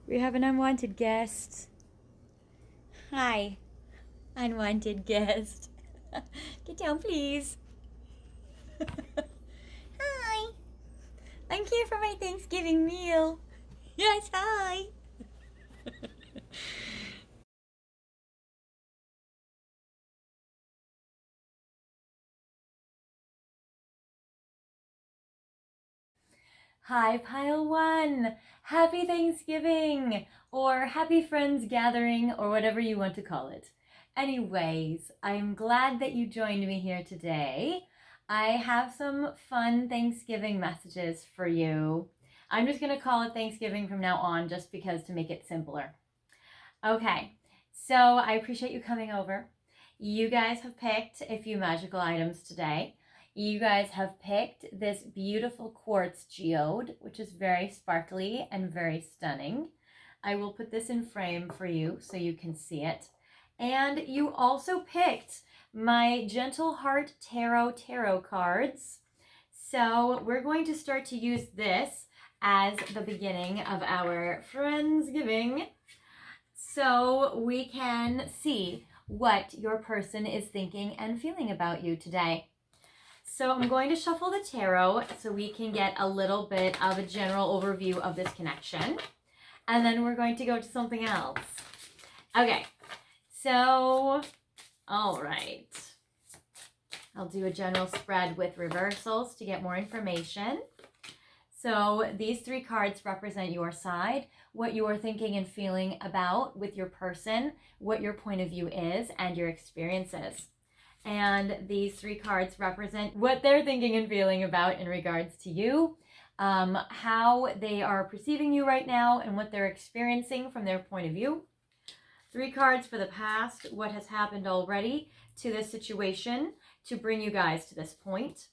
We have an unwanted guest. Hi, unwanted guest. Get down, please. Hi. I'm here for my Thanksgiving meal. Yes, hi. Hi, Pile One. Happy Thanksgiving, or Happy Friends Gathering, or whatever you want to call it. Anyways, I'm glad that you joined me here today. I have some fun Thanksgiving messages for you. I'm just going to call it Thanksgiving from now on just because to make it simpler. Okay, so I appreciate you coming over. You guys have picked a few magical items today. You guys have picked this beautiful quartz geode, which is very sparkly and very stunning. I will put this in frame for you so you can see it. And you also picked my Gentle Heart Tarot cards. So we're going to start to use this as the beginning of our Friendsgiving, so we can see what your person is thinking and feeling about you today. So I'm going to shuffle the tarot so we can get a little bit of a general overview of this connection. And then we're going to go to something else. Okay, so, all right. I'll do a general spread with reversals to get more information. So these three cards represent your side, what you are thinking and feeling about with your person, what your point of view is, and your experiences. And these three cards represent what they're thinking and feeling about in regards to you, how they are perceiving you right now, and what they're experiencing from their point of view. Three cards for the past, what has happened already to this situation to bring you guys to this point.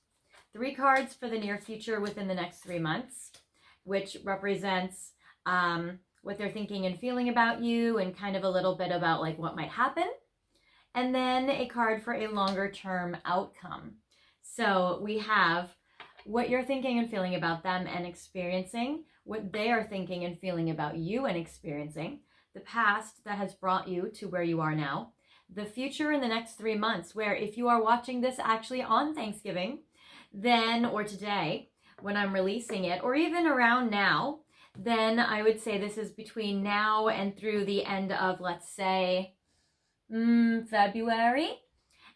Three cards for the near future within the next 3 months, which represents what they're thinking and feeling about you and kind of a little bit about like what might happen. And then a card for a longer term outcome. So we have what you're thinking and feeling about them and experiencing, what they are thinking and feeling about you and experiencing, the past that has brought you to where you are now, the future in the next 3 months, where if you are watching this actually on Thanksgiving, then, or today, when I'm releasing it, or even around now, then I would say this is between now and through the end of, let's say, February.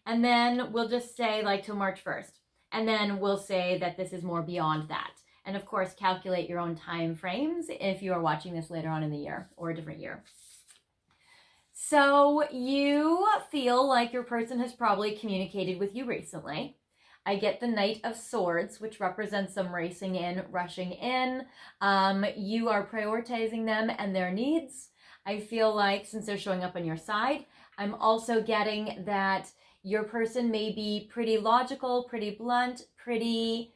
And then we'll just say like till March 1st. And then we'll say that this is more beyond that. And of course, calculate your own time frames if you are watching this later on in the year or a different year. So you feel like your person has probably communicated with you recently. I get the Knight of Swords, which represents them racing in, rushing in. You are prioritizing them and their needs. I feel like since they're showing up on your side, I'm also getting that your person may be pretty logical, pretty blunt, pretty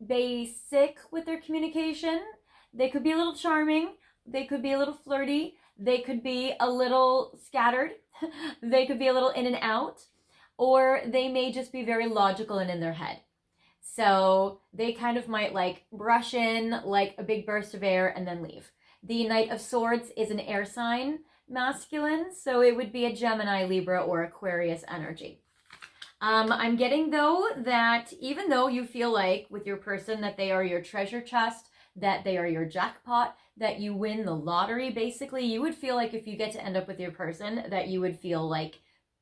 basic with their communication. They could be a little charming. They could be a little flirty. They could be a little scattered. They could be a little in and out. Or they may just be very logical and in their head. So they kind of might like rush in like a big burst of air and then leave. The Knight of Swords is an air sign masculine, so it would be a Gemini, Libra, or Aquarius energy. I'm getting though that even though you feel like with your person that they are your treasure chest, that they are your jackpot, that you win the lottery, basically, you would feel like if you get to end up with your person that you would feel like,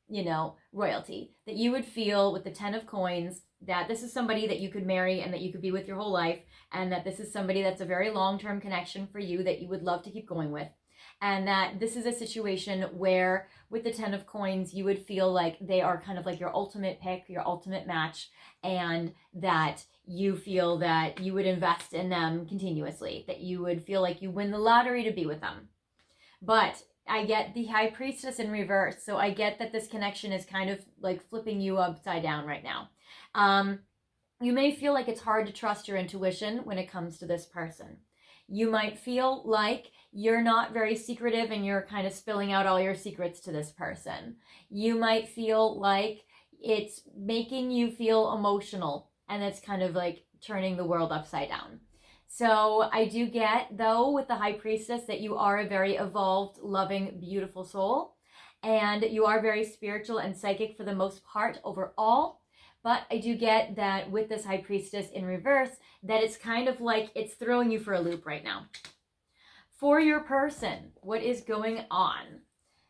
you know, royalty, that you would feel with the 10 of coins that this is somebody that you could marry and that you could be with your whole life, and that this is somebody that's a very long-term connection for you that you would love to keep going with. And that this is a situation where with the 10 of coins, you would feel like they are kind of like your ultimate pick, your ultimate match, and that you feel that you would invest in them continuously, that you would feel like you win the lottery to be with them. But I get the High Priestess in reverse, so I get that this connection is kind of like flipping you upside down right now. You may feel like it's hard to trust your intuition when it comes to this person. You might feel like you're not very secretive and you're kind of spilling out all your secrets to this person. You might feel like it's making you feel emotional and it's kind of like turning the world upside down. So I do get, though, with the High Priestess that you are a very evolved, loving, beautiful soul. And you are very spiritual and psychic for the most part overall. But I do get that with this High Priestess in reverse, that it's kind of like it's throwing you for a loop right now. For your person, what is going on?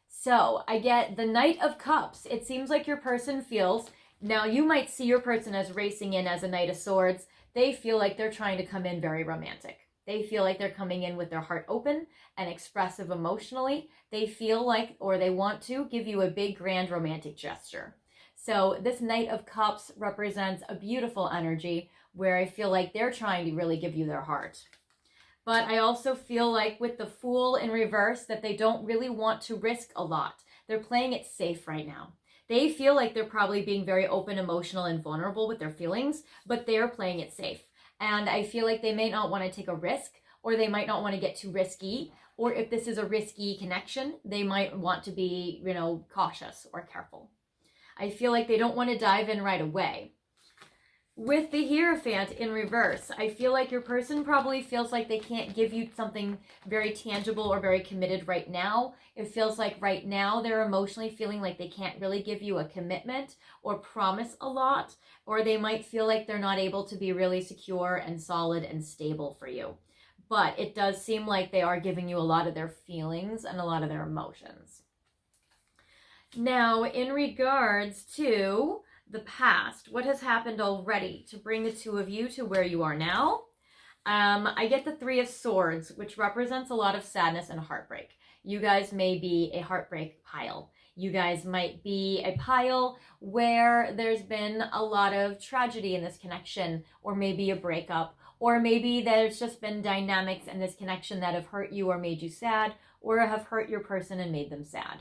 So I get the Knight of Cups. It seems like your person feels, now you might see your person as racing in as a Knight of Swords. They feel like they're trying to come in very romantic. They feel like they're coming in with their heart open and expressive emotionally. They feel like, or they want to, give you a big, grand romantic gesture. So this Knight of Cups represents a beautiful energy where I feel like they're trying to really give you their heart. But I also feel like with the Fool in reverse that they don't really want to risk a lot. They're playing it safe right now. They feel like they're probably being very open, emotional, and vulnerable with their feelings, but they're playing it safe. And I feel like they may not want to take a risk, or they might not want to get too risky, or if this is a risky connection, they might want to be, cautious or careful. I feel like they don't want to dive in right away. With the Hierophant in reverse, I feel like your person probably feels like they can't give you something very tangible or very committed right now. It feels like right now they're emotionally feeling like they can't really give you a commitment or promise a lot, or they might feel like they're not able to be really secure and solid and stable for you. But it does seem like they are giving you a lot of their feelings and a lot of their emotions. Now, in regards to the past, what has happened already to bring the two of you to where you are now? I get the Three of Swords, which represents a lot of sadness and heartbreak. You guys may be a heartbreak pile. You guys might be a pile where there's been a lot of tragedy in this connection, or maybe a breakup, or maybe there's just been dynamics in this connection that have hurt you or made you sad, or have hurt your person and made them sad.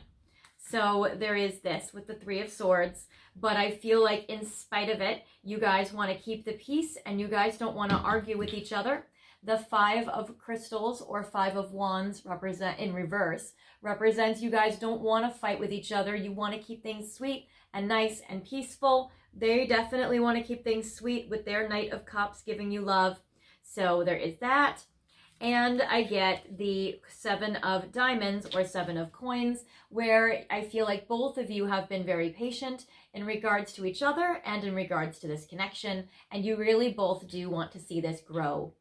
So there is this with the Three of Swords, but I feel like in spite of it, you guys want to keep the peace and you guys don't want to argue with each other. The Five of Crystals or Five of Wands in reverse represents you guys don't want to fight with each other. You want to keep things sweet and nice and peaceful. They definitely want to keep things sweet with their Knight of Cups giving you love. So there is that. And I get the Seven of Diamonds or Seven of Coins, where I feel like both of you have been very patient in regards to each other and in regards to this connection, and you really both do want to see this grow.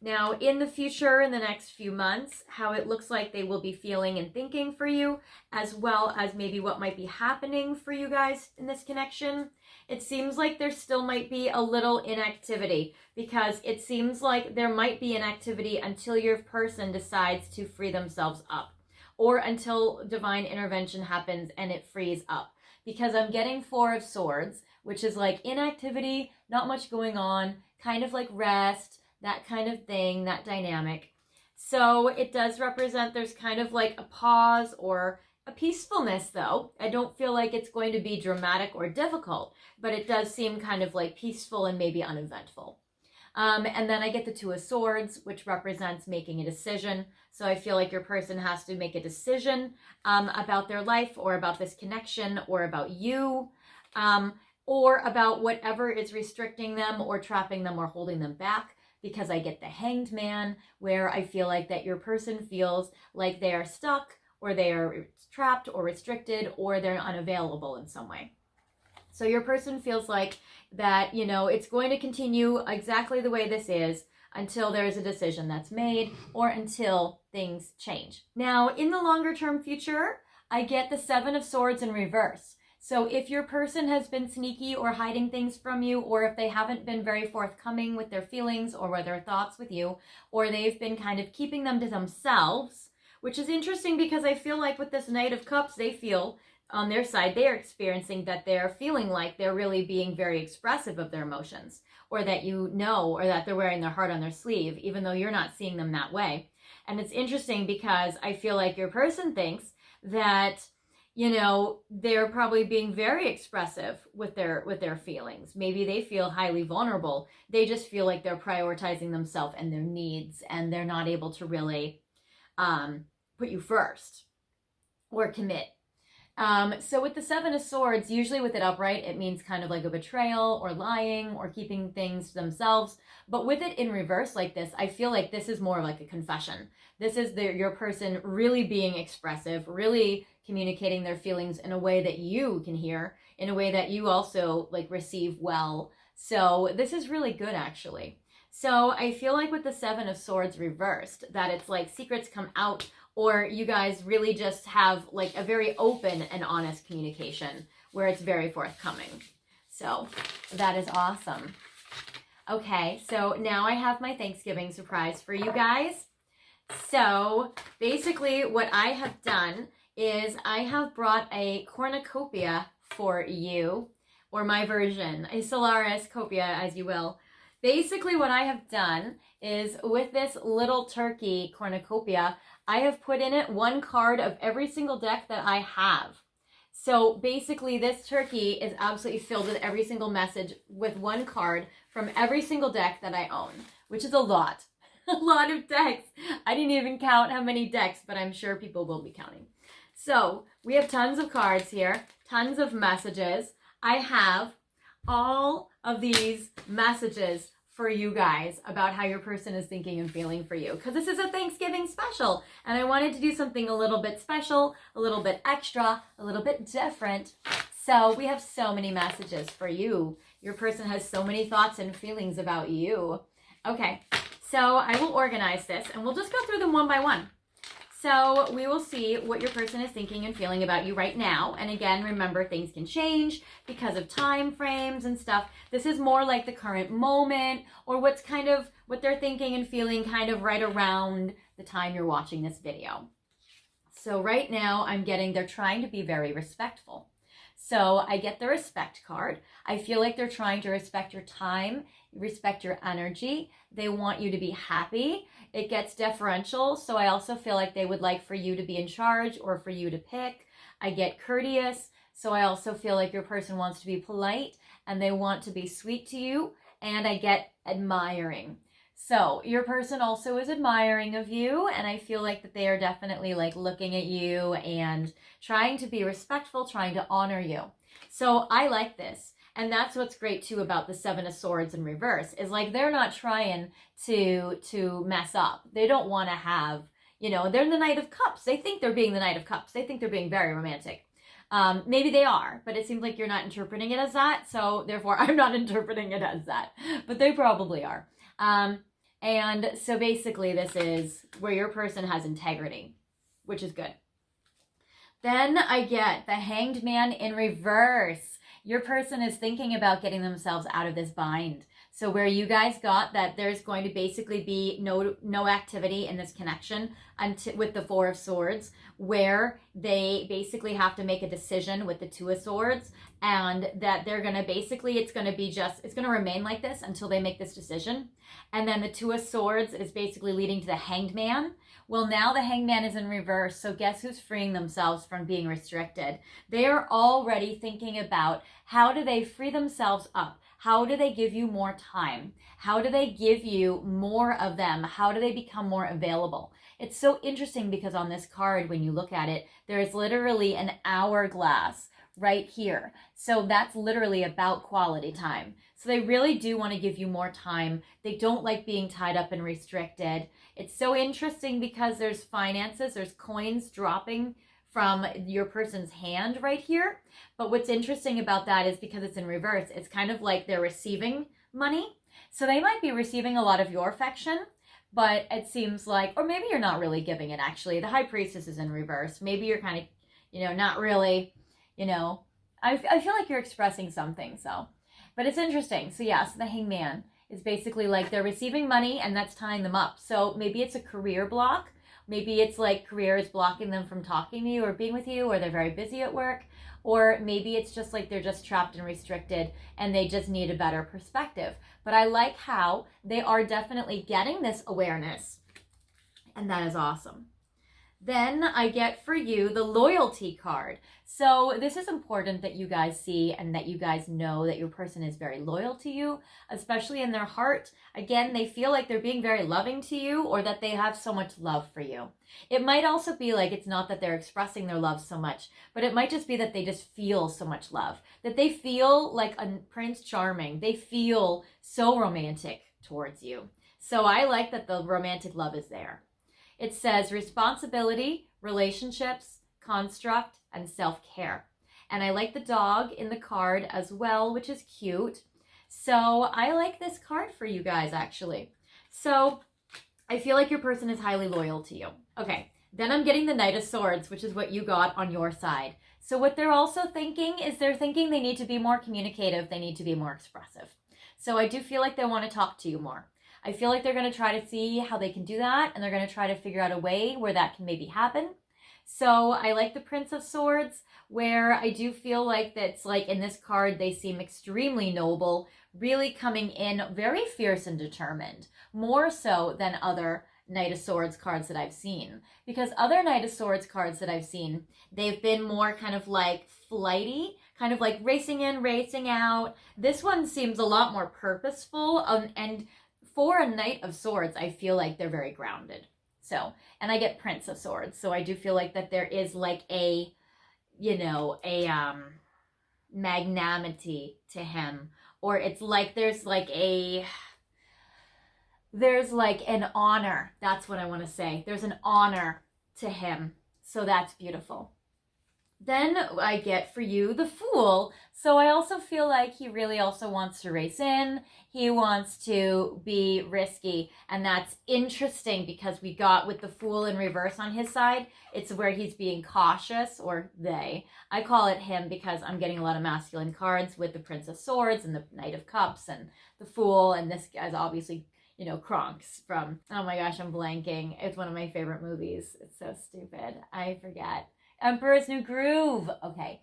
Now, in the future, in the next few months, how it looks like they will be feeling and thinking for you, as well as maybe what might be happening for you guys in this connection. It seems like there still might be a little inactivity, because it seems like there might be inactivity until your person decides to free themselves up, or until divine intervention happens and it frees up. Because I'm getting Four of Swords, which is like inactivity, not much going on, kind of like rest, that kind of thing, that dynamic. So it does represent there's kind of like a pause or a peacefulness, though. I don't feel like it's going to be dramatic or difficult, but it does seem kind of like peaceful and maybe uneventful. And then I get the Two of Swords, which represents making a decision. So I feel like your person has to make a decision about their life or about this connection or about you, or about whatever is restricting them or trapping them or holding them back. Because I get the Hanged Man, where I feel like that your person feels like they are stuck or they are trapped or restricted or they're unavailable in some way. So your person feels like that, it's going to continue exactly the way this is until there's a decision that's made or until things change. Now, in the longer term future, I get the Seven of Swords in reverse. So if your person has been sneaky or hiding things from you, or if they haven't been very forthcoming with their feelings or with their thoughts with you, or they've been kind of keeping them to themselves, which is interesting because I feel like with this Knight of Cups, they feel on their side, they're experiencing that they're feeling like they're really being very expressive of their emotions, or that or that they're wearing their heart on their sleeve, even though you're not seeing them that way. And it's interesting because I feel like your person thinks that they're probably being very expressive with their feelings. Maybe they feel highly vulnerable. They just feel like they're prioritizing themselves and their needs, and they're not able to really put you first or commit. So with the Seven of Swords, usually with it upright, it means kind of like a betrayal or lying or keeping things to themselves. But with it in reverse like this, I feel like this is more like a confession. This is your person really being expressive, really communicating their feelings in a way that you can hear, in a way that you also like receive well. So this is really good, actually. So I feel like with the Seven of Swords reversed, that it's like secrets come out, or you guys really just have like a very open and honest communication where it's very forthcoming. So that is awesome. Okay, so now I have my Thanksgiving surprise for you guys. So basically what I have done is I have brought a cornucopia for you, or my version, a Solaris copia, as you will. Basically what I have done is with this little turkey cornucopia, I have put in it one card of every single deck that I have. So basically this turkey is absolutely filled with every single message with one card from every single deck that I own, which is a lot. A lot of decks. I didn't even count how many decks, but I'm sure people will be counting. So we have tons of cards here, tons of messages. I have all of these messages for you guys about how your person is thinking and feeling for you, because this is a Thanksgiving special and I wanted to do something a little bit special, a little bit extra, a little bit different. So we have so many messages for you. Your person has so many thoughts and feelings about you. Okay, so I will organize this and we'll just go through them one by one. So we will see what your person is thinking and feeling about you right now. And again, remember, things can change because of time frames and stuff. This is more like the current moment, or what they're thinking and feeling kind of right around the time you're watching this video. So right now I'm getting, they're trying to be very respectful. So I get the respect card. I feel like they're trying to respect your time, respect your energy. They want you to be happy. It gets deferential. So I also feel like they would like for you to be in charge or for you to pick. I get courteous. So I also feel like your person wants to be polite and they want to be sweet to you. And I get admiring. So your person also is admiring of you, and I feel like that they are definitely like looking at you and trying to be respectful, trying to honor you. So I like this. And that's what's great too about the Seven of Swords in reverse, is like they're not trying to mess up. They don't want to have, they're the Knight of Cups. They think they're being the Knight of Cups. They think they're being very romantic. Maybe they are, but it seems like you're not interpreting it as that. So therefore I'm not interpreting it as that, but they probably are. And so basically this is where your person has integrity, which is good. Then I get the Hanged Man in reverse. Your person is thinking about getting themselves out of this bind. So where you guys got that there's going to basically be no activity in this connection with the Four of Swords, where they basically have to make a decision with the Two of Swords, and that they're going to basically, it's going to remain like this until they make this decision. And then the Two of Swords is basically leading to the Hanged Man. Well, now the Hanged Man is in reverse, so guess who's freeing themselves from being restricted? They are already thinking about how do they free themselves up? How do they give you more time? How do they give you more of them? How do they become more available? It's so interesting because on this card, when you look at it, there is literally an hourglass right here. So that's literally about quality time. So they really do want to give you more time. They don't like being tied up and restricted. It's so interesting because there's finances, there's coins dropping from your person's hand right here. But what's interesting about that is because it's in reverse, it's kind of like they're receiving money. So they might be receiving a lot of your affection, but it seems like, or maybe you're not really giving it actually. The High Priestess is in reverse. Maybe you're kind of, not really, I feel like you're expressing something, so. But it's interesting. So yeah, so the Hanged Man is basically like they're receiving money and that's tying them up. So maybe it's a career block. Maybe it's like career is blocking them from talking to you or being with you, or they're very busy at work. Or maybe it's just like they're just trapped and restricted and they just need a better perspective. But I like how they are definitely getting this awareness. And that is awesome. Then I get for you the loyalty card. So this is important that you guys see and that you guys know that your person is very loyal to you, especially in their heart. Again, they feel like they're being very loving to you, or that they have so much love for you. It might also be like it's not that they're expressing their love so much, but it might just be that they just feel so much love, that they feel like a Prince Charming. They feel so romantic towards you. So I like that the romantic love is there. It says responsibility, relationships, construct, and self-care. And I like the dog in the card as well, which is cute. So I like this card for you guys, actually. So I feel like your person is highly loyal to you. Okay, then I'm getting the Knight of Swords, which is what you got on your side. So what they're also thinking is they're thinking they need to be more communicative. They need to be more expressive. So I do feel like they want to talk to you more. I feel like they're going to try to see how they can do that, and they're going to try to figure out a way where that can maybe happen. So I like the Prince of Swords, where I do feel like that's like in this card, they seem extremely noble, really coming in very fierce and determined, more so than other Knight of Swords cards that I've seen. Because other Knight of Swords cards that I've seen, they've been more kind of like flighty, kind of like racing in, racing out. This one seems a lot more purposeful, and for a Knight of Swords, I feel like they're very grounded. So, and I get Prince of Swords, so I do feel like that there is like a, you know, a magnanimity to him, or it's like there's like an honor. That's what I want to say. There's an honor to him, so that's beautiful. Then I get for you the Fool. So I also feel like he really also wants to race in. He wants to be risky. And that's interesting because we got with the Fool in reverse on his side. It's where he's being cautious, or they. I call it him because I'm getting a lot of masculine cards with the Prince of Swords and the Knight of Cups and the Fool. And this guy's obviously, you know, Kronks from, oh my gosh, I'm blanking. It's one of my favorite movies. It's so stupid. I forget. Emperor's New Groove. Okay.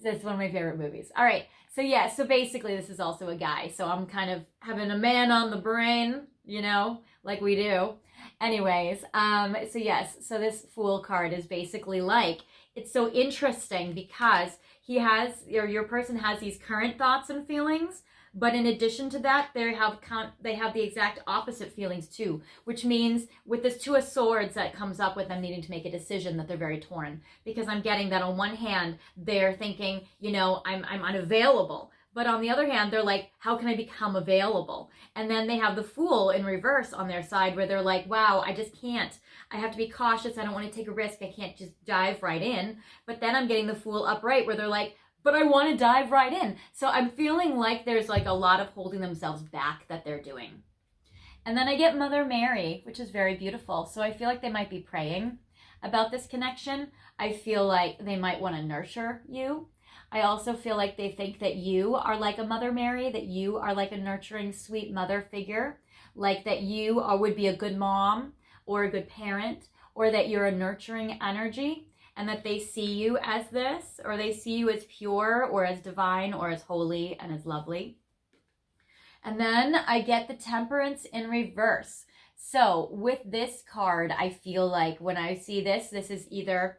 That's one of my favorite movies. All right. So yeah, so basically this is also a guy. So I'm kind of having a man on the brain, you know, like we do. Anyways, so yes, so this Fool card is basically like, it's so interesting because he has, or your person has these current thoughts and feelings, but in addition to that, they have the exact opposite feelings too, which means with this Two of Swords that comes up with them needing to make a decision, that they're very torn, because I'm getting that on one hand, they're thinking, you know, I'm unavailable. But on the other hand, they're like, how can I become available? And then they have the Fool in reverse on their side where they're like, wow, I just can't. I have to be cautious. I don't want to take a risk. I can't just dive right in. But then I'm getting the Fool upright where they're like, but I want to dive right in. So I'm feeling like there's like a lot of holding themselves back that they're doing. And then I get Mother Mary, which is very beautiful. So I feel like they might be praying about this connection. I feel like they might want to nurture you. I also feel like they think that you are like a Mother Mary, that you are like a nurturing, sweet mother figure, like that you would be a good mom or a good parent, or that you're a nurturing energy, and that they see you as this, or they see you as pure, or as divine, or as holy, and as lovely. And then I get the Temperance in reverse. So with this card, I feel like when I see this, this is either,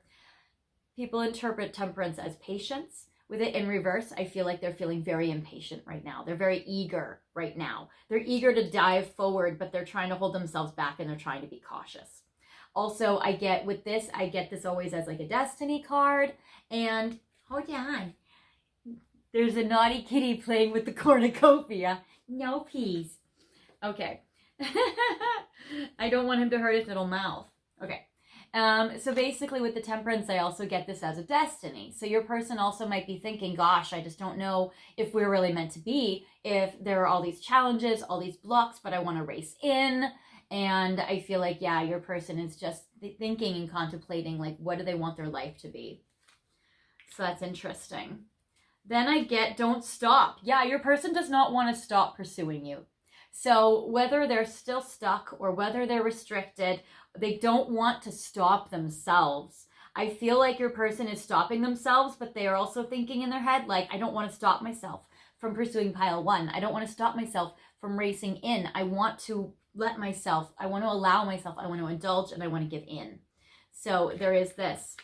people interpret Temperance as patience. With it in reverse, I feel like they're feeling very impatient right now. They're very eager right now. They're eager to dive forward, but they're trying to hold themselves back, and they're trying to be cautious. Also, I get this always as like a destiny card. And hold on, there's a naughty kitty playing with the cornucopia. No peas. Okay. I don't want him to hurt his little mouth. Okay. So basically with the Temperance, I also get this as a destiny. So your person also might be thinking, gosh, I just don't know if we're really meant to be, if there are all these challenges, all these blocks, but I want to race in. And I feel like, yeah, your person is just thinking and contemplating, like, what do they want their life to be? So that's interesting. Then I get don't stop. Yeah, your person does not want to stop pursuing you. So whether they're still stuck or whether they're restricted, they don't want to stop themselves. I feel like your person is stopping themselves, but they are also thinking in their head, like, I don't want to stop myself from pursuing pile one. I don't want to stop myself from racing in. I want to let myself, I want to allow myself, I want to indulge, and I want to give in. So there is this.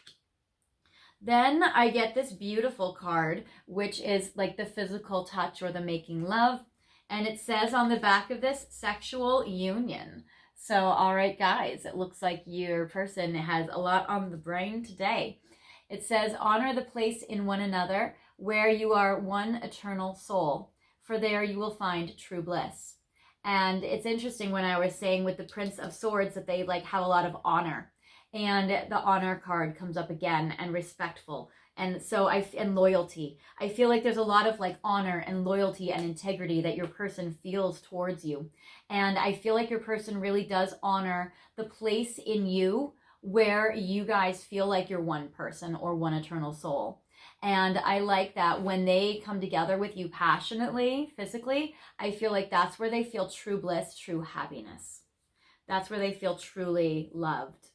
Then I get this beautiful card, which is like the physical touch or the making love. And it says on the back of this, sexual union. So, all right, guys, it looks like your person has a lot on the brain today. It says, honor the place in one another where you are one eternal soul, for there you will find true bliss. And it's interesting when I was saying with the Prince of Swords that they like have a lot of honor. And the honor card comes up again, and respectful. And so and loyalty. I feel like there's a lot of like honor and loyalty and integrity that your person feels towards you. And I feel like your person really does honor the place in you where you guys feel like you're one person or one eternal soul. And I like that when they come together with you passionately, physically, I feel like that's where they feel true bliss, true happiness. That's where they feel truly loved.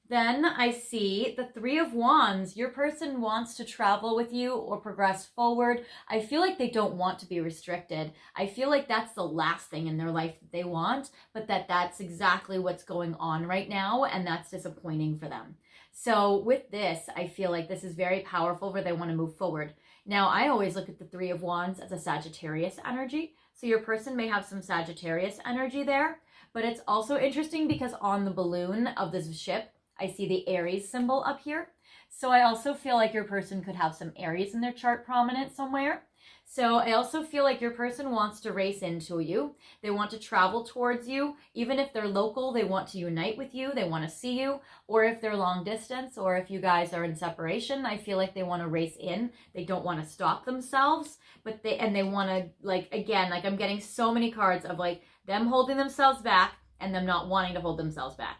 Then I see the Three of Wands. Your person wants to travel with you or progress forward. I feel like they don't want to be restricted. I feel like that's the last thing in their life that they want, but that's exactly what's going on right now, and that's disappointing for them. So with this, I feel like this is very powerful where they want to move forward. Now, I always look at the Three of Wands as a Sagittarius energy. So your person may have some Sagittarius energy there, but it's also interesting because on the balloon of this ship, I see the Aries symbol up here. So I also feel like your person could have some Aries in their chart prominent somewhere. So I also feel like your person wants to race into you. They want to travel towards you. Even if they're local, they want to unite with you. They want to see you. Or if they're long distance, or if you guys are in separation, I feel like they want to race in. They don't want to stop themselves, but they want to, like, again, like I'm getting so many cards of like them holding themselves back and them not wanting to hold themselves back.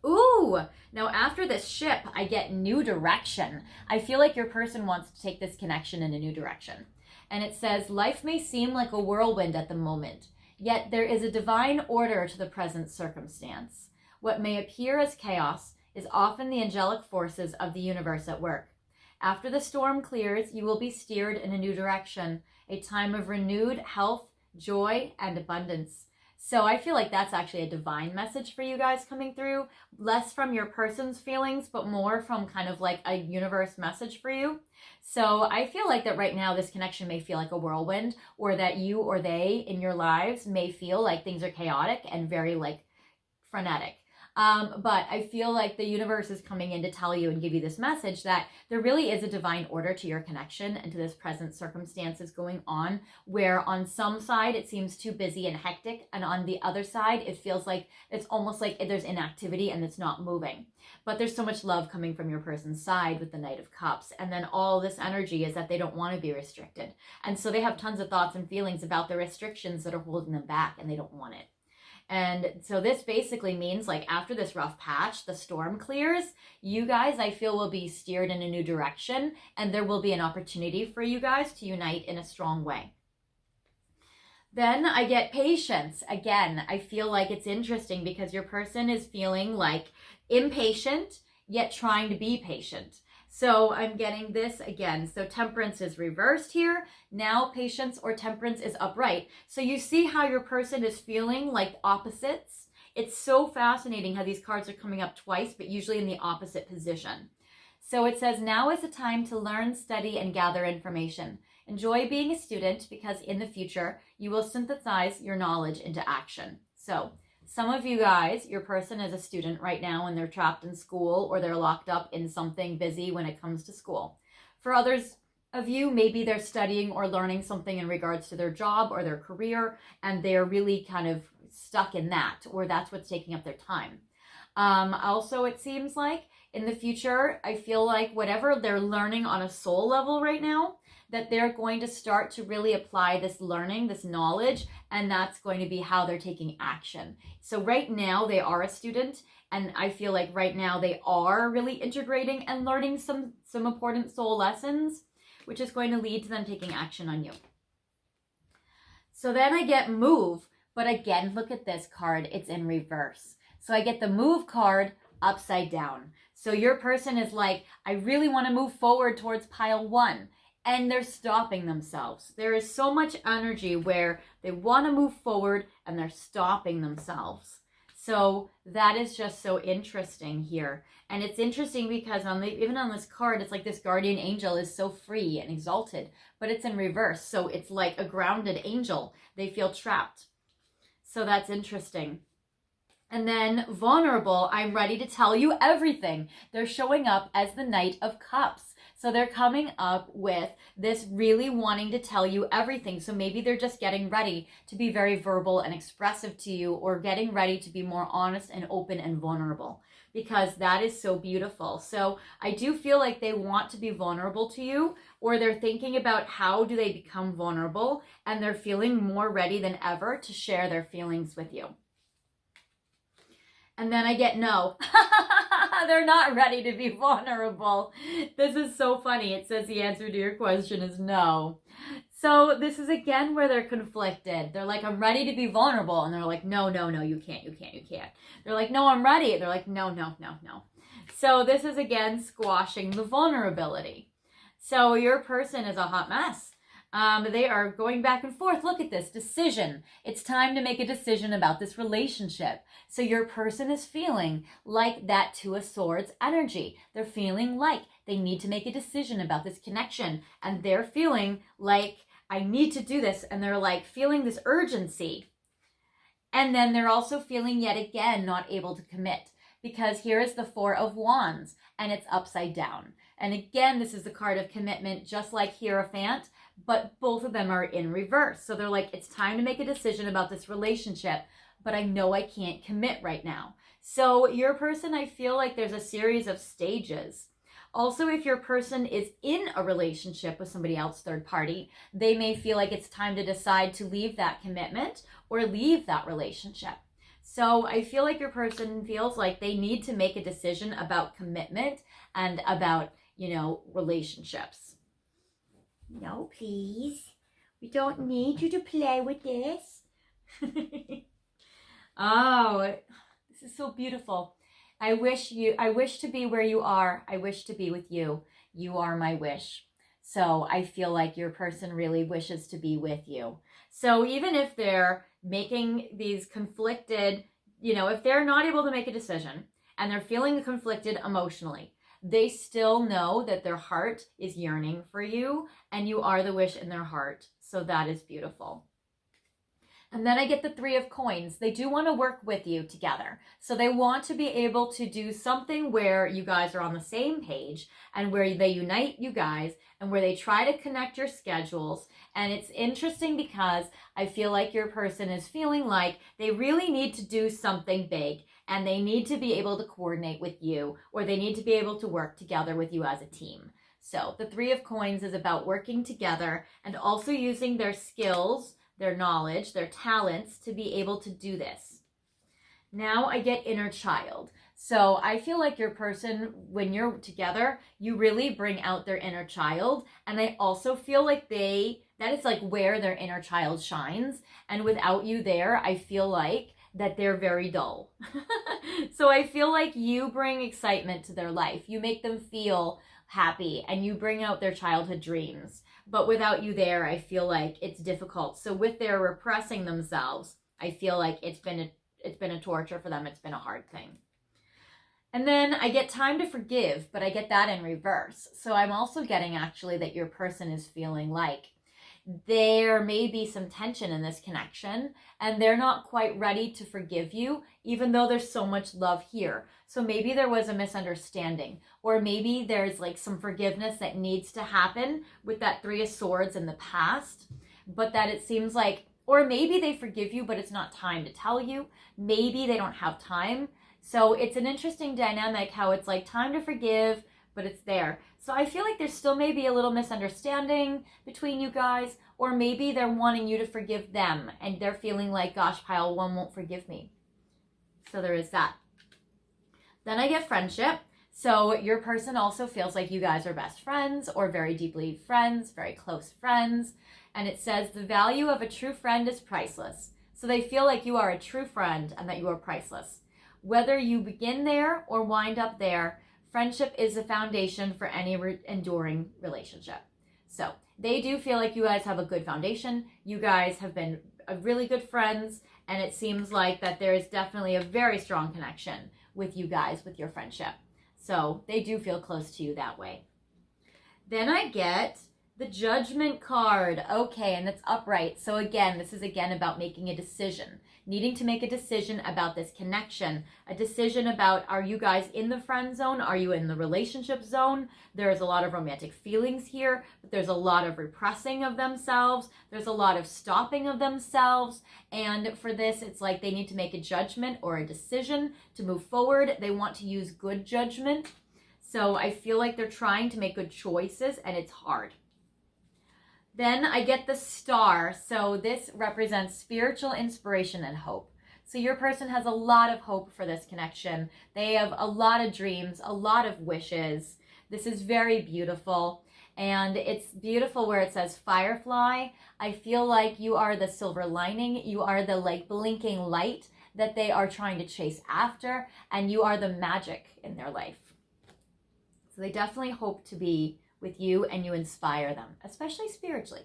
Ooh, now after this ship, I get new direction. I feel like your person wants to take this connection in a new direction. And it says, life may seem like a whirlwind at the moment, yet there is a divine order to the present circumstance. What may appear as chaos is often the angelic forces of the universe at work. After the storm clears, you will be steered in a new direction, a time of renewed health, joy, and abundance. So I feel like that's actually a divine message for you guys coming through, less from your person's feelings, but more from kind of like a universe message for you. So I feel like that right now this connection may feel like a whirlwind, or that you or they in your lives may feel like things are chaotic and very like frenetic. But I feel like the universe is coming in to tell you and give you this message that there really is a divine order to your connection and to this present circumstances going on, where on some side it seems too busy and hectic, and on the other side it feels like it's almost like there's inactivity and it's not moving. But there's so much love coming from your person's side with the Knight of Cups, and then all this energy is that they don't want to be restricted, and so they have tons of thoughts and feelings about the restrictions that are holding them back, and they don't want it. And so this basically means like after this rough patch, the storm clears, you guys, I feel, will be steered in a new direction, and there will be an opportunity for you guys to unite in a strong way. Then I get patience. Again, I feel like it's interesting because your person is feeling like impatient, yet trying to be patient. So I'm getting this again. So temperance is reversed here. Now patience or temperance is upright. So you see how your person is feeling like opposites. It's so fascinating how these cards are coming up twice, but usually in the opposite position. So it says, now is the time to learn, study, and gather information. Enjoy being a student because in the future, you will synthesize your knowledge into action. So some of you guys, your person is a student right now and they're trapped in school, or they're locked up in something busy when it comes to school. For others of you, maybe they're studying or learning something in regards to their job or their career, and they're really kind of stuck in that, or that's what's taking up their time. Also, it seems like in the future, I feel like whatever they're learning on a soul level right now, that they're going to start to really apply this learning, this knowledge, and that's going to be how they're taking action. So right now they are a student, and I feel like right now they are really integrating and learning some important soul lessons, which is going to lead to them taking action on you. So then I get move, but again, look at this card, it's in reverse. So I get the move card upside down. So your person is like, I really want to move forward towards pile 1. And they're stopping themselves. There is so much energy where they want to move forward and they're stopping themselves. So that is just so interesting here. And it's interesting because even on this card, it's like this guardian angel is so free and exalted, but it's in reverse. So it's like a grounded angel. They feel trapped. So that's interesting. And then vulnerable, I'm ready to tell you everything. They're showing up as the Knight of Cups. So they're coming up with this really wanting to tell you everything. So maybe they're just getting ready to be very verbal and expressive to you, or getting ready to be more honest and open and vulnerable, because that is so beautiful. So I do feel like they want to be vulnerable to you, or they're thinking about how do they become vulnerable, and they're feeling more ready than ever to share their feelings with you. And then I get no. They're not ready to be vulnerable. This is so funny. It says the answer to your question is no. So this is again where they're conflicted. They're like, I'm ready to be vulnerable. And they're like, no, you can't. They're like, no, I'm ready. They're like, no. So this is again squashing the vulnerability. So your person is a hot mess. They are going back and forth. Look at this decision. It's time to make a decision about this relationship. So your person is feeling like that Two of Swords energy. They're feeling like they need to make a decision about this connection. And they're feeling like, I need to do this. And they're like feeling this urgency. And then they're also feeling yet again not able to commit, because here is the Four of Wands and it's upside down. And again, this is the card of commitment, just like Hierophant, but both of them are in reverse. So they're like, it's time to make a decision about this relationship, but I know I can't commit right now. So your person, I feel like there's a series of stages. Also, if your person is in a relationship with somebody else, third party, they may feel like it's time to decide to leave that commitment or leave that relationship. So I feel like your person feels like they need to make a decision about commitment and about, relationships. No, please. We don't need you to play with this. Oh, this is so beautiful. I wish to be where you are. I wish to be with you. You are my wish. So I feel like your person really wishes to be with you. So even if they're making these conflicted, if they're not able to make a decision and they're feeling conflicted emotionally, they still know that their heart is yearning for you and you are the wish in their heart. So that is beautiful. And then I get the Three of Coins. They do want to work with you together. So they want to be able to do something where you guys are on the same page and where they unite you guys and where they try to connect your schedules. And it's interesting because I feel like your person is feeling like they really need to do something big and they need to be able to coordinate with you, or they need to be able to work together with you as a team. So the Three of Coins is about working together and also using their skills, their knowledge, their talents to be able to do this. Now I get inner child. So I feel like your person, when you're together, you really bring out their inner child. And I also feel like that is like where their inner child shines. And without you there, I feel like that they're very dull. So I feel like you bring excitement to their life. You make them feel happy and you bring out their childhood dreams. But without you there, I feel like it's difficult. So with their repressing themselves, I feel like it's been a torture for them. It's been a hard thing. And then I get time to forgive, but I get that in reverse. So I'm also getting actually that your person is feeling like there may be some tension in this connection and they're not quite ready to forgive you, even though there's so much love here. So maybe there was a misunderstanding, or maybe there's like some forgiveness that needs to happen with that Three of Swords in the past, but that it seems like, or maybe they forgive you, but it's not time to tell you. Maybe they don't have time. So it's an interesting dynamic how it's like time to forgive, but it's there. So I feel like there's still maybe a little misunderstanding between you guys, or maybe they're wanting you to forgive them and they're feeling like, gosh, pile one won't forgive me. So there is that. Then I get friendship. So your person also feels like you guys are best friends or very deeply friends, very close friends. And it says the value of a true friend is priceless. So they feel like you are a true friend and that you are priceless. Whether you begin there or wind up there, friendship is the foundation for any enduring relationship. So they do feel like you guys have a good foundation. You guys have been really good friends, and it seems like that there is definitely a very strong connection with you guys, with your friendship. So they do feel close to you that way. Then I get the Judgment card. Okay, and it's upright. So again, this is again about making a decision, needing to make a decision about this connection, a decision about, are you guys in the friend zone? Are you in the relationship zone? There's a lot of romantic feelings here, but there's a lot of repressing of themselves. There's a lot of stopping of themselves. And for this, it's like they need to make a judgment or a decision to move forward. They want to use good judgment. So I feel like they're trying to make good choices, and it's hard. Then I get the Star. So this represents spiritual inspiration and hope. So your person has a lot of hope for this connection. They have a lot of dreams, a lot of wishes. This is very beautiful. And it's beautiful where it says firefly. I feel like you are the silver lining. You are the like blinking light that they are trying to chase after. And you are the magic in their life. So they definitely hope to be with you, and you inspire them, especially spiritually.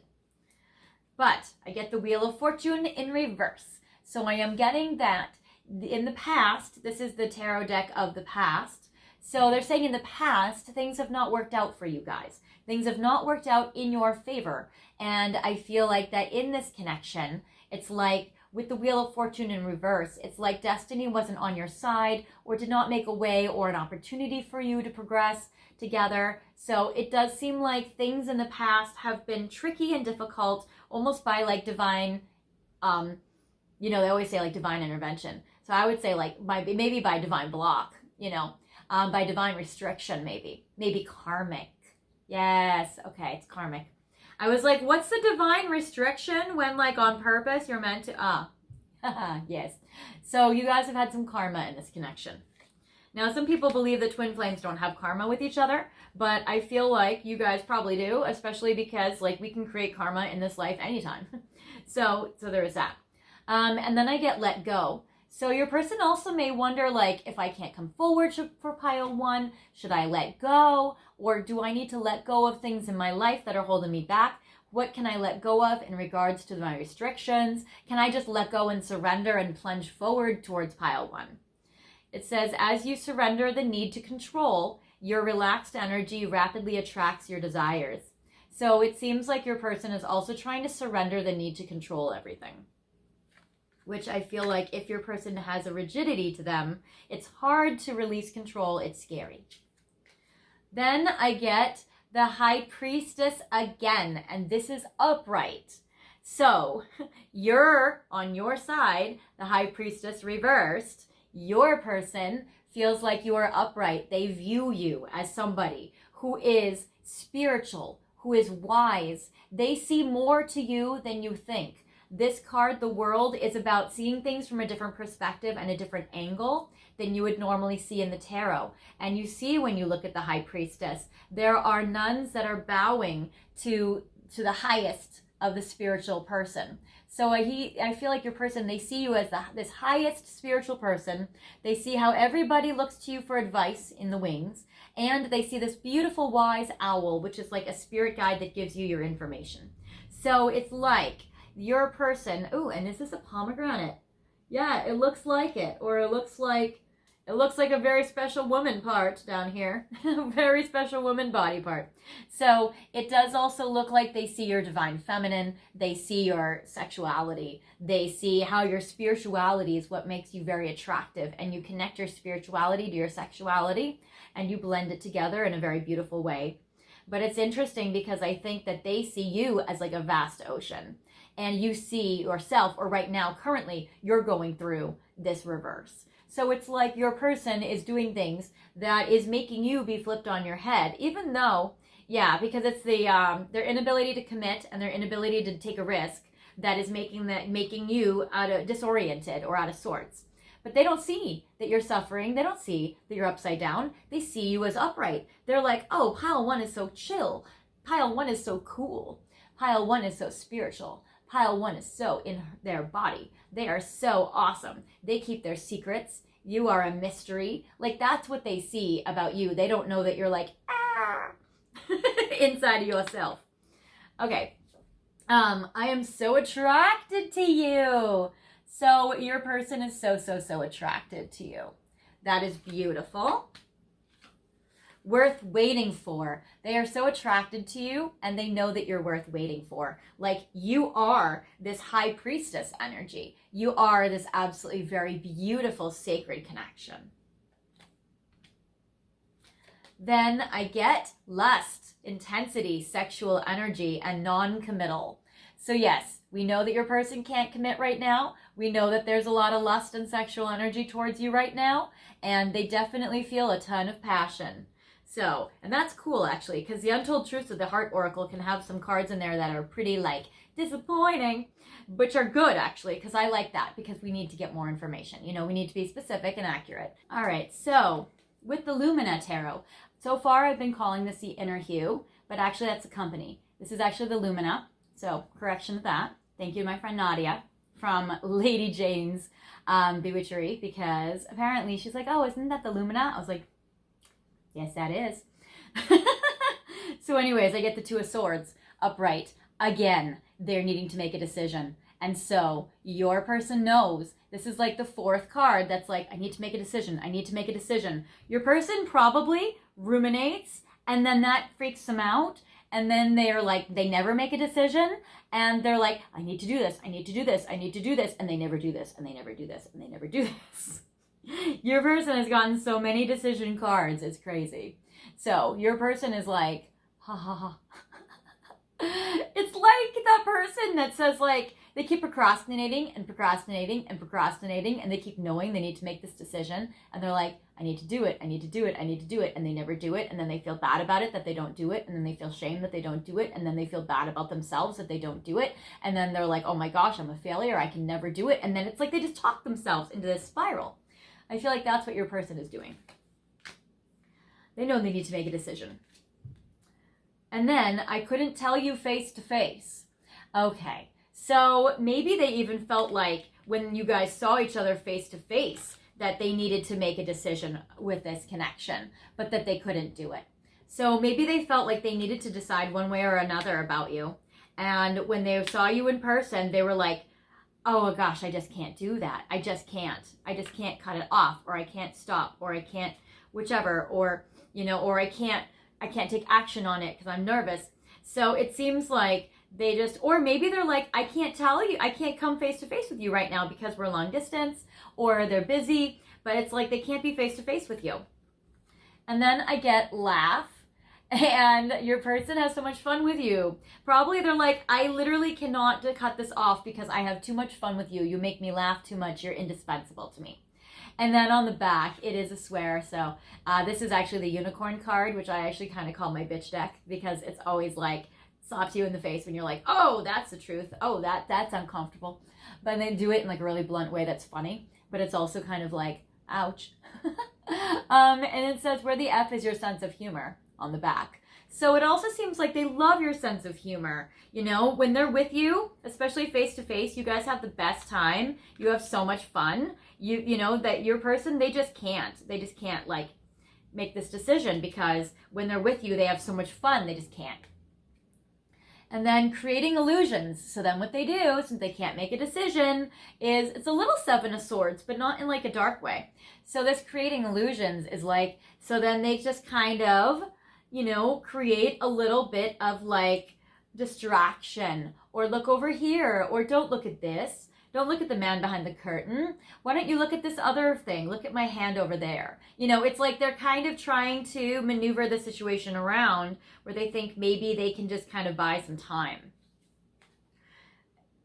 But I get the Wheel of Fortune in reverse. So I am getting that in the past, this is the tarot deck of the past. So they're saying in the past, things have not worked out for you guys. Things have not worked out in your favor. And I feel like that in this connection, it's like with the Wheel of Fortune in reverse, it's like destiny wasn't on your side or did not make a way or an opportunity for you to progress together. So it does seem like things in the past have been tricky and difficult, almost by like divine, they always say like divine intervention. So I would say like maybe by divine block, by divine restriction, maybe karmic. Yes. Okay. It's karmic. I was like, what's the divine restriction when like on purpose you're meant to, yes. So you guys have had some karma in this connection. Now, some people believe that twin flames don't have karma with each other, but I feel like you guys probably do, especially because like we can create karma in this life anytime. So there is that. And then I get let go. So your person also may wonder, like, if I can't come forward for pile 1, should I let go? Or do I need to let go of things in my life that are holding me back? What can I let go of in regards to my restrictions? Can I just let go and surrender and plunge forward towards pile 1? It says, as you surrender the need to control, your relaxed energy rapidly attracts your desires. So it seems like your person is also trying to surrender the need to control everything, which I feel like if your person has a rigidity to them, it's hard to release control. It's scary. Then I get the High Priestess again, and this is upright. So you're on your side, the High Priestess reversed. Your person feels like you are upright. They view you as somebody who is spiritual, who is wise. They see more to you than you think. This card, the World, is about seeing things from a different perspective and a different angle than you would normally see in the tarot. And you see when you look at the High Priestess, there are nuns that are bowing to the highest of the spiritual person. So I feel like your person, they see you as this highest spiritual person. They see how everybody looks to you for advice in the wings. And they see this beautiful wise owl, which is like a spirit guide that gives you your information. So it's like your person, oh, and is this a pomegranate? Yeah, it looks like it. Or it looks like a very special woman part down here. Very special woman body part. So it does also look like they see your divine feminine. They see your sexuality. They see how your spirituality is what makes you very attractive. And you connect your spirituality to your sexuality. And you blend it together in a very beautiful way. But it's interesting because I think that they see you as like a vast ocean. And you see yourself, or right now, currently, you're going through this reverse. So it's like your person is doing things that is making you be flipped on your head, even though, yeah, because it's their inability to commit and their inability to take a risk that is making you disoriented or out of sorts. But they don't see that you're suffering. They don't see that you're upside down. They see you as upright. They're like, oh, pile 1 is so chill. Pile 1 is so cool. Pile 1 is so spiritual. Pile 1 is so in their body. They are so awesome. They keep their secrets. You are a mystery. Like, that's what they see about you. They don't know that you're like, inside of yourself. Okay. I am so attracted to you. So your person is so, so, so attracted to you. That is beautiful. Worth waiting for. They are so attracted to you and they know that you're worth waiting for. Like you are this high priestess energy. You are this absolutely very beautiful sacred connection. Then I get lust, intensity, sexual energy, and non-committal. So yes, we know that your person can't commit right now. We know that there's a lot of lust and sexual energy towards you right now, and they definitely feel a ton of passion. So, and that's cool actually, because the Untold Truths of the Heart Oracle can have some cards in there that are pretty like disappointing, which are good actually, because I like that, because we need to get more information. You know, we need to be specific and accurate. All right, so with the Lumina Tarot, so far I've been calling this the Inner Hue, but actually that's a company. This is actually the Lumina, so correction of that. Thank you to my friend Nadia from Lady Jane's Bewitchery, because apparently she's like, oh, isn't that the Lumina? I was like, yes, that is. So anyways, I get the Two of Swords upright. Again, they're needing to make a decision. And so your person knows. This is like the fourth card that's like, I need to make a decision. I need to make a decision. Your person probably ruminates, and then that freaks them out. And then they're like, they never make a decision. And they're like, I need to do this. I need to do this. I need to do this. And they never do this. And they never do this. And they never do this. Your person has gotten so many decision cards. It's crazy. So your person is like, ha ha ha. It's like that person that says like, they keep procrastinating and procrastinating and procrastinating, and they keep knowing they need to make this decision. And they're like, I need to do it. I need to do it. I need to do it. And they never do it. And then they feel bad about it that they don't do it. And then they feel shame that they don't do it. And then they feel bad about themselves that they don't do it. And then they're like, oh my gosh, I'm a failure. I can never do it. And then it's like they just talk themselves into this spiral. I feel like that's what your person is doing. They know they need to make a decision. And then I couldn't tell you face to face. Okay, so maybe they even felt like when you guys saw each other face to face that they needed to make a decision with this connection, but that they couldn't do it. So maybe they felt like they needed to decide one way or another about you. And when they saw you in person, they were like, oh gosh, I just can't do that. I just can't cut it off, or I can't stop, or I can't whichever, or, you know, or I can't take action on it because I'm nervous. So it seems like they just, or maybe they're like, I can't tell you, I can't come face to face with you right now because we're long distance, or they're busy, but it's like they can't be face to face with you. And then I get laugh, and your person has so much fun with you. Probably they're like, I literally cannot cut this off because I have too much fun with you. You make me laugh too much. You're indispensable to me. And then on the back, it is a swear. So this is actually the unicorn card, which I actually kind of call my bitch deck, because it's always like slaps you in the face when you're like, oh, that's the truth. Oh, that's uncomfortable. But they do it in like a really blunt way that's funny. But it's also kind of like, ouch. And it says where the F is your sense of humor on the back. So it also seems like they love your sense of humor. You know, when they're with you, especially face to face, you guys have the best time. You have so much fun. You know that your person, they just can't like make this decision, because when they're with you, they have so much fun. They just can't. And then creating illusions. So then what they do, since they can't make a decision, is it's a little Seven of Swords, but not in like a dark way. So this creating illusions is like, so then they just kind of, you know, create a little bit of like distraction, or look over here, or don't look at this. Don't look at the man behind the curtain. Why don't you look at this other thing? Look at my hand over there. You know, it's like they're kind of trying to maneuver the situation around where they think maybe they can just kind of buy some time.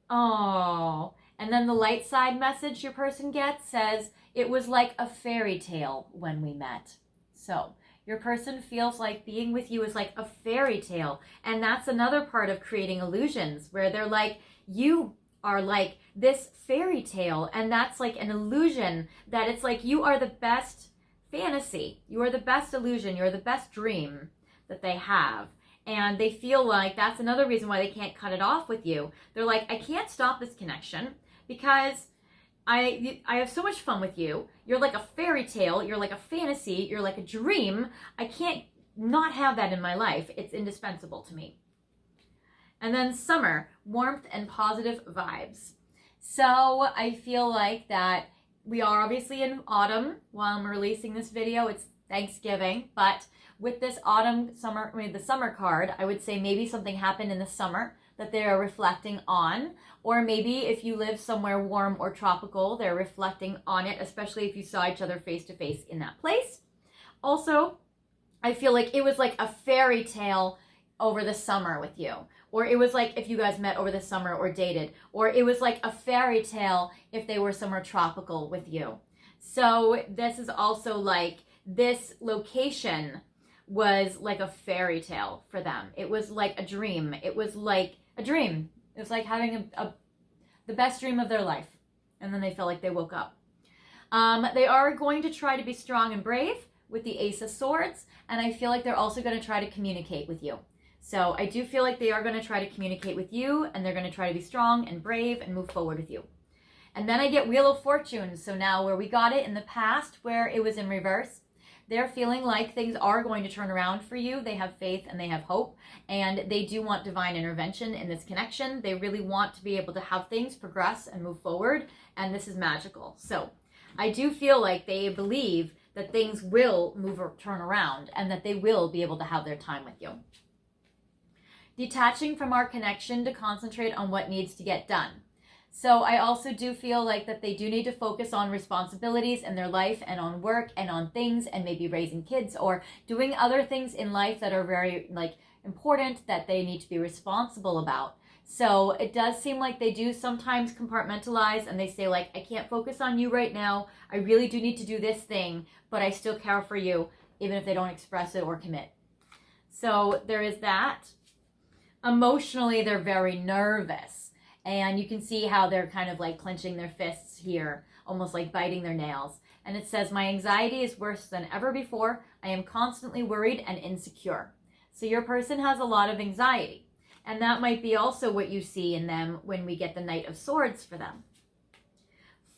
Oh, and then the light side message your person gets says, it was like a fairy tale when we met. So your person feels like being with you is like a fairy tale. And that's another part of creating illusions, where they're like, you are like this fairy tale, and that's like an illusion, that it's like you are the best fantasy, you are the best illusion, you're the best dream that they have. And they feel like that's another reason why they can't cut it off with you. They're like, I can't stop this connection because I have so much fun with you. You're like a fairy tale, you're like a fantasy, you're like a dream. I can't not have that in my life. It's indispensable to me. And then summer, warmth and positive vibes. So I feel like that we are obviously in autumn while I'm releasing this video. It's Thanksgiving, but with this the summer card, I would say maybe something happened in the summer that they are reflecting on, or maybe if you live somewhere warm or tropical, they're reflecting on it, especially if you saw each other face to face in that place. Also, I feel like it was like a fairy tale over the summer with you, or it was like if you guys met over the summer or dated, or it was like a fairy tale if they were somewhere tropical with you. So this is also like this location was like a fairy tale for them. It was like a dream. It was like a dream. It was like having the best dream of their life. And then they felt like they woke up. They are going to try to be strong and brave with the Ace of Swords. And I feel like they're also going to try to communicate with you. So I do feel like they are going to try to communicate with you, and they're going to try to be strong and brave and move forward with you. And then I get Wheel of Fortune. So now where we got it in the past, where it was in reverse, they're feeling like things are going to turn around for you. They have faith and they have hope, and they do want divine intervention in this connection. They really want to be able to have things progress and move forward, and this is magical. So I do feel like they believe that things will move or turn around, and that they will be able to have their time with you. Detaching from our connection to concentrate on what needs to get done. So I also do feel like that they do need to focus on responsibilities in their life and on work and on things, and maybe raising kids or doing other things in life that are very important that they need to be responsible about. So it does seem like they do sometimes compartmentalize, and they say like, I can't focus on you right now. I really do need to do this thing, but I still care for you, even if they don't express it or commit. So there is that. Emotionally, they're very nervous. And you can see how they're kind of like clenching their fists here, almost like biting their nails. And it says, my anxiety is worse than ever before. I am constantly worried and insecure. So your person has a lot of anxiety. And that might be also what you see in them when we get the Knight of Swords for them.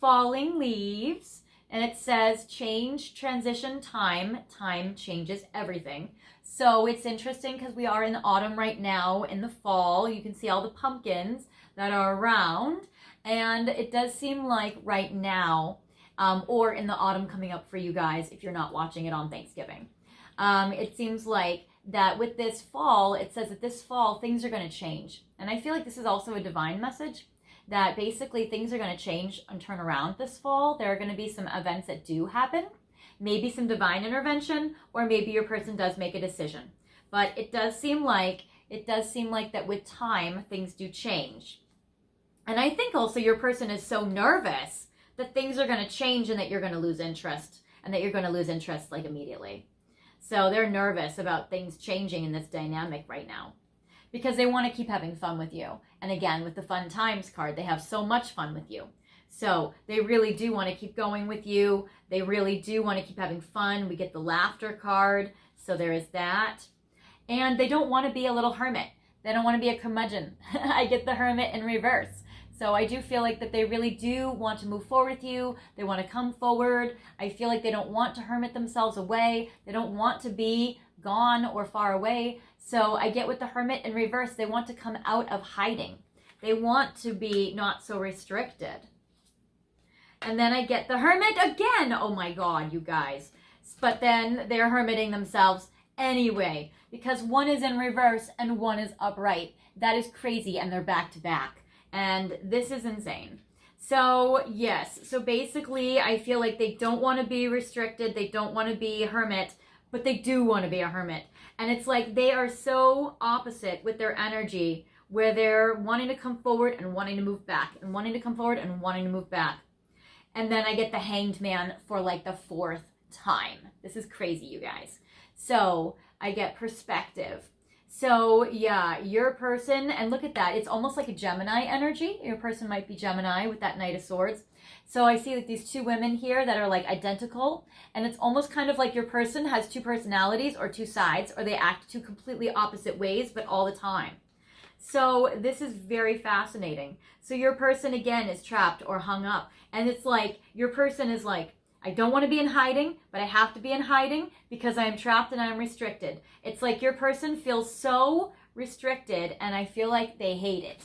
Falling leaves. And it says, change, transition, time. Time changes everything. So it's interesting because we are in the autumn right now, in the fall. You can see all the pumpkins that are around, and it does seem like right now, or in the autumn coming up for you guys if you're not watching it on Thanksgiving, it seems like that with this fall, it says that this fall things are going to change. And I feel like this is also a divine message, that basically things are going to change and turn around this fall. There are going to be some events that do happen, maybe some divine intervention, or maybe your person does make a decision. But it does seem like that with time things do change. And I think also your person is so nervous that things are going to change, and that you're going to lose interest, and that you're going to lose interest like immediately. So they're nervous about things changing in this dynamic right now, because they want to keep having fun with you. And again, with the Fun Times card, they have so much fun with you. So they really do want to keep going with you. They really do want to keep having fun. We get the Laughter card, so there is that. And they don't want to be a little hermit. They don't want to be a curmudgeon. I get the Hermit in reverse. So I do feel like that they really do want to move forward with you. They want to come forward. I feel like they don't want to hermit themselves away. They don't want to be gone or far away. So I get with the Hermit in reverse, they want to come out of hiding. They want to be not so restricted. And then I get the Hermit again. Oh my God, you guys. But then they're hermiting themselves anyway, because one is in reverse and one is upright. That is crazy, and they're back to back. And this is insane. So yes, so basically I feel like they don't want to be restricted. They don't want to be a hermit, but they do want to be a hermit. And it's like they are so opposite with their energy, where they're wanting to come forward and wanting to move back, and wanting to come forward and wanting to move back. And then I get the Hanged Man for like the 4th time. This is crazy, you guys. So I get perspective. So yeah, your person, and look at that, it's almost like a Gemini energy. Your person might be Gemini with that Knight of Swords. So I see like these two women here that are like identical, and it's almost kind of like your person has two personalities or two sides, or they act two completely opposite ways, but all the time. So this is very fascinating. So your person again is trapped or hung up, and it's like your person is like, I don't want to be in hiding, but I have to be in hiding because I am trapped and I am restricted. It's like your person feels so restricted, and I feel like they hate it.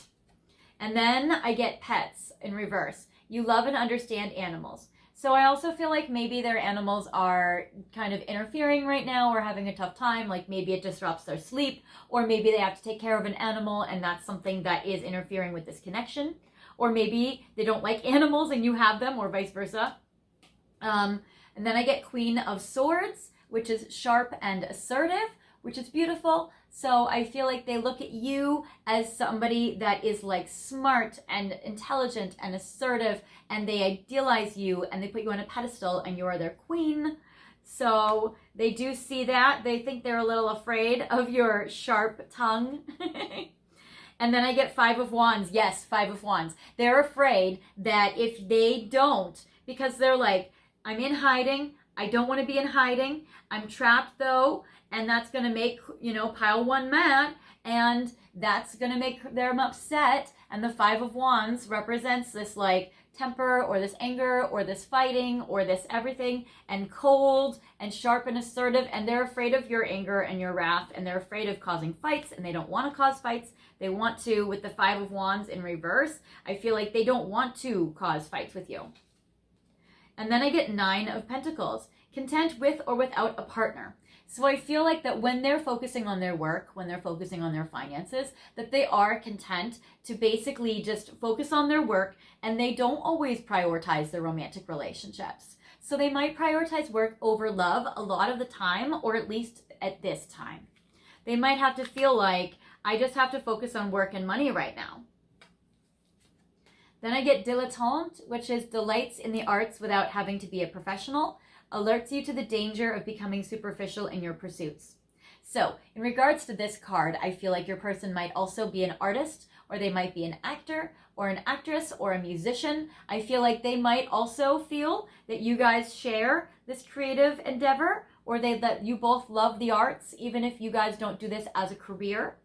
And then I get pets in reverse. You love and understand animals. So I also feel like maybe their animals are kind of interfering right now or having a tough time. Like maybe it disrupts their sleep, or maybe they have to take care of an animal and that's something that is interfering with this connection. Or maybe they don't like animals and you have them, or vice versa. And then I get Queen of Swords, which is sharp and assertive, which is beautiful. So I feel like they look at you as somebody that is like smart and intelligent and assertive, and they idealize you and they put you on a pedestal and you are their queen. So they do see that. They think they're a little afraid of your sharp tongue. And then I get Five of Wands. Yes, Five of Wands. They're afraid that if they don't, because they're like, I'm in hiding. I don't want to be in hiding. I'm trapped though. And that's going to make, pile one mad. And that's going to make them upset. And the Five of Wands represents this like temper or this anger or this fighting or this everything, and cold and sharp and assertive. And they're afraid of your anger and your wrath. And they're afraid of causing fights. And they don't want to cause fights. They want to, with the Five of Wands in reverse, I feel like they don't want to cause fights with you. And then I get Nine of Pentacles, content with or without a partner. So I feel like that when they're focusing on their work, when they're focusing on their finances, that they are content to basically just focus on their work, and they don't always prioritize their romantic relationships. So they might prioritize work over love a lot of the time, or at least at this time. They might have to feel like, I just have to focus on work and money right now. Then I get dilettante, which is delights in the arts without having to be a professional, alerts you to the danger of becoming superficial in your pursuits. So in regards to this card, I feel like your person might also be an artist, or they might be an actor or an actress or a musician. I feel like they might also feel that you guys share this creative endeavor, or that you both love the arts, even if you guys don't do this as a career.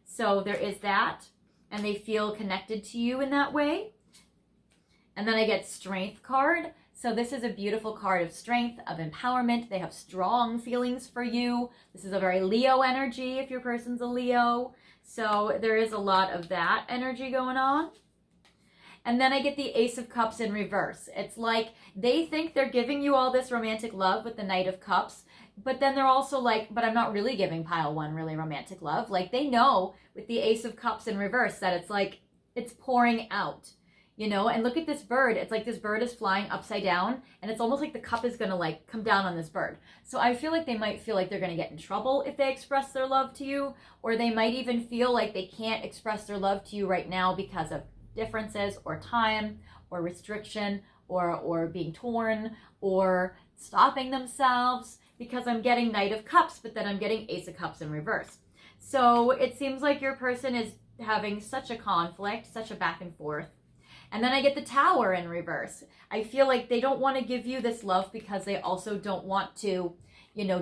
So there is that, and they feel connected to you in that way. And then I get Strength card. So this is a beautiful card of strength, of empowerment. They have strong feelings for you. This is a very Leo energy if your person's a Leo. So there is a lot of that energy going on. And then I get the Ace of Cups in reverse. It's like they think they're giving you all this romantic love with the Knight of Cups, but then they're also like, but I'm not really giving pile one really romantic love. Like they know with the Ace of Cups in reverse that it's like, it's pouring out, and look at this bird. It's like this bird is flying upside down, and it's almost like the cup is going to like come down on this bird. So I feel like they might feel like they're going to get in trouble if they express their love to you, or they might even feel like they can't express their love to you right now because of differences or time or restriction or being torn or stopping themselves, because I'm getting Knight of Cups, but then I'm getting Ace of Cups in reverse. So it seems like your person is having such a conflict, such a back and forth. And then I get the Tower in reverse. I feel like they don't want to give you this love because they also don't want to,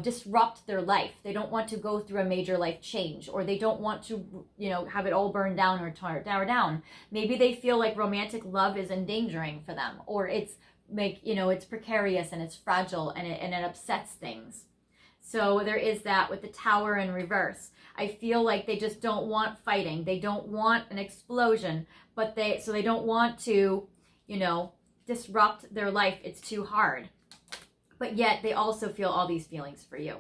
disrupt their life. They don't want to go through a major life change, or they don't want to, have it all burn down or tear down. Maybe they feel like romantic love is endangering for them, or it's it's precarious and it's fragile and it upsets things. So there is that with the Tower in reverse. I feel like they just don't want fighting. They don't want an explosion, but they don't want to, disrupt their life. It's too hard. But yet they also feel all these feelings for you.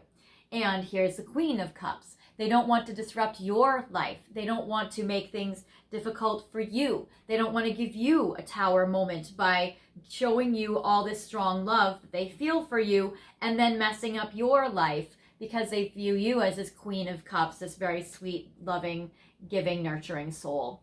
And here's the Queen of Cups. They don't want to disrupt your life. They don't want to make things difficult for you. They don't want to give you a tower moment by showing you all this strong love that they feel for you and then messing up your life because they view you as this Queen of Cups, this very sweet, loving, giving, nurturing soul.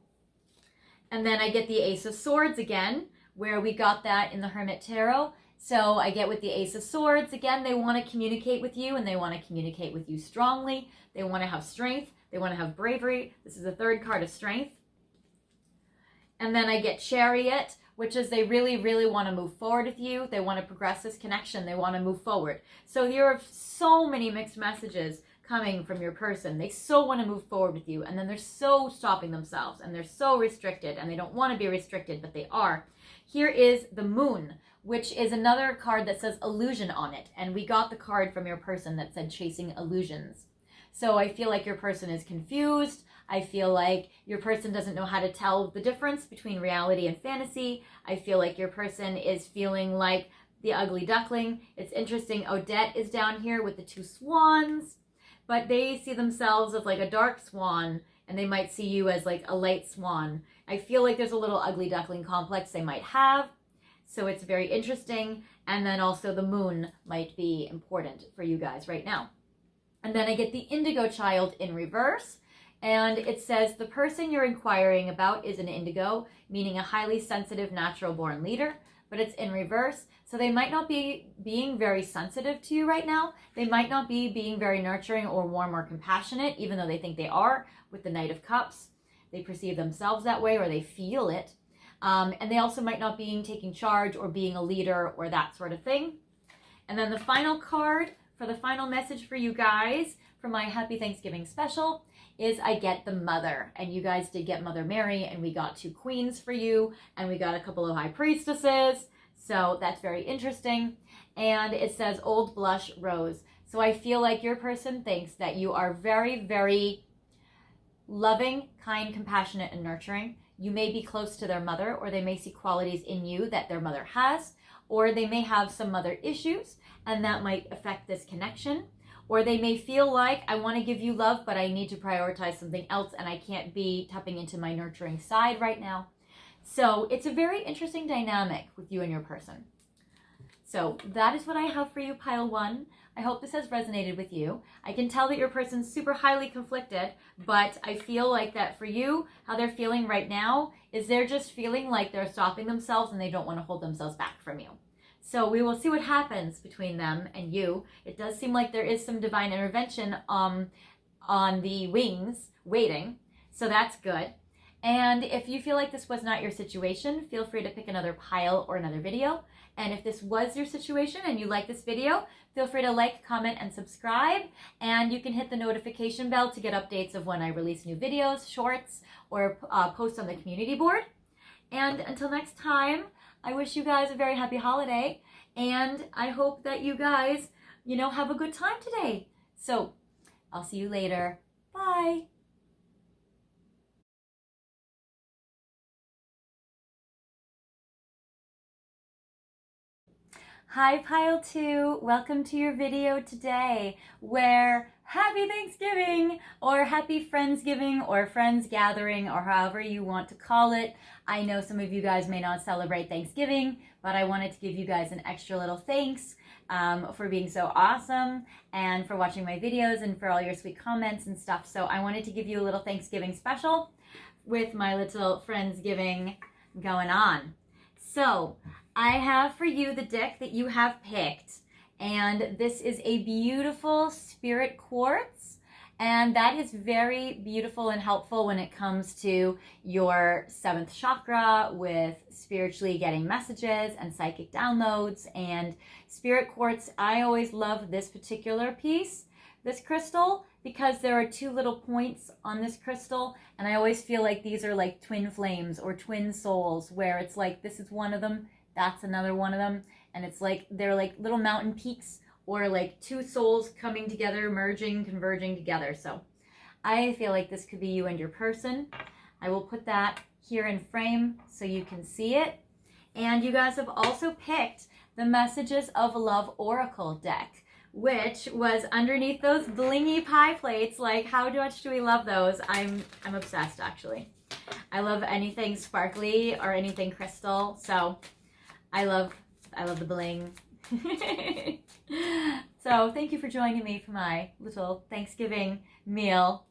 And then I get the Ace of Swords again, where we got that in the Hermit Tarot. So I get with the Ace of Swords, again, they want to communicate with you, and they want to communicate with you strongly. They want to have strength. They want to have bravery. This is the third card of strength. And then I get Chariot, which is they really, really want to move forward with you. They want to progress this connection. They want to move forward. So there are so many mixed messages coming from your person. They so want to move forward with you, and then they're so stopping themselves, and they're so restricted, and they don't want to be restricted, but they are. Here is the Moon, which is another card that says illusion on it. And we got the card from your person that said chasing illusions. So I feel like your person is confused. I feel like your person doesn't know how to tell the difference between reality and fantasy. I feel like your person is feeling like the ugly duckling. It's interesting, Odette is down here with the 2 swans, but they see themselves as like a dark swan, and they might see you as like a light swan. I feel like there's a little ugly duckling complex they might have. So it's very interesting. And then also the moon might be important for you guys right now. And then I get the indigo child in reverse. And it says the person you're inquiring about is an indigo, meaning a highly sensitive natural born leader, but it's in reverse. So they might not be being very sensitive to you right now. They might not be being very nurturing or warm or compassionate, even though they think they are with the Knight of Cups. They perceive themselves that way, or they feel it. And they also might not be taking charge or being a leader or that sort of thing. And then the final card for the final message for you guys for my Happy Thanksgiving special is I get the Mother. And you guys did get Mother Mary, and we got 2 queens for you, and we got a couple of high priestesses. So that's very interesting. And it says Old Blush Rose. So I feel like your person thinks that you are very, very loving, kind, compassionate, and nurturing. You may be close to their mother, or they may see qualities in you that their mother has, or they may have some mother issues, and that might affect this connection. Or they may feel like, I want to give you love, but I need to prioritize something else, and I can't be tapping into my nurturing side right now. So it's a very interesting dynamic with you and your person. So that is what I have for you, pile 1. I hope this has resonated with you. I can tell that your person's super highly conflicted, but I feel like that for you, how they're feeling right now is they're just feeling like they're stopping themselves and they don't want to hold themselves back from you. So we will see what happens between them and you. It does seem like there is some divine intervention on the wings waiting, so that's good. And if you feel like this was not your situation, feel free to pick another pile or another video. And if this was your situation and you like this video, feel free to like, comment, and subscribe. And you can hit the notification bell to get updates of when I release new videos, shorts, or post on the community board. And until next time, I wish you guys a very happy holiday. And I hope that you guys, have a good time today. So I'll see you later. Bye. Hi Pile 2, welcome to your video today where Happy Thanksgiving or Happy Friendsgiving or Friends Gathering or however you want to call it. I know some of you guys may not celebrate Thanksgiving, but I wanted to give you guys an extra little thanks for being so awesome and for watching my videos and for all your sweet comments and stuff. So I wanted to give you a little Thanksgiving special with my little Friendsgiving going on. So I have for you the deck that you have picked, and this is a beautiful spirit quartz, and that is very beautiful and helpful when it comes to your 7th chakra with spiritually getting messages and psychic downloads. And spirit quartz, I always love this particular piece, this crystal, because there are 2 little points on this crystal, and I always feel like these are like twin flames or twin souls, where it's like this is one of them, that's another one of them, and it's like they're like little mountain peaks or like 2 souls coming together, merging, converging together. So I feel like this could be you and your person. I will put that here in frame so you can see it. And you guys have also picked the Messages of Love Oracle deck, which was underneath those blingy pie plates. Like, how much do we love those? I'm obsessed, actually. I love anything sparkly or anything crystal, so I love the bling. So thank you for joining me for my little Thanksgiving meal.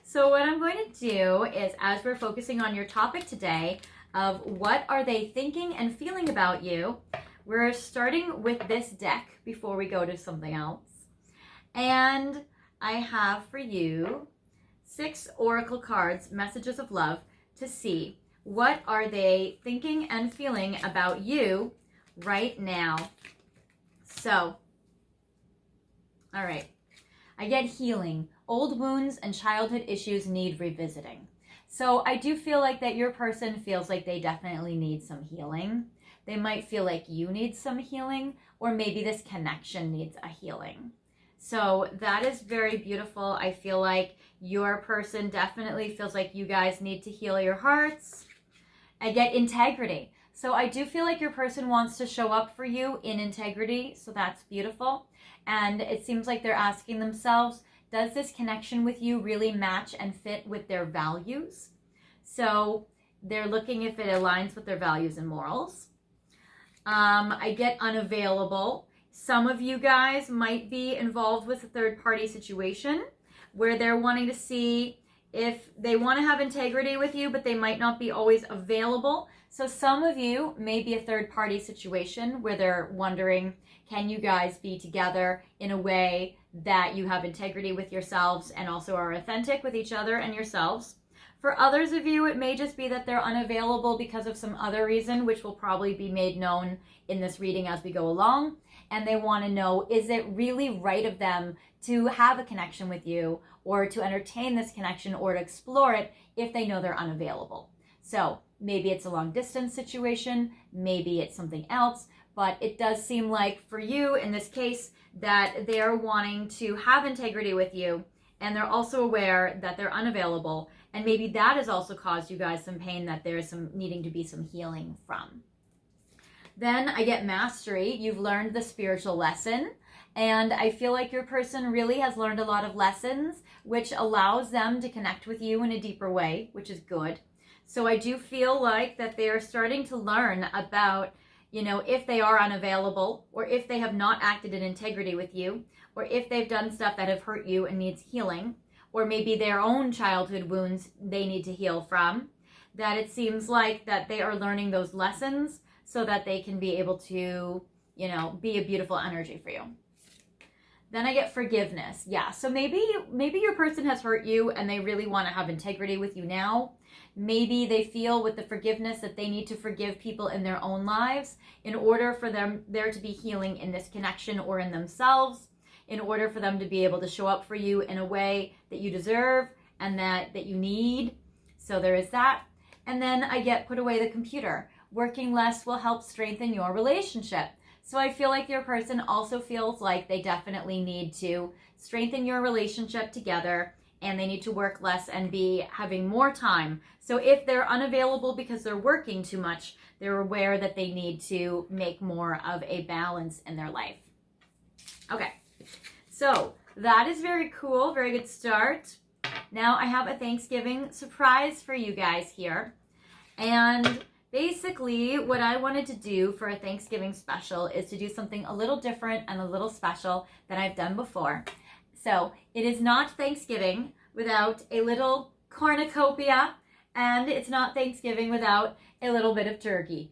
So what I'm going to do is, as we're focusing on your topic today of what are they thinking and feeling about you, we're starting with this deck before we go to something else. And I have for you 6 oracle cards, Messages of Love, to see what are they thinking and feeling about you right now. So, all right. I get healing. Old wounds and childhood issues need revisiting. So I do feel like that your person feels like they definitely need some healing. They might feel like you need some healing, or maybe this connection needs a healing. So that is very beautiful. I feel like your person definitely feels like you guys need to heal your hearts and get integrity. So I do feel like your person wants to show up for you in integrity. So that's beautiful. And it seems like they're asking themselves, does this connection with you really match and fit with their values? So they're looking if it aligns with their values and morals. I get unavailable. Some of you guys might be involved with a third-party situation where they're wanting to see if they want to have integrity with you, but they might not be always available. So some of you may be a third-party situation where they're wondering, can you guys be together in a way that you have integrity with yourselves and also are authentic with each other and yourselves? For others of you, it may just be that they're unavailable because of some other reason, which will probably be made known in this reading as we go along. And they want to know, is it really right of them to have a connection with you or to entertain this connection or to explore it if they know they're unavailable? So maybe it's a long distance situation, maybe it's something else, but it does seem like for you in this case that they're wanting to have integrity with you, and they're also aware that they're unavailable, and maybe that has also caused you guys some pain that there's some needing to be some healing from. Then I get mastery. You've learned the spiritual lesson, and I feel like your person really has learned a lot of lessons, which allows them to connect with you in a deeper way, which is good. So I do feel like that they are starting to learn about, if they are unavailable, or if they have not acted in integrity with you, or if they've done stuff that have hurt you and needs healing, or maybe their own childhood wounds they need to heal from, that it seems like that they are learning those lessons so that they can be able to, be a beautiful energy for you. Then I get forgiveness. Yeah, so maybe your person has hurt you and they really want to have integrity with you now. Maybe they feel with the forgiveness that they need to forgive people in their own lives in order for there to be healing in this connection or in themselves, in order for them to be able to show up for you in a way that you deserve and that you need. So there is that. And then I get put away the computer. Working less will help strengthen your relationship. So I feel like your person also feels like they definitely need to strengthen your relationship together, and they need to work less and be having more time. So if they're unavailable because they're working too much, they're aware that they need to make more of a balance in their life. Okay, so that is very cool, very good start. Now I have a Thanksgiving surprise for you guys here. And basically, what I wanted to do for a Thanksgiving special is to do something a little different and a little special than I've done before. So it is not Thanksgiving without a little cornucopia, and it's not Thanksgiving without a little bit of turkey.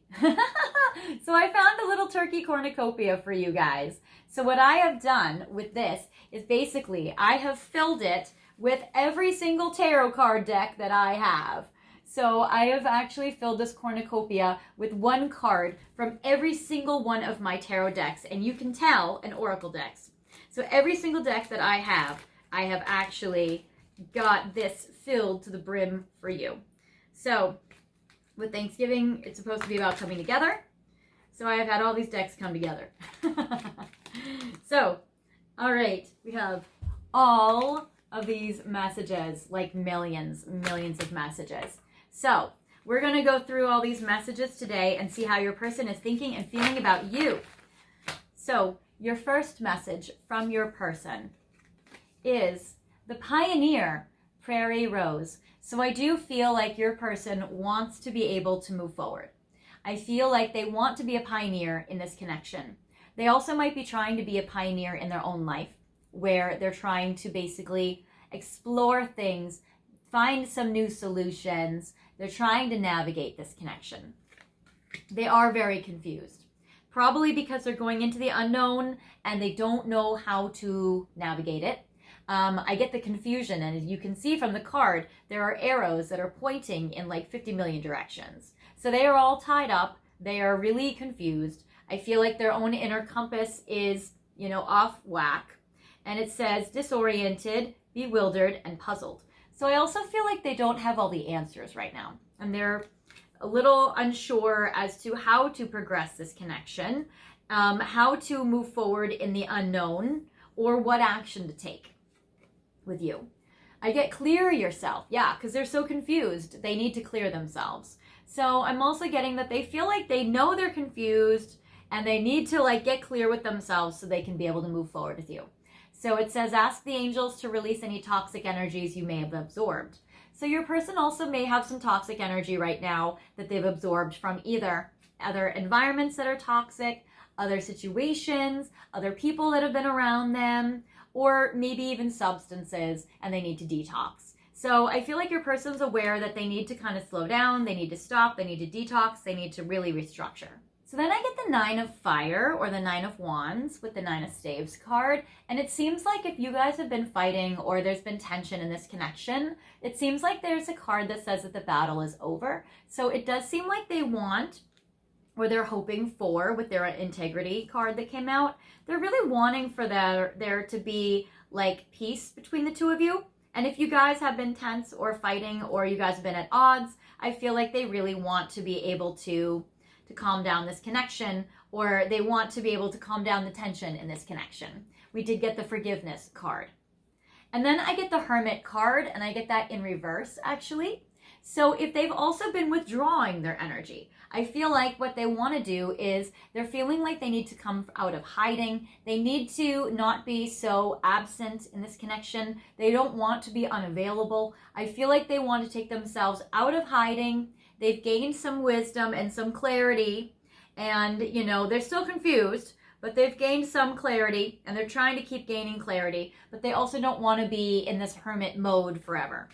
So I found a little turkey cornucopia for you guys. So what I have done with this is basically I have filled it with every single tarot card deck that I have. So I have actually filled this cornucopia with one card from every single one of my tarot decks, and you can tell, and oracle decks. So every single deck that I have actually got this filled to the brim for you. So with Thanksgiving, it's supposed to be about coming together. So I have had all these decks come together. So, all right, we have all of these messages, like millions of messages. So we're going to go through all these messages today and see how your person is thinking and feeling about you. So your first message from your person is the Pioneer Prairie Rose. So I do feel like your person wants to be able to move forward. I feel like they want to be a pioneer in this connection. They also might be trying to be a pioneer in their own life, where they're trying to basically explore things, find some new solutions. They're trying to navigate this connection. They are very confused, probably because they're going into the unknown and they don't know how to navigate it. I get the confusion, and as you can see from the card, there are arrows that are pointing in like 50 million directions. So they are all tied up. They are really confused. I feel like their own inner compass is, off whack. And it says disoriented, bewildered, and puzzled. So I also feel like they don't have all the answers right now. And they're a little unsure as to how to progress this connection, how to move forward in the unknown, or what action to take with you. I get clear yourself. Yeah, because they're so confused. They need to clear themselves. So I'm also getting that they feel like they know they're confused and they need to like get clear with themselves so they can be able to move forward with you. So it says, ask the angels to release any toxic energies you may have absorbed. So your person also may have some toxic energy right now that they've absorbed from either other environments that are toxic, other situations, other people that have been around them, or maybe even substances, and they need to detox. So I feel like your person's aware that they need to kind of slow down, they need to stop, they need to detox, they need to really restructure. So then I get the 9 of Fire, or the 9 of Wands, with the 9 of Staves card. And it seems like if you guys have been fighting or there's been tension in this connection, it seems like there's a card that says that the battle is over. So it does seem like they want, or they're hoping for, with their integrity card that came out, they're really wanting for there to be like peace between the two of you. And if you guys have been tense or fighting, or you guys have been at odds, I feel like they really want to be able to calm down this connection, or they want to be able to calm down the tension in this connection. We did get the forgiveness card. And then I get the Hermit card, and I get that in reverse actually. So if they've also been withdrawing their energy, I feel like what they want to do is they're feeling like they need to come out of hiding. They need to not be so absent in this connection. They don't want to be unavailable. I feel like they want to take themselves out of hiding. They've gained some wisdom and some clarity, and you know, they're still confused, but they've gained some clarity, and they're trying to keep gaining clarity, but they also don't want to be in this hermit mode forever.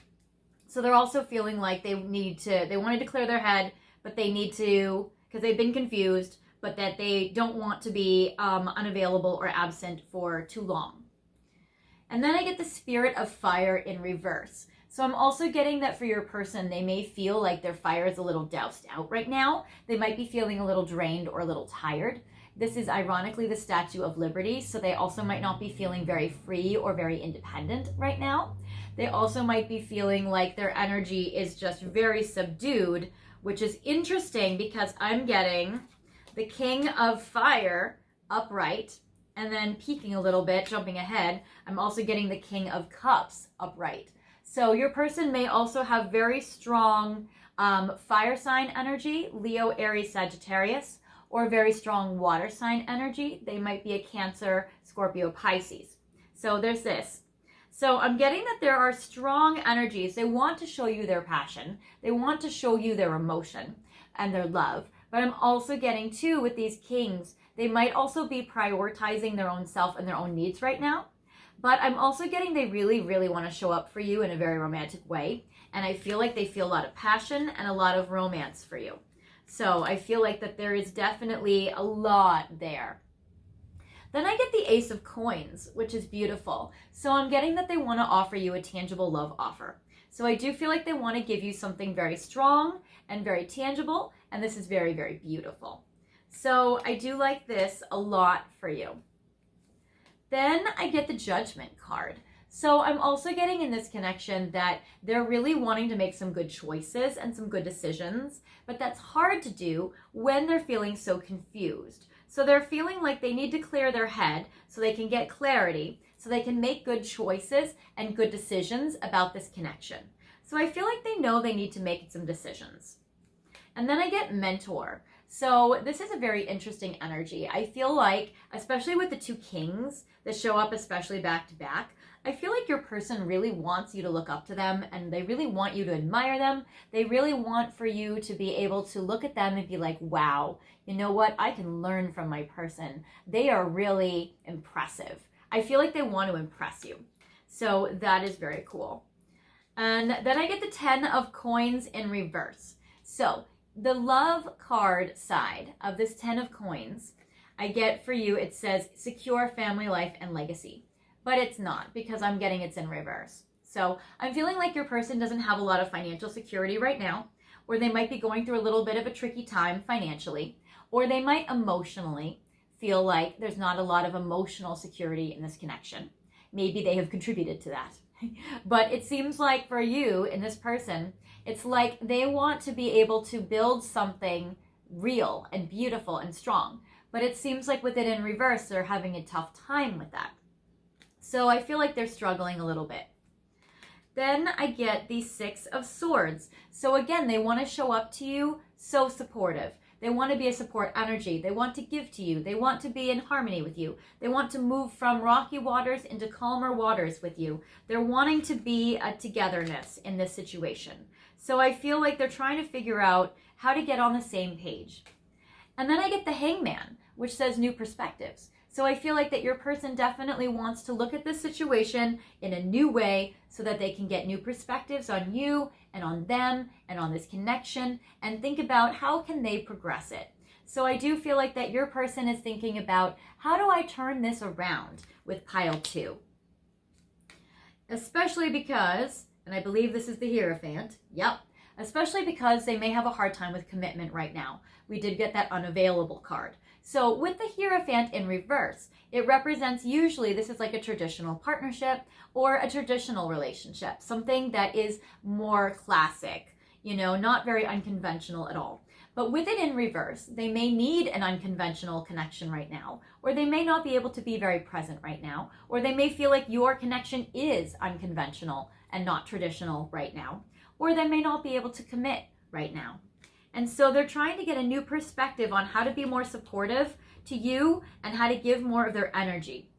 So they're also feeling like they wanted to clear their head, but they need to, because they've been confused, but that they don't want to be unavailable or absent for too long. And then I get the Spirit of Fire in reverse. So I'm also getting that for your person, they may feel like their fire is a little doused out right now. They might be feeling a little drained or a little tired. This is ironically the Statue of Liberty, so they also might not be feeling very free or very independent right now. They also might be feeling like their energy is just very subdued, which is interesting because I'm getting the King of Fire upright, and then peaking a little bit, jumping ahead, I'm also getting the King of Cups upright. So your person may also have very strong fire sign energy, Leo, Aries, Sagittarius, or very strong water sign energy. They might be a Cancer, Scorpio, Pisces. So there's this. So I'm getting that there are strong energies. They want to show you their passion. They want to show you their emotion and their love. But I'm also getting too, with these kings, they might also be prioritizing their own self and their own needs right now. But I'm also getting they really, really want to show up for you in a very romantic way. And I feel like they feel a lot of passion and a lot of romance for you. So I feel like that there is definitely a lot there. Then I get the Ace of Coins, which is beautiful. So I'm getting that they want to offer you a tangible love offer. So I do feel like they want to give you something very strong and very tangible. And this is very, very beautiful. So I do like this a lot for you. Then I get the Judgment card. So I'm also getting in this connection that they're really wanting to make some good choices and some good decisions, but that's hard to do when they're feeling so confused. So they're feeling like they need to clear their head so they can get clarity, so they can make good choices and good decisions about this connection. So I feel like they know they need to make some decisions. And then I get Mentor. So this is a very interesting energy. I feel like, especially with the two kings that show up, especially back to back, I feel like your person really wants you to look up to them, and they really want you to admire them. They really want for you to be able to look at them and be like, wow, you know what? I can learn from my person. They are really impressive. I feel like they want to impress you. So that is very cool. And then I get the 10 of Coins in reverse. So the love card side of this 10 of Coins, I get for you, it says secure family life and legacy. But it's not, because I'm getting it's in reverse. So I'm feeling like your person doesn't have a lot of financial security right now, or they might be going through a little bit of a tricky time financially, or they might emotionally feel like there's not a lot of emotional security in this connection. Maybe they have contributed to that. But it seems like for you in this person, it's like they want to be able to build something real and beautiful and strong. But it seems like with it in reverse, they're having a tough time with that. So I feel like they're struggling a little bit. Then I get the Six of Swords. So again, they want to show up to you so supportive. They want to be a support energy. They want to give to you. They want to be in harmony with you. They want to move from rocky waters into calmer waters with you. They're wanting to be a togetherness in this situation. So I feel like they're trying to figure out how to get on the same page. And then I get the Hangman, which says new perspectives. So I feel like that your person definitely wants to look at this situation in a new way so that they can get new perspectives on you and on them and on this connection and think about how can they progress it. So I do feel like that your person is thinking about how do I turn this around with pile 2? Especially because, and I believe this is the Hierophant, yep, especially because they may have a hard time with commitment right now. We did get that unavailable card. So with the Hierophant in reverse, it represents usually this is like a traditional partnership or a traditional relationship, something that is more classic, not very unconventional at all. But with it in reverse, they may need an unconventional connection right now, or they may not be able to be very present right now, or they may feel like your connection is unconventional and not traditional right now, or they may not be able to commit right now. And so they're trying to get a new perspective on how to be more supportive to you and how to give more of their energy.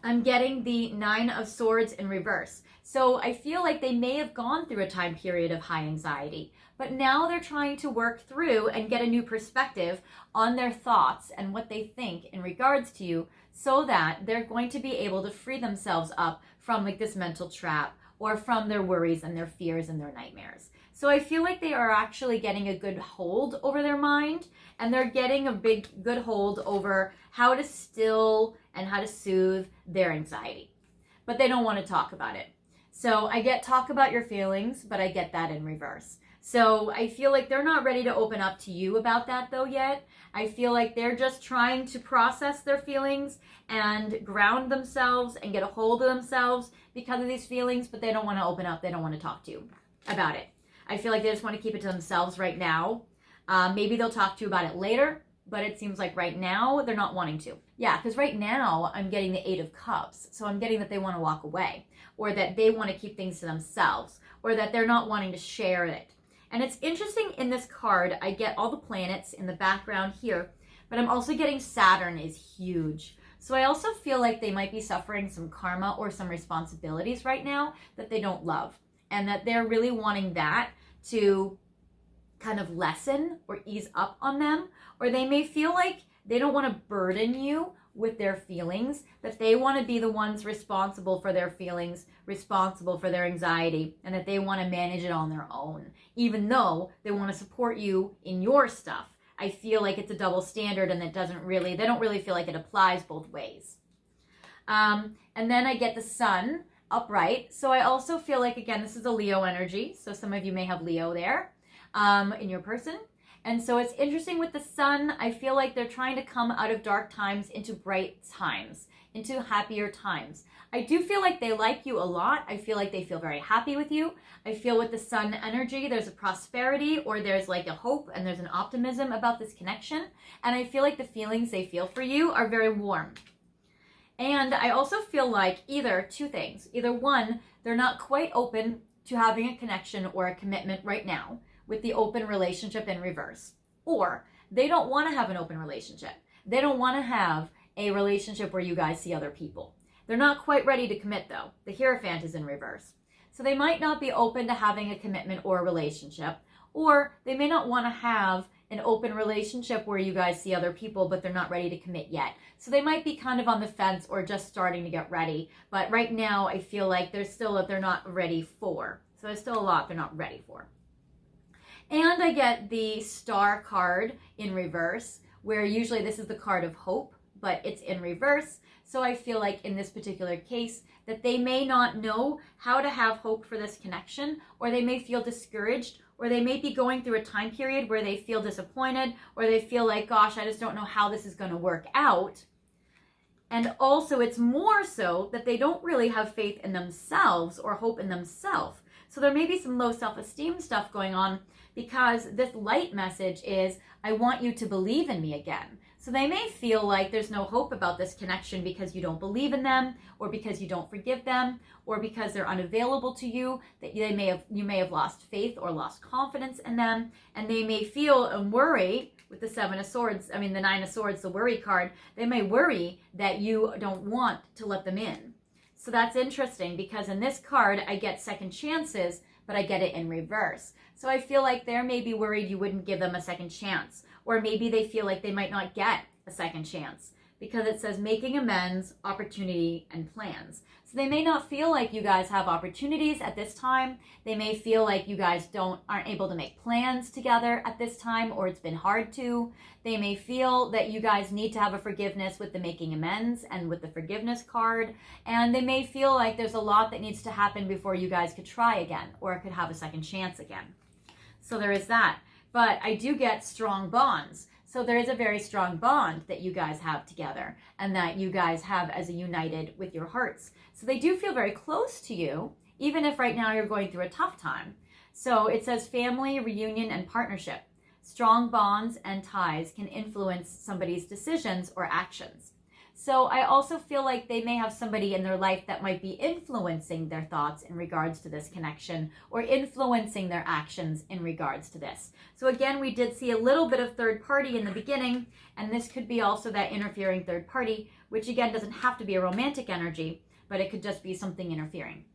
I'm getting the Nine of Swords in reverse. So I feel like they may have gone through a time period of high anxiety, but now they're trying to work through and get a new perspective on their thoughts and what they think in regards to you so that they're going to be able to free themselves up from like this mental trap or from their worries and their fears and their nightmares. So I feel like they are actually getting a good hold over their mind, and they're getting a good hold over how to still and how to soothe their anxiety. But they don't want to talk about it. So I get talk about your feelings, but I get that in reverse. So I feel like they're not ready to open up to you about that though yet. I feel like they're just trying to process their feelings and ground themselves and get a hold of themselves because of these feelings, but they don't want to open up. They don't want to talk to you about it. I feel like they just want to keep it to themselves right now. Maybe they'll talk to you about it later, but it seems like right now they're not wanting to. Yeah, because right now I'm getting the Eight of Cups. So I'm getting that they want to walk away, or that they want to keep things to themselves, or that they're not wanting to share it. And it's interesting in this card, I get all the planets in the background here, but I'm also getting Saturn is huge. So I also feel like they might be suffering some karma or some responsibilities right now that they don't love. And that they're really wanting that to kind of lessen or ease up on them. Or they may feel like they don't want to burden you with their feelings, that they want to be the ones responsible for their feelings, responsible for their anxiety, and that they want to manage it on their own, even though they want to support you in your stuff. I feel like it's a double standard, and they don't really feel like it applies both ways. And then I get the Sun upright. So I also feel like, again, this is a Leo energy. So some of you may have Leo there in your person. And so it's interesting with the Sun, I feel like they're trying to come out of dark times into bright times, into happier times. I do feel like they like you a lot. I feel like they feel very happy with you. I feel with the Sun energy, there's a prosperity, or there's like a hope and there's an optimism about this connection. And I feel like the feelings they feel for you are very warm. And I also feel like either two things. Either one, they're not quite open to having a connection or a commitment right now with the open relationship in reverse. Or they don't want to have an open relationship. They don't want to have a relationship where you guys see other people. They're not quite ready to commit though. The Hierophant is in reverse. So they might not be open to having a commitment or a relationship. Or they may not want to have an open relationship where you guys see other people, but they're not ready to commit yet. So they might be kind of on the fence or just starting to get ready. But right now, I feel like there's still that they're not ready for. So there's still a lot they're not ready for. And I get the Star card in reverse, where usually this is the card of hope, but it's in reverse. So I feel like in this particular case that they may not know how to have hope for this connection, or they may feel discouraged, or they may be going through a time period where they feel disappointed, or they feel like, gosh, I just don't know how this is going to work out. And also it's more so that they don't really have faith in themselves or hope in themselves. So there may be some low self-esteem stuff going on because this light message is, I want you to believe in me again. So they may feel like there's no hope about this connection because you don't believe in them, or because you don't forgive them, or because they're unavailable to you, that you may have lost faith or lost confidence in them, and they may feel and worry with the the Nine of Swords, the worry card. They may worry that you don't want to let them in. So that's interesting, because in this card I get second chances, but I get it in reverse. So I feel like they're maybe worried you wouldn't give them a second chance, or maybe they feel like they might not get a second chance, because it says making amends, opportunity, and plans. So they may not feel like you guys have opportunities at this time. They may feel like you guys aren't able to make plans together at this time, or it's been hard to. They may feel that you guys need to have a forgiveness with the making amends and with the forgiveness card. And they may feel like there's a lot that needs to happen before you guys could try again, or could have a second chance again. So there is that. But I do get strong bonds. So there is a very strong bond that you guys have together, and that you guys have as a united with your hearts. So they do feel very close to you, even if right now you're going through a tough time. So it says family, reunion, and partnership. Strong bonds and ties can influence somebody's decisions or actions. So I also feel like they may have somebody in their life that might be influencing their thoughts in regards to this connection, or influencing their actions in regards to this. So again, we did see a little bit of third party in the beginning, and this could be also that interfering third party, which again doesn't have to be a romantic energy, but it could just be something interfering.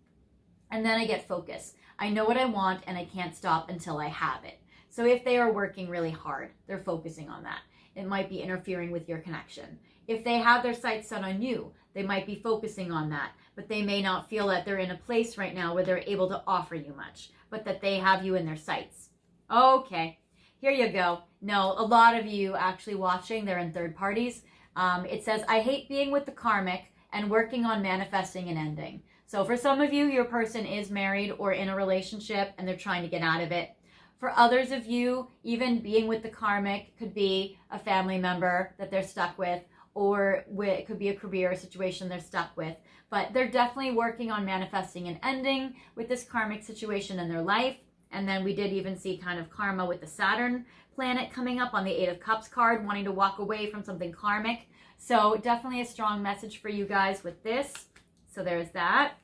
And then I get focus. I know what I want and I can't stop until I have it. So if they are working really hard, they're focusing on that. It might be interfering with your connection. If they have their sights set on you, they might be focusing on that, but they may not feel that they're in a place right now where they're able to offer you much, but that they have you in their sights. Okay, here you go. No, a lot of you actually watching, they're in third parties. It says, I hate being with the karmic and working on manifesting an ending. So for some of you, your person is married or in a relationship and they're trying to get out of it. For others of you, even being with the karmic could be a family member that they're stuck with, or it could be a career situation they're stuck with. But they're definitely working on manifesting an ending with this karmic situation in their life. And then we did even see kind of karma with the Saturn planet coming up on the Eight of Cups card, wanting to walk away from something karmic. So definitely a strong message for you guys with this. So there's that.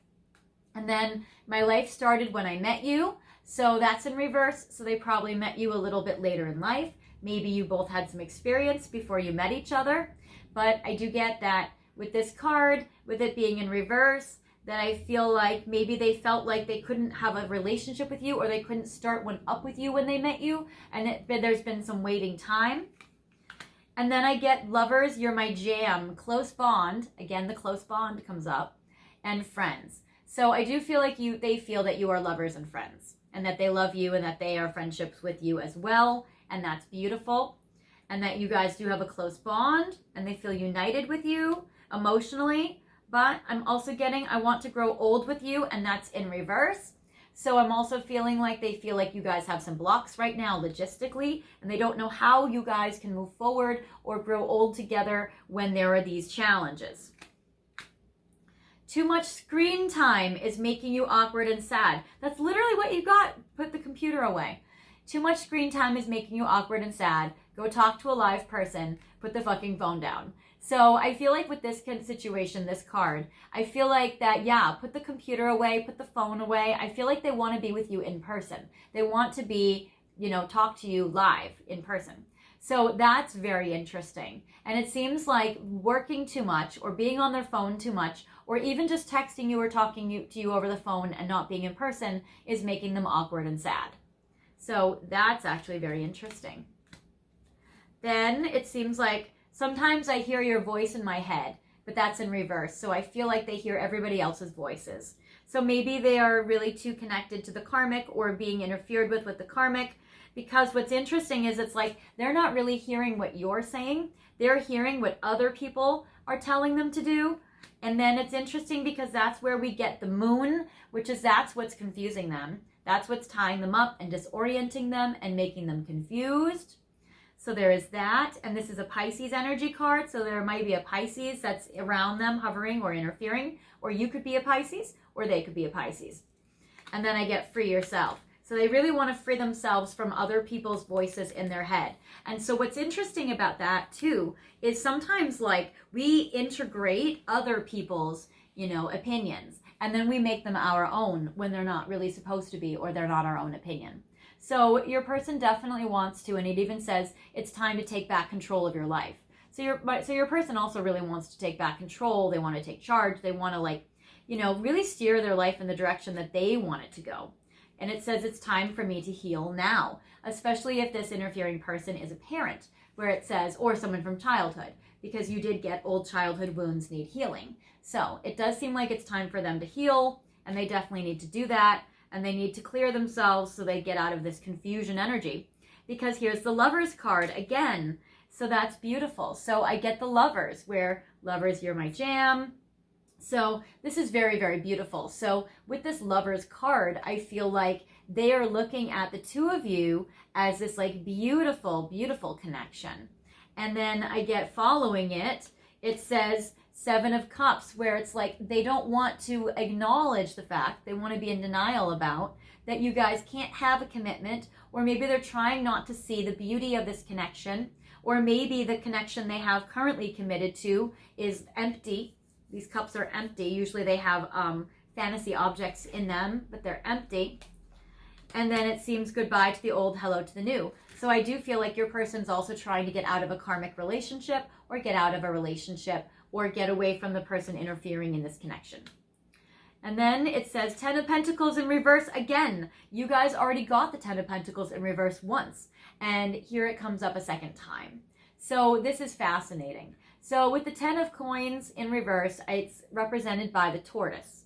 And then my life started when I met you. So that's in reverse. So they probably met you a little bit later in life. Maybe you both had some experience before you met each other. But I do get that with this card, with it being in reverse, that I feel like maybe they felt like they couldn't have a relationship with you, or they couldn't start one up with you when they met you. And there's been some waiting time. And then I get lovers, you're my jam, close bond. Again, the close bond comes up. And friends. So I do feel like they feel that you are lovers and friends, and that they love you, and that they are friendships with you as well. And that's beautiful. And that you guys do have a close bond, and they feel united with you emotionally. But I'm also getting, I want to grow old with you, and that's in reverse. So I'm also feeling like they feel like you guys have some blocks right now logistically, and they don't know how you guys can move forward or grow old together when there are these challenges. Too much screen time is making you awkward and sad. That's literally what you got. Put the computer away. Too much screen time is making you awkward and sad. Go talk to a live person. Put the fucking phone down. So I feel like with this kind of situation, this card, I feel like that, yeah, put the computer away, put the phone away. I feel like they want to be with you in person. They want to be, talk to you live in person. So that's very interesting. And it seems like working too much, or being on their phone too much, or even just texting you or talking to you over the phone and not being in person is making them awkward and sad. So that's actually very interesting. Then it seems like sometimes I hear your voice in my head, but that's in reverse. So I feel like they hear everybody else's voices. So maybe they are really too connected to the karmic, or being interfered with the karmic. Because what's interesting is it's like they're not really hearing what you're saying. They're hearing what other people are telling them to do. And then it's interesting because that's where we get the moon, that's what's confusing them. That's what's tying them up and disorienting them and making them confused. So there is that. And this is a Pisces energy card. So there might be a Pisces that's around them, hovering or interfering. Or you could be a Pisces, or they could be a Pisces. And then I get free yourself. So they really want to free themselves from other people's voices in their head. And so what's interesting about that too is sometimes like we integrate other people's, opinions, and then we make them our own when they're not really supposed to be, or they're not our own opinion. So your person definitely wants to, and it even says it's time to take back control of your life. So your person also really wants to take back control. They want to take charge. They want to really steer their life in the direction that they want it to go. And it says it's time for me to heal now, especially if this interfering person is a parent, where it says, or someone from childhood, because you did get old childhood wounds need healing. So it does seem like it's time for them to heal, and they definitely need to do that, and they need to clear themselves so they get out of this confusion energy. Because here's the Lovers card again. So that's beautiful. So I get the Lovers, where Lovers, you're my jam. So this is very, very beautiful. So with this Lovers card, I feel like they are looking at the two of you as this like beautiful, beautiful connection. And then I get following it, it says Seven of Cups, where it's like they don't want to acknowledge the fact, they want to be in denial about that you guys can't have a commitment, or maybe they're trying not to see the beauty of this connection, or maybe the connection they have currently committed to is empty. These cups are empty. Usually they have fantasy objects in them, but they're empty. And then it seems goodbye to the old, hello to the new. So I do feel like your person's also trying to get out of a karmic relationship, or get out of a relationship, or get away from the person interfering in this connection. And then it says 10 of Pentacles in reverse again. You guys already got the 10 of Pentacles in reverse once, and here it comes up a second time. So this is fascinating. So with the 10 of Coins in reverse, it's represented by the tortoise.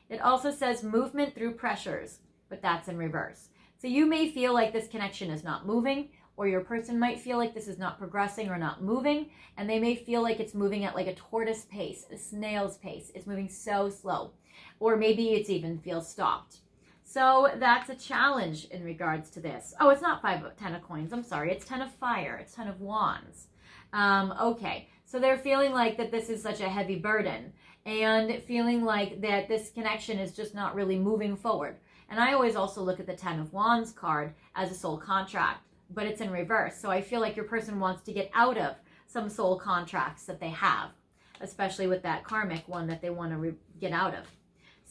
It also says movement through pressures, but that's in reverse. So you may feel like this connection is not moving, or your person might feel like this is not progressing or not moving, and they may feel like it's moving at like a tortoise pace, a snail's pace. It's moving so slow, or maybe it's even feels stopped. So that's a challenge in regards to this. Oh, it's not 10 of Coins. I'm sorry. It's 10 of Fire. It's 10 of Wands. Okay. So they're feeling like that this is such a heavy burden, and feeling like that this connection is just not really moving forward. And I always also look at the 10 of Wands card as a soul contract, but it's in reverse. So I feel like your person wants to get out of some soul contracts that they have, especially with that karmic one that they want to get out of.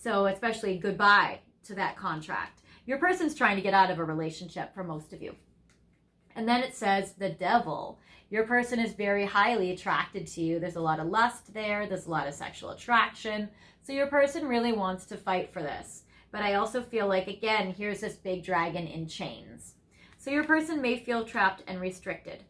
So especially goodbye to that contract. Your person's trying to get out of a relationship for most of you. And then it says the Devil. Your person is very highly attracted to you. There's a lot of lust there. There's a lot of sexual attraction. So your person really wants to fight for this. But I also feel like, again, here's this big dragon in chains. So your person may feel trapped and restricted.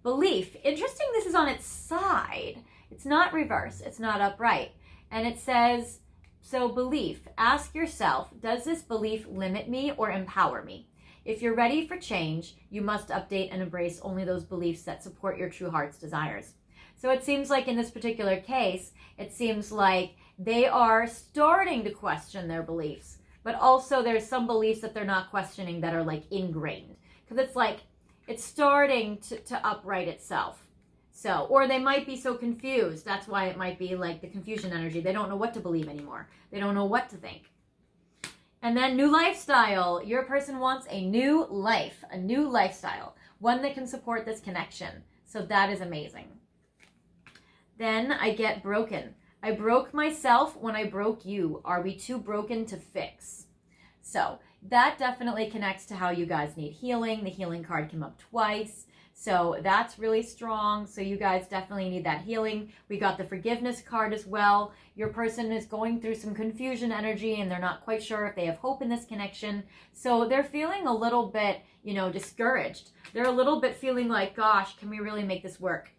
Belief. Interesting, this is on its side. It's not reverse. It's not upright. And it says, so belief. Ask yourself, does this belief limit me or empower me? If you're ready for change, you must update and embrace only those beliefs that support your true heart's desires. So it seems like in this particular case, it seems like they are starting to question their beliefs, but also there's some beliefs that they're not questioning that are like ingrained. Because it's like, it's starting to upright itself. So, or they might be so confused. That's why it might be like the confusion energy. They don't know what to believe anymore. They don't know what to think. And then new lifestyle. Your person wants a new life, a new lifestyle, one that can support this connection. So that is amazing. Then I get broken. I broke myself when I broke you. Are we too broken to fix? So that definitely connects to how you guys need healing. The healing card came up twice. So that's really strong. So you guys definitely need that healing. We got the forgiveness card as well. Your person is going through some confusion energy, and they're not quite sure if they have hope in this connection. So they're feeling a little bit, discouraged. They're a little bit feeling like, gosh, can we really make this work?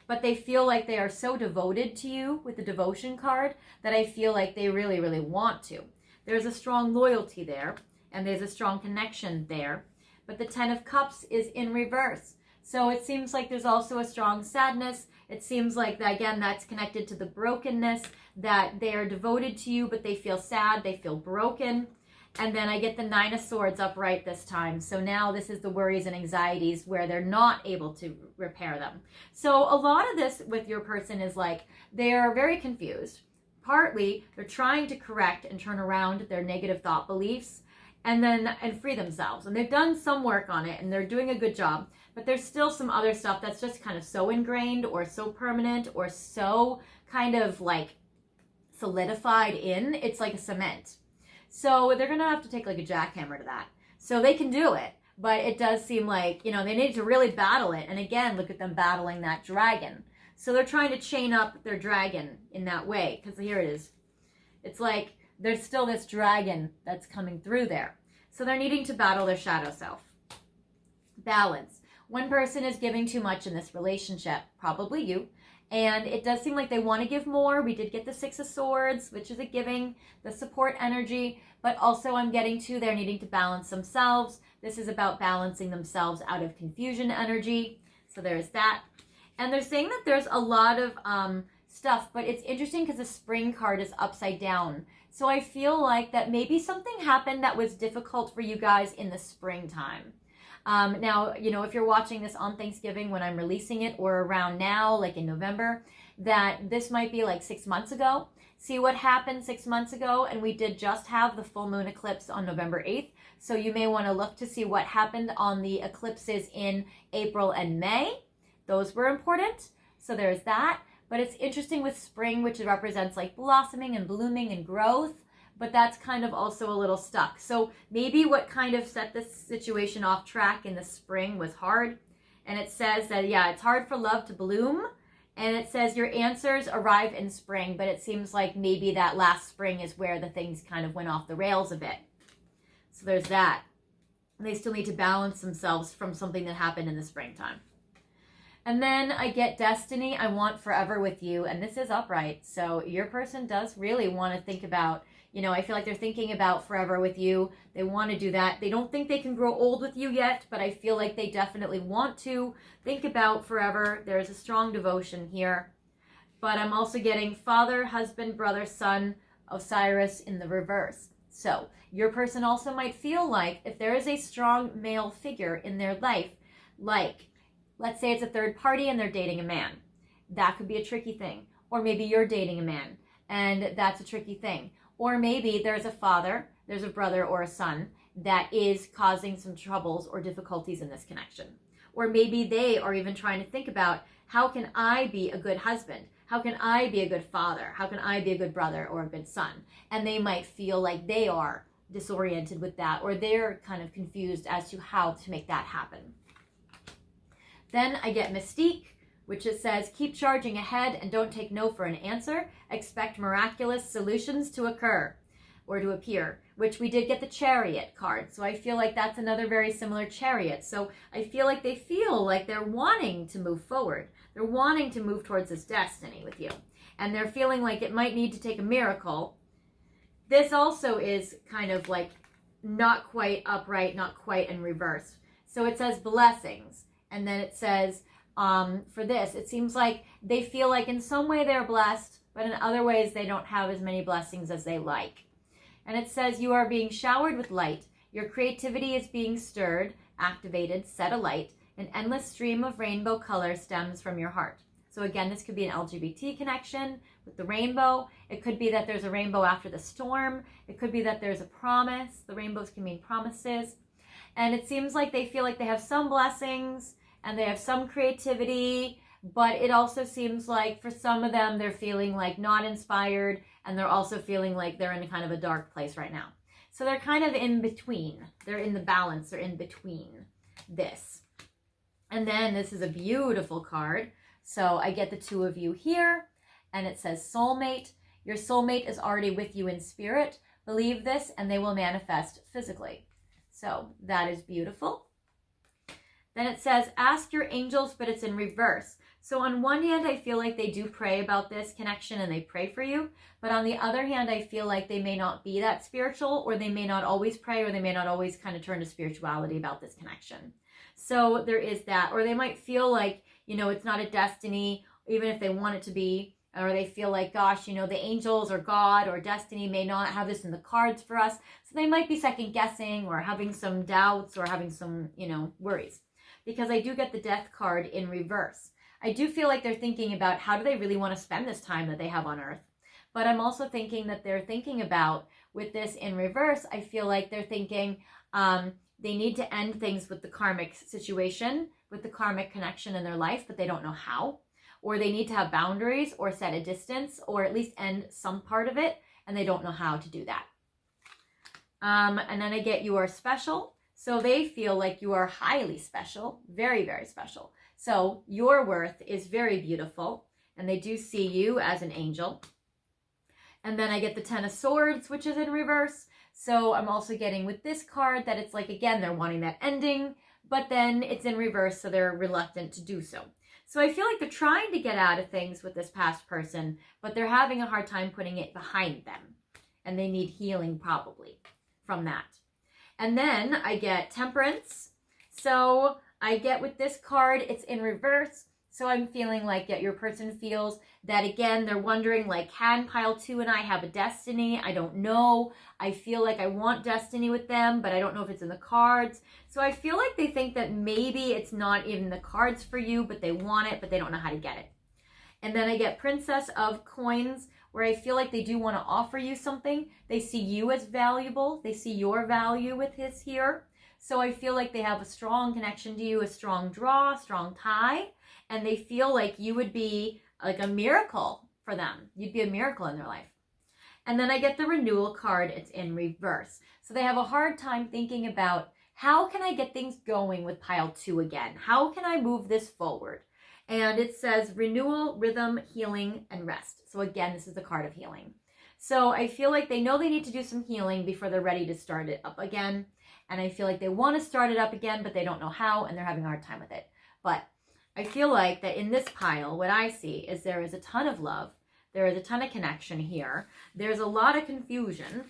But they feel like they are so devoted to you with the devotion card that I feel like they really, really want to. There's a strong loyalty there, and there's a strong connection there. But the 10 of Cups is in reverse. So it seems like there's also a strong sadness. It seems like, that, again, that's connected to the brokenness, that they are devoted to you, but they feel sad, they feel broken. And then I get the 9 of Swords upright this time. So now this is the worries and anxieties where they're not able to repair them. So a lot of this with your person is like, they are very confused. Partly, they're trying to correct and turn around their negative thought beliefs. and free themselves. And they've done some work on it and they're doing a good job, but there's still some other stuff that's just kind of so ingrained or so permanent or so kind of like solidified in, it's like a cement. So they're gonna have to take like a jackhammer to that. So they can do it, but it does seem like, you know, they need to really battle it. And again, look at them battling that dragon. So they're trying to chain up their dragon in that way, because here it is. It's like there's still this dragon that's coming through there. So they're needing to battle their shadow self. Balance. One person is giving too much in this relationship, probably you. And it does seem like they want to give more. We did get the Six of Swords, which is a giving, the support energy. But also I'm getting to they're needing to balance themselves. This is about balancing themselves out of confusion energy. So there's that. And they're saying that there's a lot of stuff, but it's interesting because the Spring card is upside down. So I feel like that maybe something happened that was difficult for you guys in the springtime. Now, you know, if you're watching this on Thanksgiving when I'm releasing it, or around now, like in November, that this might be like 6 months ago. See what happened 6 months ago, and we did just have the full moon eclipse on November 8th. So you may want to look to see what happened on the eclipses in April and May. Those were important. So there's that. But it's interesting with spring, which represents like blossoming and blooming and growth. But that's kind of also a little stuck. So maybe what kind of set this situation off track in the spring was hard. And it says that, yeah, it's hard for love to bloom. And it says your answers arrive in spring, but it seems like maybe that last spring is where the things kind of went off the rails a bit. So there's that. They still need to balance themselves from something that happened in the springtime. And then I get destiny, I want forever with you. And this is upright. So your person does really want to think about, you know, I feel like they're thinking about forever with you. They want to do that. They don't think they can grow old with you yet, but I feel like they definitely want to think about forever. There's a strong devotion here. But I'm also getting father, husband, brother, son, Osiris in the reverse. So your person also might feel like if there is a strong male figure in their life, like let's say it's a third party and they're dating a man, that could be a tricky thing. Or maybe you're dating a man and that's a tricky thing. Or maybe there's a father, there's a brother or a son that is causing some troubles or difficulties in this connection. Or maybe they are even trying to think about, how can I be a good husband? How can I be a good father? How can I be a good brother or a good son? And they might feel like they are disoriented with that, or they're kind of confused as to how to make that happen. Then I get mystique, which it says, keep charging ahead and don't take no for an answer. Expect miraculous solutions to occur or to appear, which we did get the Chariot card. So I feel like that's another very similar Chariot. So I feel like they feel like they're wanting to move forward. They're wanting to move towards this destiny with you. And they're feeling like it might need to take a miracle. This also is kind of like not quite upright, not quite in reverse. So it says blessings. And then it says, for this, it seems like they feel like in some way they're blessed, but in other ways they don't have as many blessings as they like. And it says you are being showered with light. Your creativity is being stirred, activated, set alight. An endless stream of rainbow color stems from your heart. So again, this could be an LGBT connection with the rainbow. It could be that there's a rainbow after the storm. It could be that there's a promise. The rainbows can mean promises. And it seems like they feel like they have some blessings and they have some creativity, but it also seems like for some of them, they're feeling like not inspired, and they're also feeling like they're in kind of a dark place right now. So they're kind of in between. They're in the balance. They're in between this. And then this is a beautiful card. So I get the two of you here, and it says soulmate. Your soulmate is already with you in spirit. Believe this, and they will manifest physically. So that is beautiful. Then it says, ask your angels, but it's in reverse. So on one hand, I feel like they do pray about this connection and they pray for you. But on the other hand, I feel like they may not be that spiritual, or they may not always pray, or they may not always kind of turn to spirituality about this connection. So there is that. Or they might feel like, you know, it's not a destiny, even if they want it to be. Or they feel like, gosh, you know, the angels or God or destiny may not have this in the cards for us. So they might be second guessing or having some doubts or having some, you know, worries. Because I do get the death card in reverse. I do feel like they're thinking about how do they really want to spend this time that they have on earth. But I'm also thinking that they're thinking about with this in reverse, I feel like they're thinking they need to end things with the karmic situation, with the karmic connection in their life, but they don't know how. Or they need to have boundaries or set a distance or at least end some part of it, and they don't know how to do that. And then I get you are special. So they feel like you are highly special, very, very special. So your worth is very beautiful, and they do see you as an angel. And then I get the Ten of Swords, which is in reverse. So I'm also getting with this card that it's like, again, they're wanting that ending, but then it's in reverse, so they're reluctant to do so. So I feel like they're trying to get out of things with this past person, but they're having a hard time putting it behind them. And they need healing probably from that. And then I get Temperance. So I get with this card, it's in reverse. So I'm feeling like your person feels that, again, they're wondering, like, can pile 2 and I have a destiny? I don't know. I feel like I want destiny with them, but I don't know if it's in the cards. So I feel like they think that maybe it's not even the cards for you, but they want it, but they don't know how to get it. And then I get Princess of Coins, where I feel like they do want to offer you something. They see you as valuable. They see your value with his here. So I feel like they have a strong connection to you, a strong draw, strong tie. And they feel like you would be like a miracle for them. You'd be a miracle in their life. And then I get the Renewal card. It's in reverse. So they have a hard time thinking about, how can I get things going with pile 2 again? How can I move this forward? And it says renewal, rhythm, healing, and rest. So again, this is the card of healing. So I feel like they know they need to do some healing before they're ready to start it up again. And I feel like they want to start it up again, but they don't know how, and they're having a hard time with it. But I feel like that in this pile, what I see is there is a ton of love. There is a ton of connection here. There's a lot of confusion,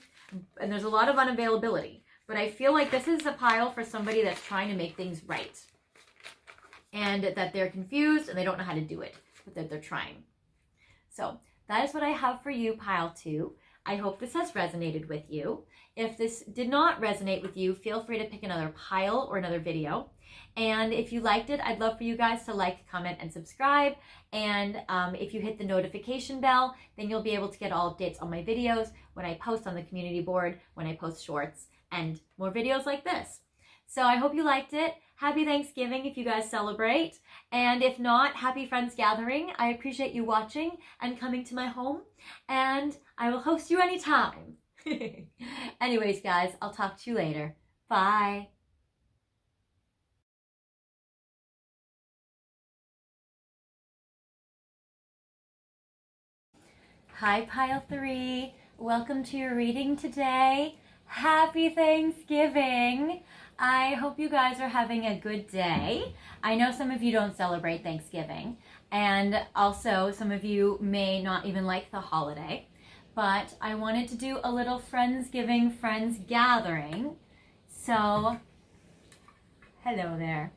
and there's a lot of unavailability. But I feel like this is a pile for somebody that's trying to make things right. And that they're confused and they don't know how to do it, but that they're trying. So that is what I have for you, pile 2. I hope this has resonated with you. If this did not resonate with you, feel free to pick another pile or another video. And if you liked it, I'd love for you guys to like, comment, and subscribe. And if you hit the notification bell, then you'll be able to get all updates on my videos when I post on the community board, when I post shorts, and more videos like this. So I hope you liked it. Happy Thanksgiving if you guys celebrate. And if not, happy Friends Gathering. I appreciate you watching and coming to my home. And I will host you anytime. Anyways, guys, I'll talk to you later. Bye. Hi, pile 3. Welcome to your reading today. Happy Thanksgiving. I hope you guys are having a good day. I know some of you don't celebrate Thanksgiving, and also some of you may not even like the holiday, but I wanted to do a little Friendsgiving, Friends Gathering. So, hello there.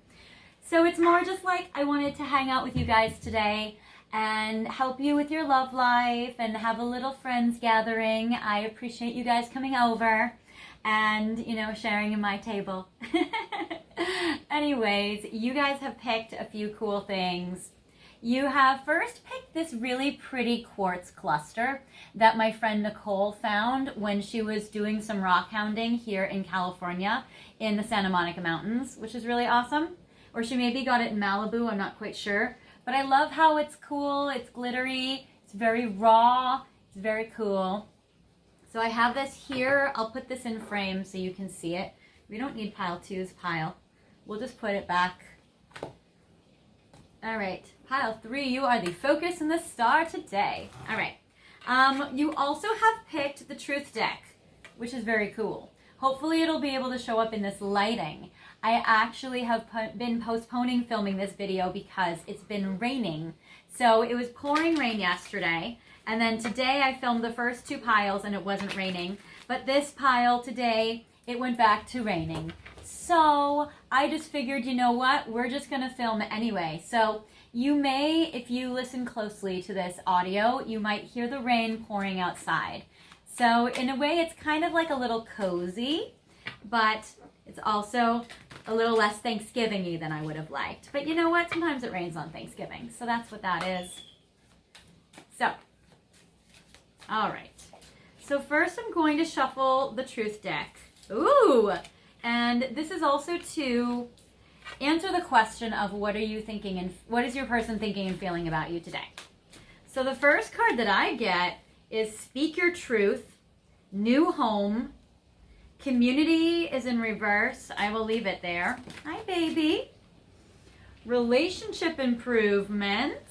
So it's more just like I wanted to hang out with you guys today and help you with your love life and have a little Friends Gathering. I appreciate you guys coming over and, you know, sharing in my table. Anyways, you guys have picked a few cool things. You have first picked this really pretty quartz cluster that my friend Nicole found when she was doing some rock hounding here in California in the Santa Monica Mountains, which is really awesome. Or she maybe got it in Malibu, I'm not quite sure. But I love how it's cool, it's glittery, it's very raw, it's very cool. So I have this here. I'll put this in frame so you can see it. We don't need pile 2's pile. We'll just put it back. All right, pile 3, you are the focus and the star today. All right. You also have picked the Truth deck, which is very cool. Hopefully it'll be able to show up in this lighting. I actually have been postponing filming this video because it's been raining. So it was pouring rain yesterday. And then today I filmed the first 2 piles and it wasn't raining. But this pile today, it went back to raining. So I just figured, you know what? We're just going to film anyway. So you may, if you listen closely to this audio, you might hear the rain pouring outside. So in a way, it's kind of like a little cozy, but it's also a little less Thanksgiving-y than I would have liked. But you know what? Sometimes it rains on Thanksgiving. So that's what that is. So, all right. So first I'm going to shuffle the truth deck. Ooh! And this is also to answer the question of what are you thinking and what is your person thinking and feeling about you today. So the first card that I get is Speak Your Truth, New Home, Community is in reverse. I will leave it there. Hi, baby. Relationship improvements.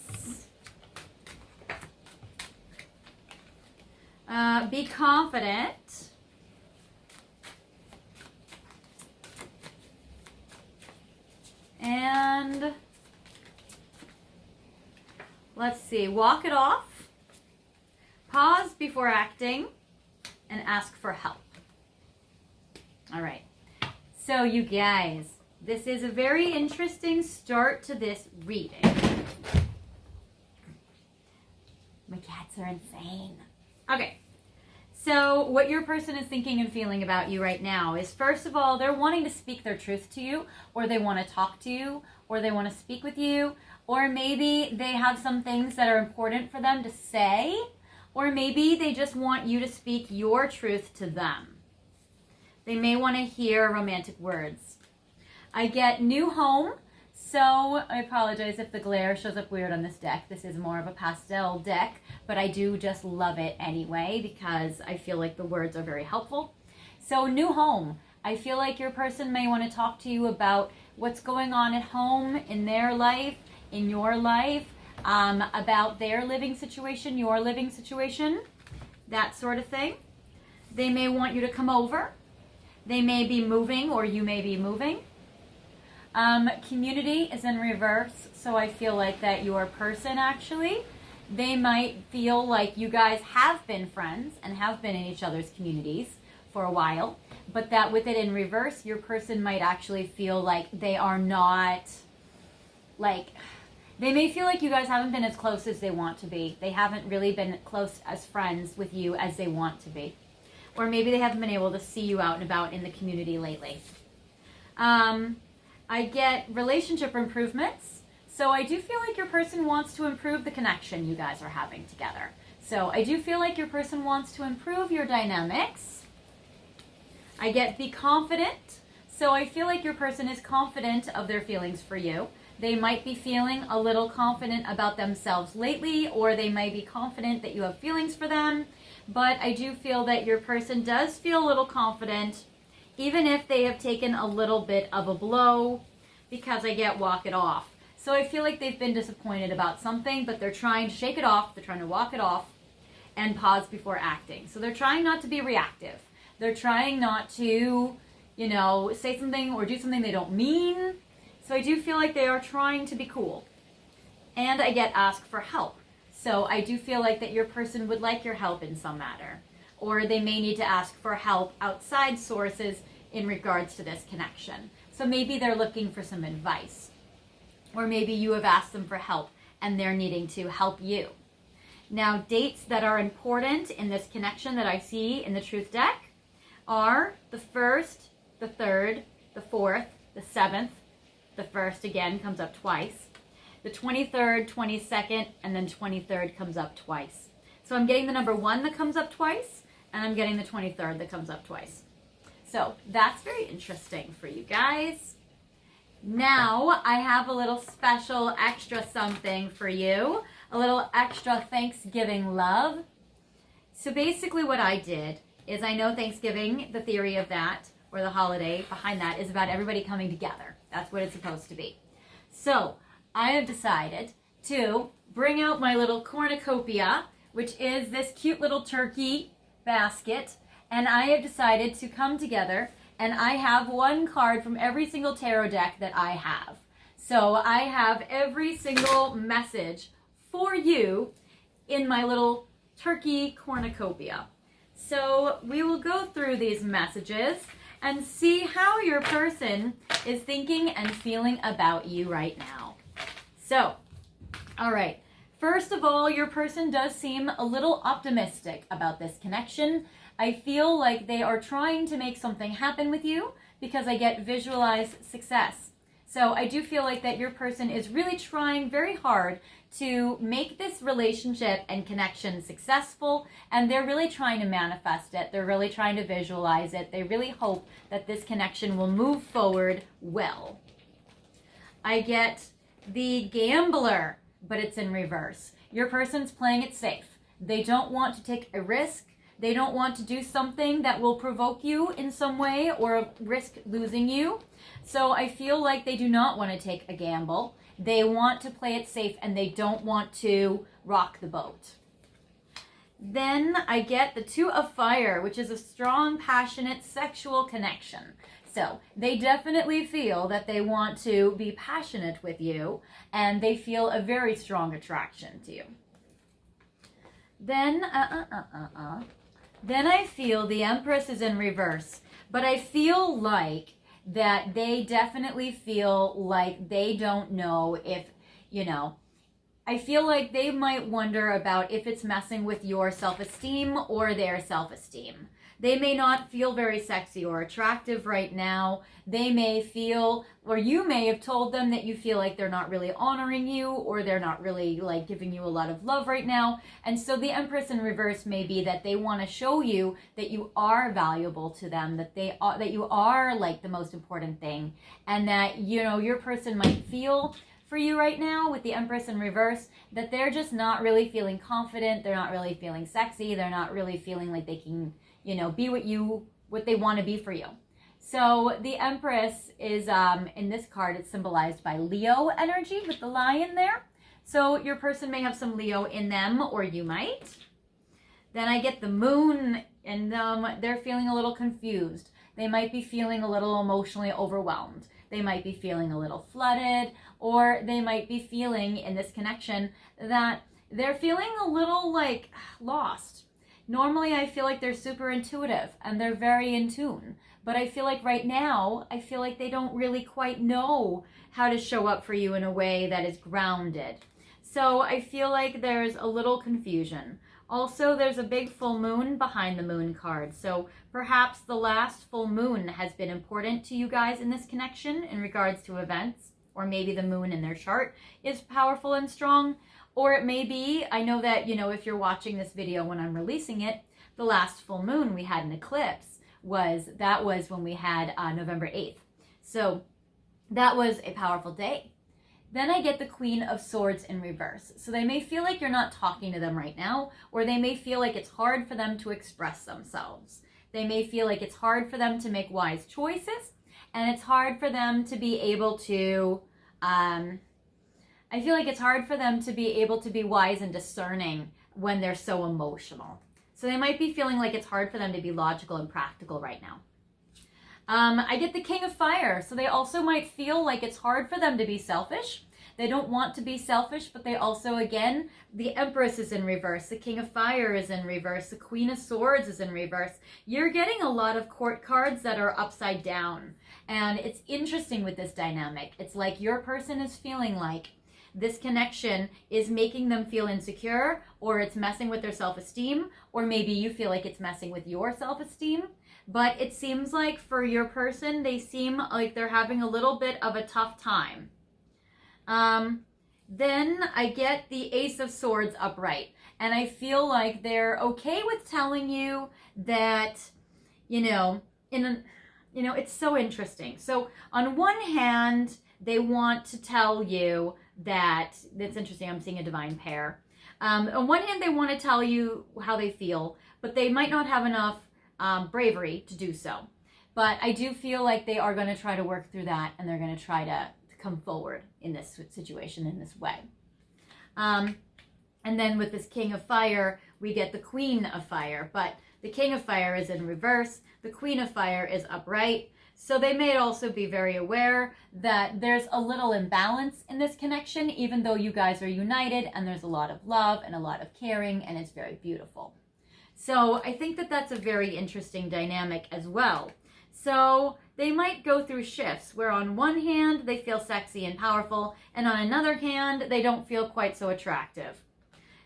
Be confident. And let's see, walk it off, pause before acting, and ask for help. All right, so you guys, this is a very interesting start to this reading. My cats are insane. Okay, so what your person is thinking and feeling about you right now is, first of all, they're wanting to speak their truth to you, or they want to talk to you, or they want to speak with you, or maybe they have some things that are important for them to say, or maybe they just want you to speak your truth to them. They may want to hear romantic words. I get new home, so I apologize if the glare shows up weird on this deck. This is more of a pastel deck, but I do just love it anyway because I feel like the words are very helpful. So new home. I feel like your person may want to talk to you about what's going on at home, in their life, in your life, about their living situation, your living situation, that sort of thing. They may want you to come over. They may be moving, or you may be moving. Community is in reverse, so I feel like that your person actually, they might feel like you guys have been friends and have been in each other's communities for a while, but that with it in reverse, your person might actually feel like they are not, like, they may feel like you guys haven't been as close as they want to be. They haven't really been close as friends with you as they want to be. Or maybe they haven't been able to see you out and about in the community lately. I get relationship improvements. So I do feel like your person wants to improve the connection you guys are having together. So I do feel like your person wants to improve your dynamics. I get be confident. So I feel like your person is confident of their feelings for you. They might be feeling a little confident about themselves lately, or they might be confident that you have feelings for them. But I do feel that your person does feel a little confident, even if they have taken a little bit of a blow, because I get walk it off. So I feel like they've been disappointed about something, but they're trying to shake it off, they're trying to walk it off, and pause before acting. So they're trying not to be reactive. They're trying not to, say something or do something they don't mean. So I do feel like they are trying to be cool. And I get ask for help. So I do feel like that your person would like your help in some matter. Or they may need to ask for help outside sources in regards to this connection. So maybe they're looking for some advice. Or maybe you have asked them for help and they're needing to help you. Now, dates that are important in this connection that I see in the Truth deck are the 1st, the 3rd, the 4th, the 7th. The 1st again comes up twice. The 23rd, 22nd, and then 23rd comes up twice. So I'm getting the number 1 that comes up twice, and I'm getting the 23rd that comes up twice. So that's very interesting for you guys. Now I have a little special extra something for you, a little extra Thanksgiving love. So basically what I did is, I know Thanksgiving, the theory of that, or the holiday behind that, is about everybody coming together. That's what it's supposed to be. So I have decided to bring out my little cornucopia, which is this cute little turkey basket, and I have decided to come together, and I have one card from every single tarot deck that I have. So I have every single message for you in my little turkey cornucopia. So we will go through these messages and see how your person is thinking and feeling about you right now. So, all right. First of all, your person does seem a little optimistic about this connection. I feel like they are trying to make something happen with you because I get visualize success. So I do feel like that your person is really trying very hard to make this relationship and connection successful, and they're really trying to manifest it. They're really trying to visualize it. They really hope that this connection will move forward well. I get the gambler, but it's in reverse. Your person's playing it safe. They don't want to take a risk. They don't want to do something that will provoke you in some way or risk losing you. So I feel like they do not want to take a gamble. They want to play it safe and they don't want to rock the boat. Then I get the Two of Fire, which is a strong, passionate, sexual connection. So they definitely feel that they want to be passionate with you and they feel a very strong attraction to you. Then I feel the Empress is in reverse, but I feel like that they definitely feel like they don't know if, I feel like they might wonder about if it's messing with your self-esteem or their self-esteem. They may not feel very sexy or attractive right now. They may feel, or you may have told them that you feel like they're not really honoring you or they're not really like giving you a lot of love right now. And so the Empress in reverse may be that they want to show you that you are valuable to them, that that you are like the most important thing, and that, your person might feel for you right now with the Empress in reverse that they're just not really feeling confident. They're not really feeling sexy. They're not really feeling like they can be what they want to be for you. So the Empress is, in this card, it's symbolized by Leo energy with the lion there. So your person may have some Leo in them, or you might. Then I get the Moon, and they're feeling a little confused. They might be feeling a little emotionally overwhelmed. They might be feeling a little flooded, or they might be feeling in this connection that they're feeling a little like lost. Normally, I feel like they're super intuitive and they're very in tune. But I feel like right now, I feel like they don't really quite know how to show up for you in a way that is grounded. So I feel like there's a little confusion. Also, there's a big full moon behind the Moon card. So perhaps the last full moon has been important to you guys in this connection in regards to events. Or maybe the moon in their chart is powerful and strong. Or it may be, I know that, if you're watching this video when I'm releasing it, the last full moon we had an eclipse was when we had November 8th. So that was a powerful day. Then I get the Queen of Swords in reverse. So they may feel like you're not talking to them right now, or they may feel like it's hard for them to express themselves. They may feel like it's hard for them to make wise choices, and it's hard for them to be able to, I feel like it's hard for them to be able to be wise and discerning when they're so emotional. So they might be feeling like it's hard for them to be logical and practical right now. I get the King of Fire. So they also might feel like it's hard for them to be selfish. They don't want to be selfish, but they also, again, the Empress is in reverse. The King of Fire is in reverse. The Queen of Swords is in reverse. You're getting a lot of court cards that are upside down. And it's interesting with this dynamic. It's like your person is feeling like this connection is making them feel insecure, or it's messing with their self-esteem, or maybe you feel like it's messing with your self-esteem. But it seems like for your person, they seem like they're having a little bit of a tough time. Then I get the Ace of Swords upright. And I feel like they're okay with telling you that, it's so interesting. So on one hand, they want to tell you that, it's interesting, I'm seeing a divine pair. On one hand, they want to tell you how they feel, but they might not have enough bravery to do so. But I do feel like they are going to try to work through that, and they're going to try to come forward in this situation in this way. And then with this King of Fire, we get the Queen of Fire, but the King of Fire is in reverse. The Queen of Fire is upright. So they may also be very aware that there's a little imbalance in this connection, even though you guys are united and there's a lot of love and a lot of caring, and it's very beautiful. So I think that that's a very interesting dynamic as well. So they might go through shifts where on one hand they feel sexy and powerful, and on another hand they don't feel quite so attractive.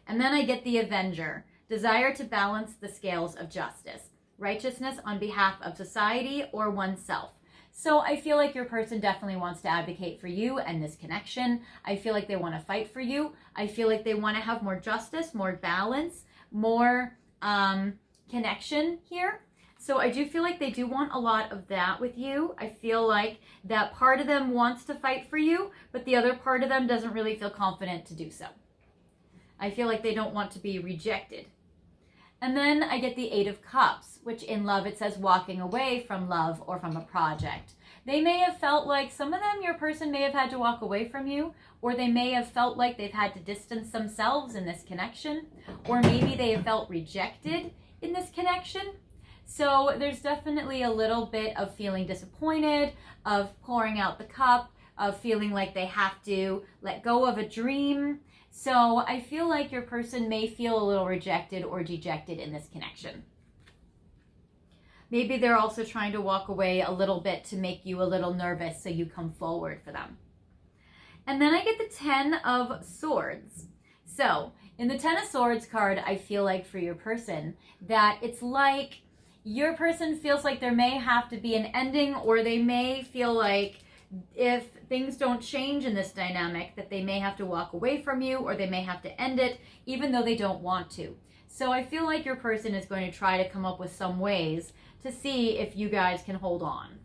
And then I get the Avenger, desire to balance the scales of justice, righteousness on behalf of society or oneself. So I feel like your person definitely wants to advocate for you and this connection. I feel like they want to fight for you. I feel like they want to have more justice, more balance, more connection here. So I do feel like they do want a lot of that with you. I feel like that part of them wants to fight for you, but the other part of them doesn't really feel confident to do so. I feel like they don't want to be rejected. And then I get the Eight of Cups, which in love it says walking away from love or from a project. They may have felt like some of them, your person may have had to walk away from you, or they may have felt like they've had to distance themselves in this connection, or maybe they have felt rejected in this connection. So there's definitely a little bit of feeling disappointed, of pouring out the cup, of feeling like they have to let go of a dream. So I feel like your person may feel a little rejected or dejected in this connection. Maybe they're also trying to walk away a little bit to make you a little nervous so you come forward for them. And then I get the Ten of Swords. So in the Ten of Swords card, I feel like for your person that it's like your person feels like there may have to be an ending, or they may feel like if things don't change in this dynamic that they may have to walk away from you, or they may have to end it even though they don't want to. So I feel like your person is going to try to come up with some ways to see if you guys can hold on.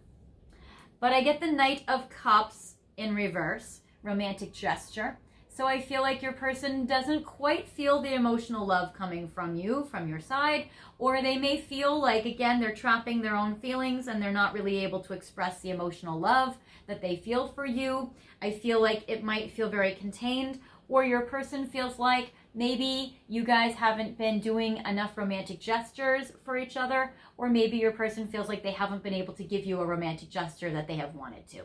But I get the Knight of Cups in reverse, romantic gesture. So I feel like your person doesn't quite feel the emotional love coming from you, from your side, or they may feel like, again, they're trapping their own feelings and they're not really able to express the emotional love that they feel for you. I feel like it might feel very contained, or your person feels like maybe you guys haven't been doing enough romantic gestures for each other, or maybe your person feels like they haven't been able to give you a romantic gesture that they have wanted to.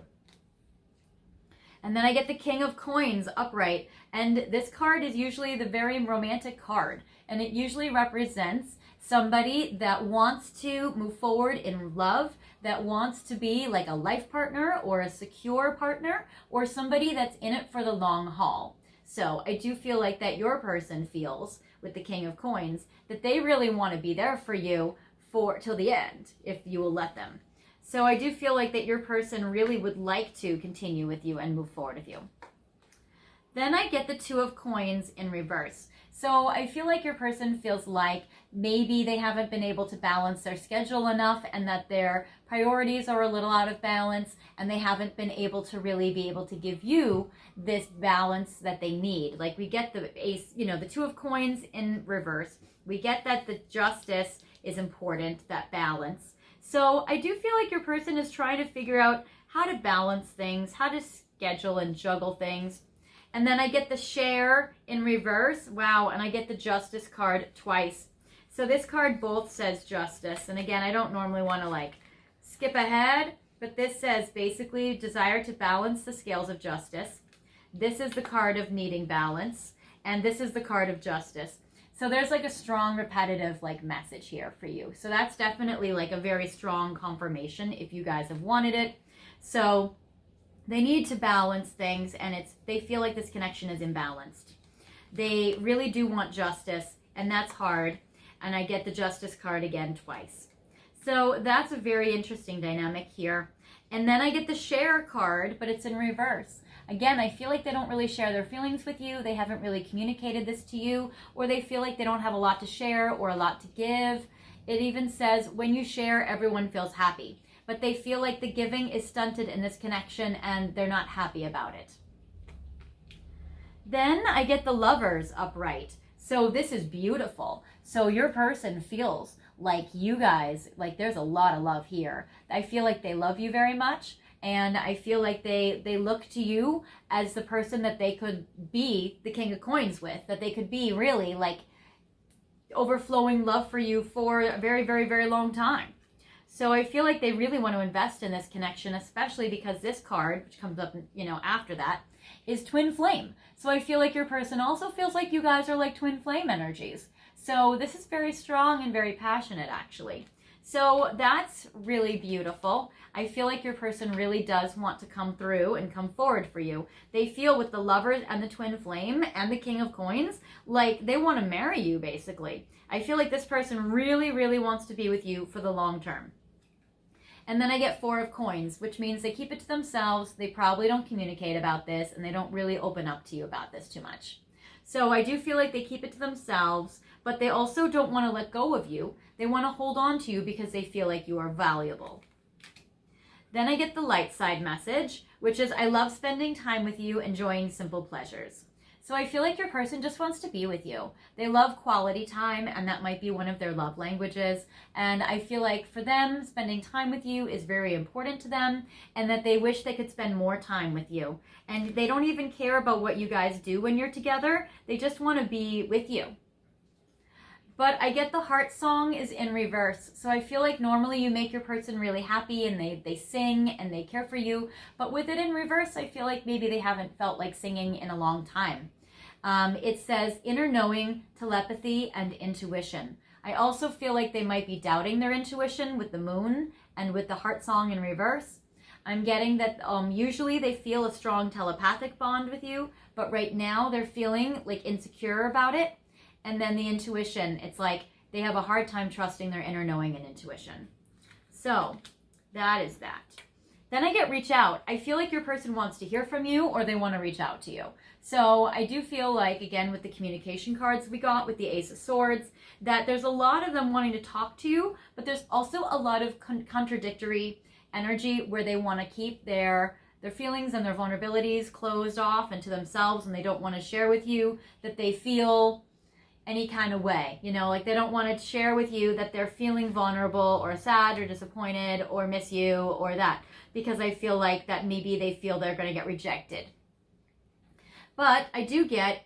And then I get the King of Coins upright. And this card is usually the very romantic card. And it usually represents somebody that wants to move forward in love, that wants to be like a life partner or a secure partner, or somebody that's in it for the long haul. So I do feel like that your person feels with the King of Coins that they really want to be there for you till the end, if you will let them. So I do feel like that your person really would like to continue with you and move forward with you. Then I get the Two of Coins in reverse. So I feel like your person feels like maybe they haven't been able to balance their schedule enough, and that their priorities are a little out of balance, and they haven't been able to really be able to give you this balance that they need. Like we get the Ace, the Two of Coins in reverse. We get that the justice is important, that balance. So I do feel like your person is trying to figure out how to balance things, how to schedule and juggle things. And then I get the Share in reverse. Wow, and I get the Justice card twice. So this card both says justice. And again, I don't normally want to skip ahead, but this says basically desire to balance the scales of justice. This is the card of needing balance. And this is the card of justice. So there's a strong repetitive message here for you. So that's definitely a very strong confirmation if you guys have wanted it. So they need to balance things, and they feel like this connection is imbalanced. They really do want justice, and that's hard. And I get the Justice card again twice. So that's a very interesting dynamic here. And then I get the Share card, but it's in reverse. Again, I feel like they don't really share their feelings with you. They haven't really communicated this to you, or they feel like they don't have a lot to share or a lot to give. It even says when you share, everyone feels happy. But they feel like the giving is stunted in this connection and they're not happy about it. Then I get the Lovers upright. So this is beautiful. So your person feels like you guys, there's a lot of love here. I feel like they love you very much. And I feel like they look to you as the person that they could be the King of Coins with, that they could be really overflowing love for you for a very, very, very long time. So I feel like they really want to invest in this connection, especially because this card, which comes up, after that, is Twin Flame. So I feel like your person also feels like you guys are like Twin Flame energies. So this is very strong and very passionate, actually. So that's really beautiful. I feel like your person really does want to come through and come forward for you. They feel with the Lovers and the Twin Flame and the King of Coins, like they want to marry you, basically. I feel like this person really, really wants to be with you for the long term. And then I get 4 of coins, which means they keep it to themselves. They probably don't communicate about this, and they don't really open up to you about this too much. So I do feel like they keep it to themselves, but they also don't want to let go of you. They want to hold on to you because they feel like you are valuable. Then I get the light side message, which is I love spending time with you, enjoying simple pleasures. So I feel like your person just wants to be with you. They love quality time, and that might be one of their love languages. And I feel like for them, spending time with you is very important to them, and that they wish they could spend more time with you. And they don't even care about what you guys do when you're together. They just want to be with you. But I get the heart song is in reverse. So I feel like normally you make your person really happy and they sing and they care for you. But with it in reverse, I feel like maybe they haven't felt like singing in a long time. It says inner knowing, telepathy, and intuition. I also feel like they might be doubting their intuition with the moon and with the heart song in reverse. I'm getting that usually they feel a strong telepathic bond with you, but right now they're feeling like insecure about it. And then the intuition, it's like they have a hard time trusting their inner knowing and intuition. So that is that. Then I get reach out. I feel like your person wants to hear from you or they want to reach out to you. So I do feel like, again, with the communication cards we got with the Ace of Swords, that there's a lot of them wanting to talk to you, but there's also a lot of contradictory energy where they want to keep their feelings and their vulnerabilities closed off and to themselves, and they don't want to share with you that they feel any kind of way, like they don't want to share with you that they're feeling vulnerable or sad or disappointed or miss you or that, because I feel like that maybe they feel they're going to get rejected. But I do get,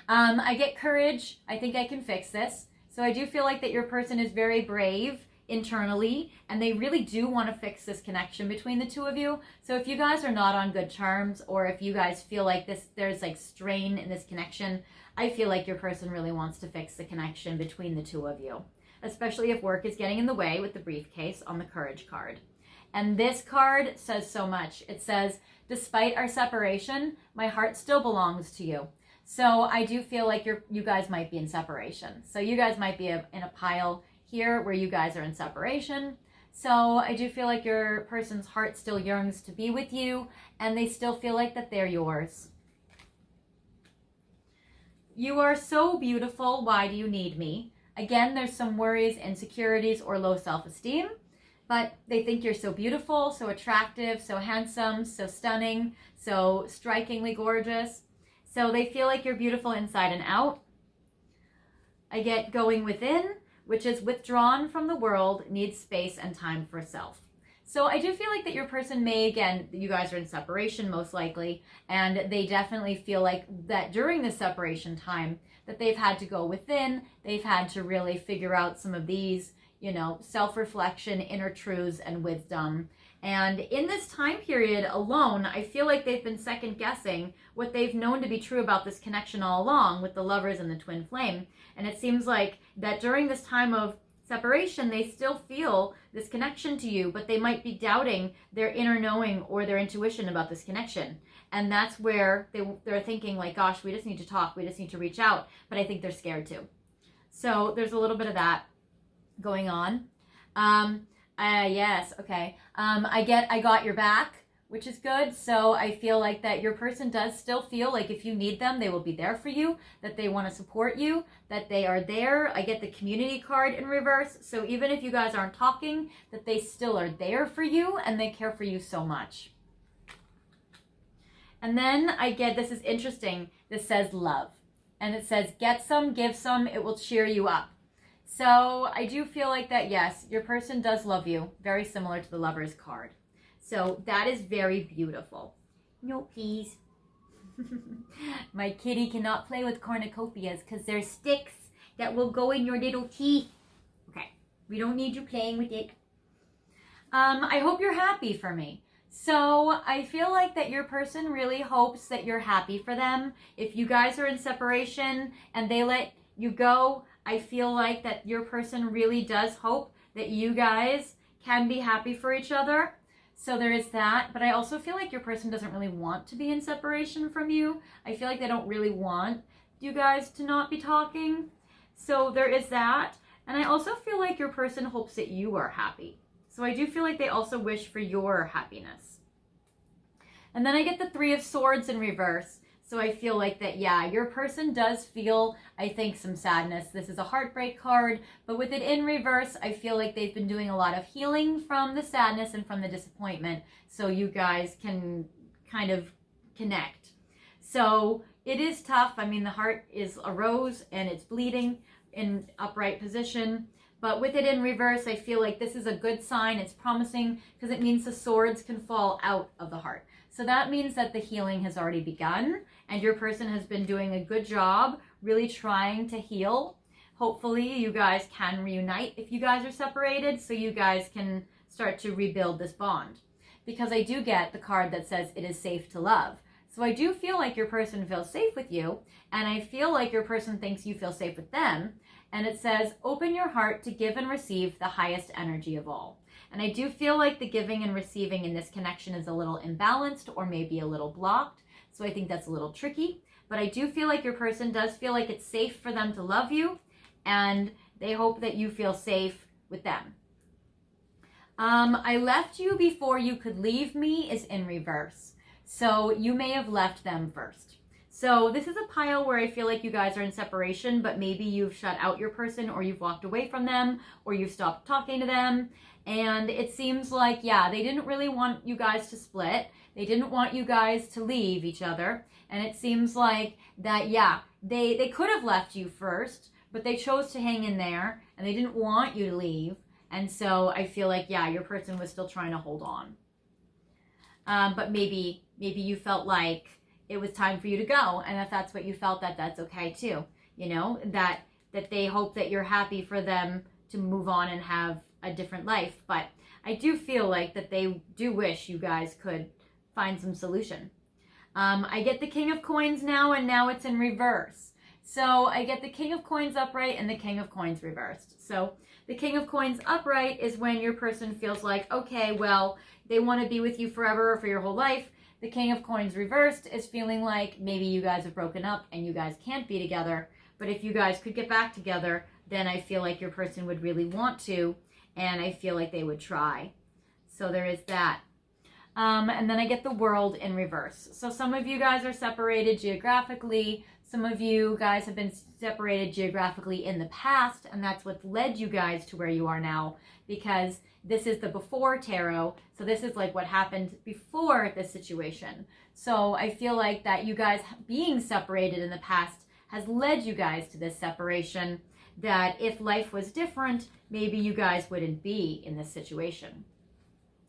I get courage. I think I can fix this. So I do feel like that your person is very brave internally, and they really do want to fix this connection between the two of you. So if you guys are not on good terms, or if you guys feel like there's like strain in this connection, I feel like your person really wants to fix the connection between the two of you, especially if work is getting in the way with the briefcase on the courage card. And this card says so much. It says, despite our separation, my heart still belongs to you. So I do feel like you guys might be in separation. So you guys might be in a pile here where you guys are in separation. So I do feel like your person's heart still yearns to be with you, and they still feel like that they're yours. You are so beautiful. Why do you need me? Again, there's some worries, insecurities, or low self-esteem, but they think you're so beautiful, so attractive, so handsome, so stunning, so strikingly gorgeous. So they feel like you're beautiful inside and out. I get going within, which is withdrawn from the world, needs space and time for self. So I do feel like that your person may, again, you guys are in separation most likely, and they definitely feel like that during this separation time that they've had to go within, they've had to really figure out some of these, self-reflection, inner truths, and wisdom. And in this time period alone, I feel like they've been second guessing what they've known to be true about this connection all along with the lovers and the twin flame. And it seems like that during this time of separation, they still feel this connection to you, but they might be doubting their inner knowing or their intuition about this connection. And that's where they're thinking like, gosh, we just need to talk. We just need to reach out. But I think they're scared too. So there's a little bit of that going on. Yes. Okay. I got your back, which is good. So I feel like that your person does still feel like if you need them, they will be there for you, that they want to support you, that they are there. I get the community card in reverse. So even if you guys aren't talking, that they still are there for you and they care for you so much. And then I get, this is interesting. This says love. And it says, get some, give some, it will cheer you up. So I do feel like that, yes, your person does love you. Very similar to the Lover's card. So that is very beautiful. No, please. My kitty cannot play with cornucopias because they're sticks that will go in your little teeth. Okay, we don't need you playing with it. I hope you're happy for me. So I feel like that your person really hopes that you're happy for them. If you guys are in separation and they let you go, I feel like that your person really does hope that you guys can be happy for each other. So there is that, but I also feel like your person doesn't really want to be in separation from you. I feel like they don't really want you guys to not be talking. So there is that. And I also feel like your person hopes that you are happy. So I do feel like they also wish for your happiness. And then I get the Three of Swords in reverse. So I feel like that, yeah, your person does feel, I think, some sadness. This is a heartbreak card, but with it in reverse, I feel like they've been doing a lot of healing from the sadness and from the disappointment, so you guys can kind of connect. So it is tough. I mean, the heart is a rose and it's bleeding in upright position. But with it in reverse, I feel like this is a good sign. It's promising because it means the swords can fall out of the heart. So that means that the healing has already begun and your person has been doing a good job really trying to heal. Hopefully you guys can reunite if you guys are separated, so you guys can start to rebuild this bond. Because I do get the card that says it is safe to love. So I do feel like your person feels safe with you, and I feel like your person thinks you feel safe with them. And it says, open your heart to give and receive the highest energy of all. And I do feel like the giving and receiving in this connection is a little imbalanced or maybe a little blocked. So I think that's a little tricky. But I do feel like your person does feel like it's safe for them to love you, and they hope that you feel safe with them. I left you before you could leave me is in reverse. So you may have left them first. So this is a pile where I feel like you guys are in separation, but maybe you've shut out your person, or you've walked away from them, or you've stopped talking to them. And it seems like, yeah, they didn't really want you guys to split. They didn't want you guys to leave each other. And it seems like that, yeah, they could have left you first, but they chose to hang in there and they didn't want you to leave. And so I feel like, yeah, your person was still trying to hold on. But maybe you felt like it was time for you to go. And if that's what you felt, that's okay too. You know, that they hope that you're happy for them to move on and have a different life. But I do feel like that they do wish you guys could find some solution. I get the King of Coins now, and now it's in reverse. So I get the King of Coins upright and the King of Coins reversed. So the King of Coins upright is when your person feels like, okay, well, they want to be with you forever or for your whole life. The King of Coins reversed is feeling like maybe you guys have broken up and you guys can't be together. But if you guys could get back together, then I feel like your person would really want to, and I feel like they would try. So there is that. And then I get the World in reverse. So some of you guys are separated geographically. Some of you guys have been separated geographically in the past, and that's what led you guys to where you are now, because this is the before tarot. So this is like what happened before this situation. So I feel like that you guys being separated in the past has led you guys to this separation, that if life was different, maybe you guys wouldn't be in this situation.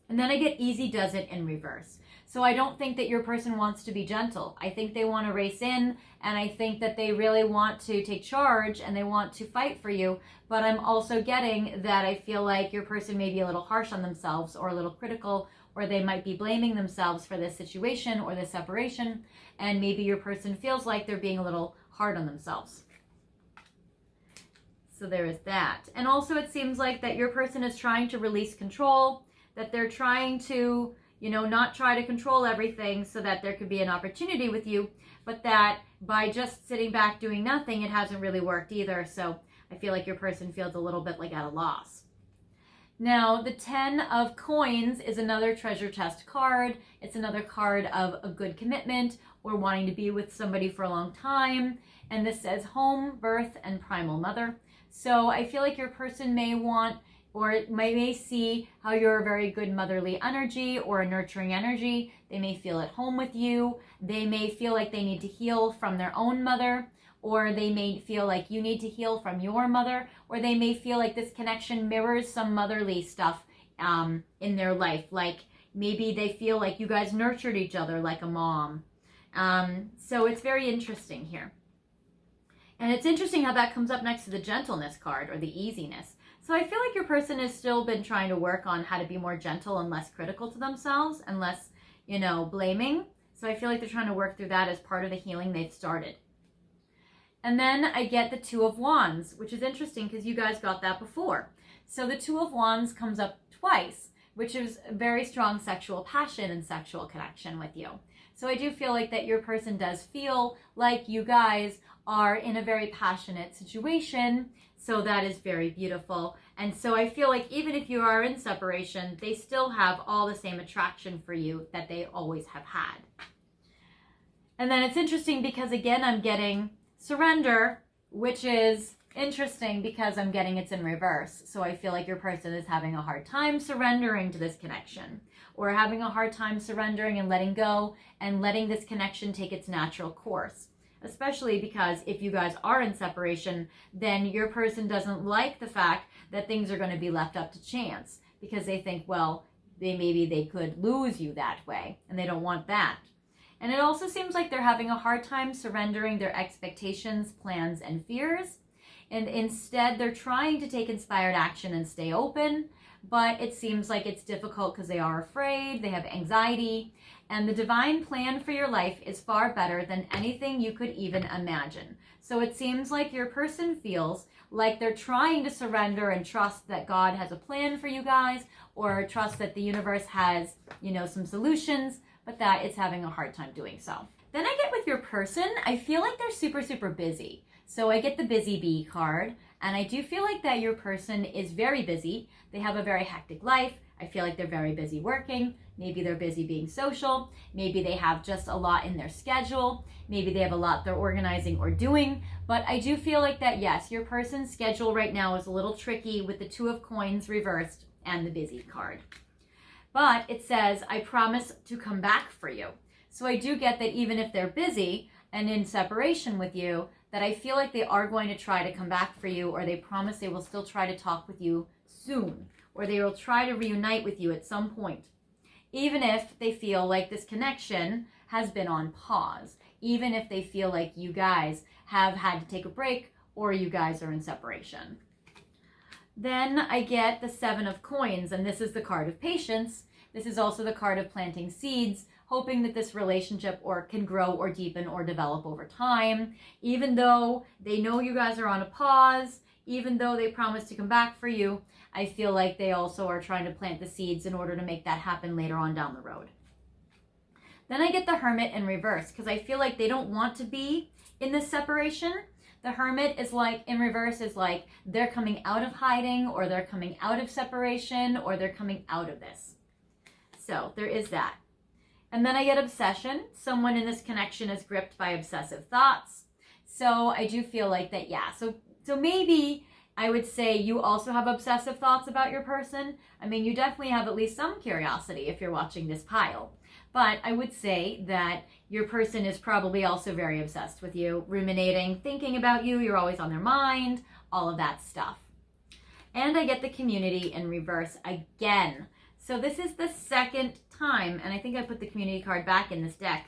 And then I get Easy Does It in reverse. So I don't think that your person wants to be gentle. I think they want to race in, and I think that they really want to take charge and they want to fight for you. But I'm also getting that I feel like your person may be a little harsh on themselves or a little critical, or they might be blaming themselves for this situation or this separation. And maybe your person feels like they're being a little hard on themselves. So there is that. And also it seems like that your person is trying to release control, that they're trying to, you know, not try to control everything so that there could be an opportunity with you, but that by just sitting back doing nothing, it hasn't really worked either. So I feel like your person feels a little bit like at a loss. Now, the 10 of Coins is another treasure chest card. It's another card of a good commitment or wanting to be with somebody for a long time. And this says home, birth, and primal mother. So I feel like your person may want, or may see how you're a very good motherly energy or a nurturing energy. They may feel at home with you. They may feel like they need to heal from their own mother, or they may feel like you need to heal from your mother, or they may feel like this connection mirrors some motherly stuff in their life. Like maybe they feel like you guys nurtured each other like a mom. So it's very interesting here. And it's interesting how that comes up next to the gentleness card or the easiness. So I feel like your person has still been trying to work on how to be more gentle and less critical to themselves and less, you know, blaming. So I feel like they're trying to work through that as part of the healing they've started. And then I get the Two of Wands, which is interesting because you guys got that before. So the Two of Wands comes up twice, which is a very strong sexual passion and sexual connection with you. So I do feel like that your person does feel like you guys are in a very passionate situation. So that is very beautiful. And so I feel like even if you are in separation, they still have all the same attraction for you that they always have had. And then it's interesting because again, I'm getting surrender, which is interesting because I'm getting it's in reverse. So I feel like your person is having a hard time surrendering to this connection, or having a hard time surrendering and letting go and letting this connection take its natural course. Especially because if you guys are in separation, then your person doesn't like the fact that things are going to be left up to chance, because they think, well, maybe they could lose you that way, and they don't want that. And it also seems like they're having a hard time surrendering their expectations, plans, and fears. And instead, they're trying to take inspired action and stay open, but it seems like it's difficult because they are afraid, they have anxiety, and the divine plan for your life is far better than anything you could even imagine. So it seems like your person feels like they're trying to surrender and trust that God has a plan for you guys, or trust that the universe has, some solutions, but that it's having a hard time doing so. Then I get with your person, I feel like they're super, super busy. So I get the busy bee card, and I do feel like that your person is very busy. They have a very hectic life. I feel like they're very busy working. Maybe they're busy being social. Maybe they have just a lot in their schedule. Maybe they have a lot they're organizing or doing. But I do feel like that, yes, your person's schedule right now is a little tricky with the Two of Coins reversed and the busy card. But it says, I promise to come back for you. So I do get that even if they're busy and in separation with you, that I feel like they are going to try to come back for you, or they promise they will still try to talk with you soon, or they will try to reunite with you at some point. Even if they feel like this connection has been on pause, even if they feel like you guys have had to take a break, or you guys are in separation. Then I get the Seven of Coins, and this is the card of patience. This is also the card of planting seeds, hoping that this relationship can grow or deepen or develop over time. Even though they know you guys are on a pause, even though they promise to come back for you, I feel like they also are trying to plant the seeds in order to make that happen later on down the road. Then I get the Hermit in reverse, because I feel like they don't want to be in this separation. The Hermit is like, in reverse, is like they're coming out of hiding, or they're coming out of separation, or they're coming out of this. So there is that. And then I get obsession. Someone in this connection is gripped by obsessive thoughts. So I do feel like that, yeah. So maybe I would say you also have obsessive thoughts about your person. I mean, you definitely have at least some curiosity if you're watching this pile. But I would say that your person is probably also very obsessed with you, ruminating, thinking about you. You're always on their mind, all of that stuff. And I get the Community in reverse again. So this is the second time, and I think I put the Community card back in this deck,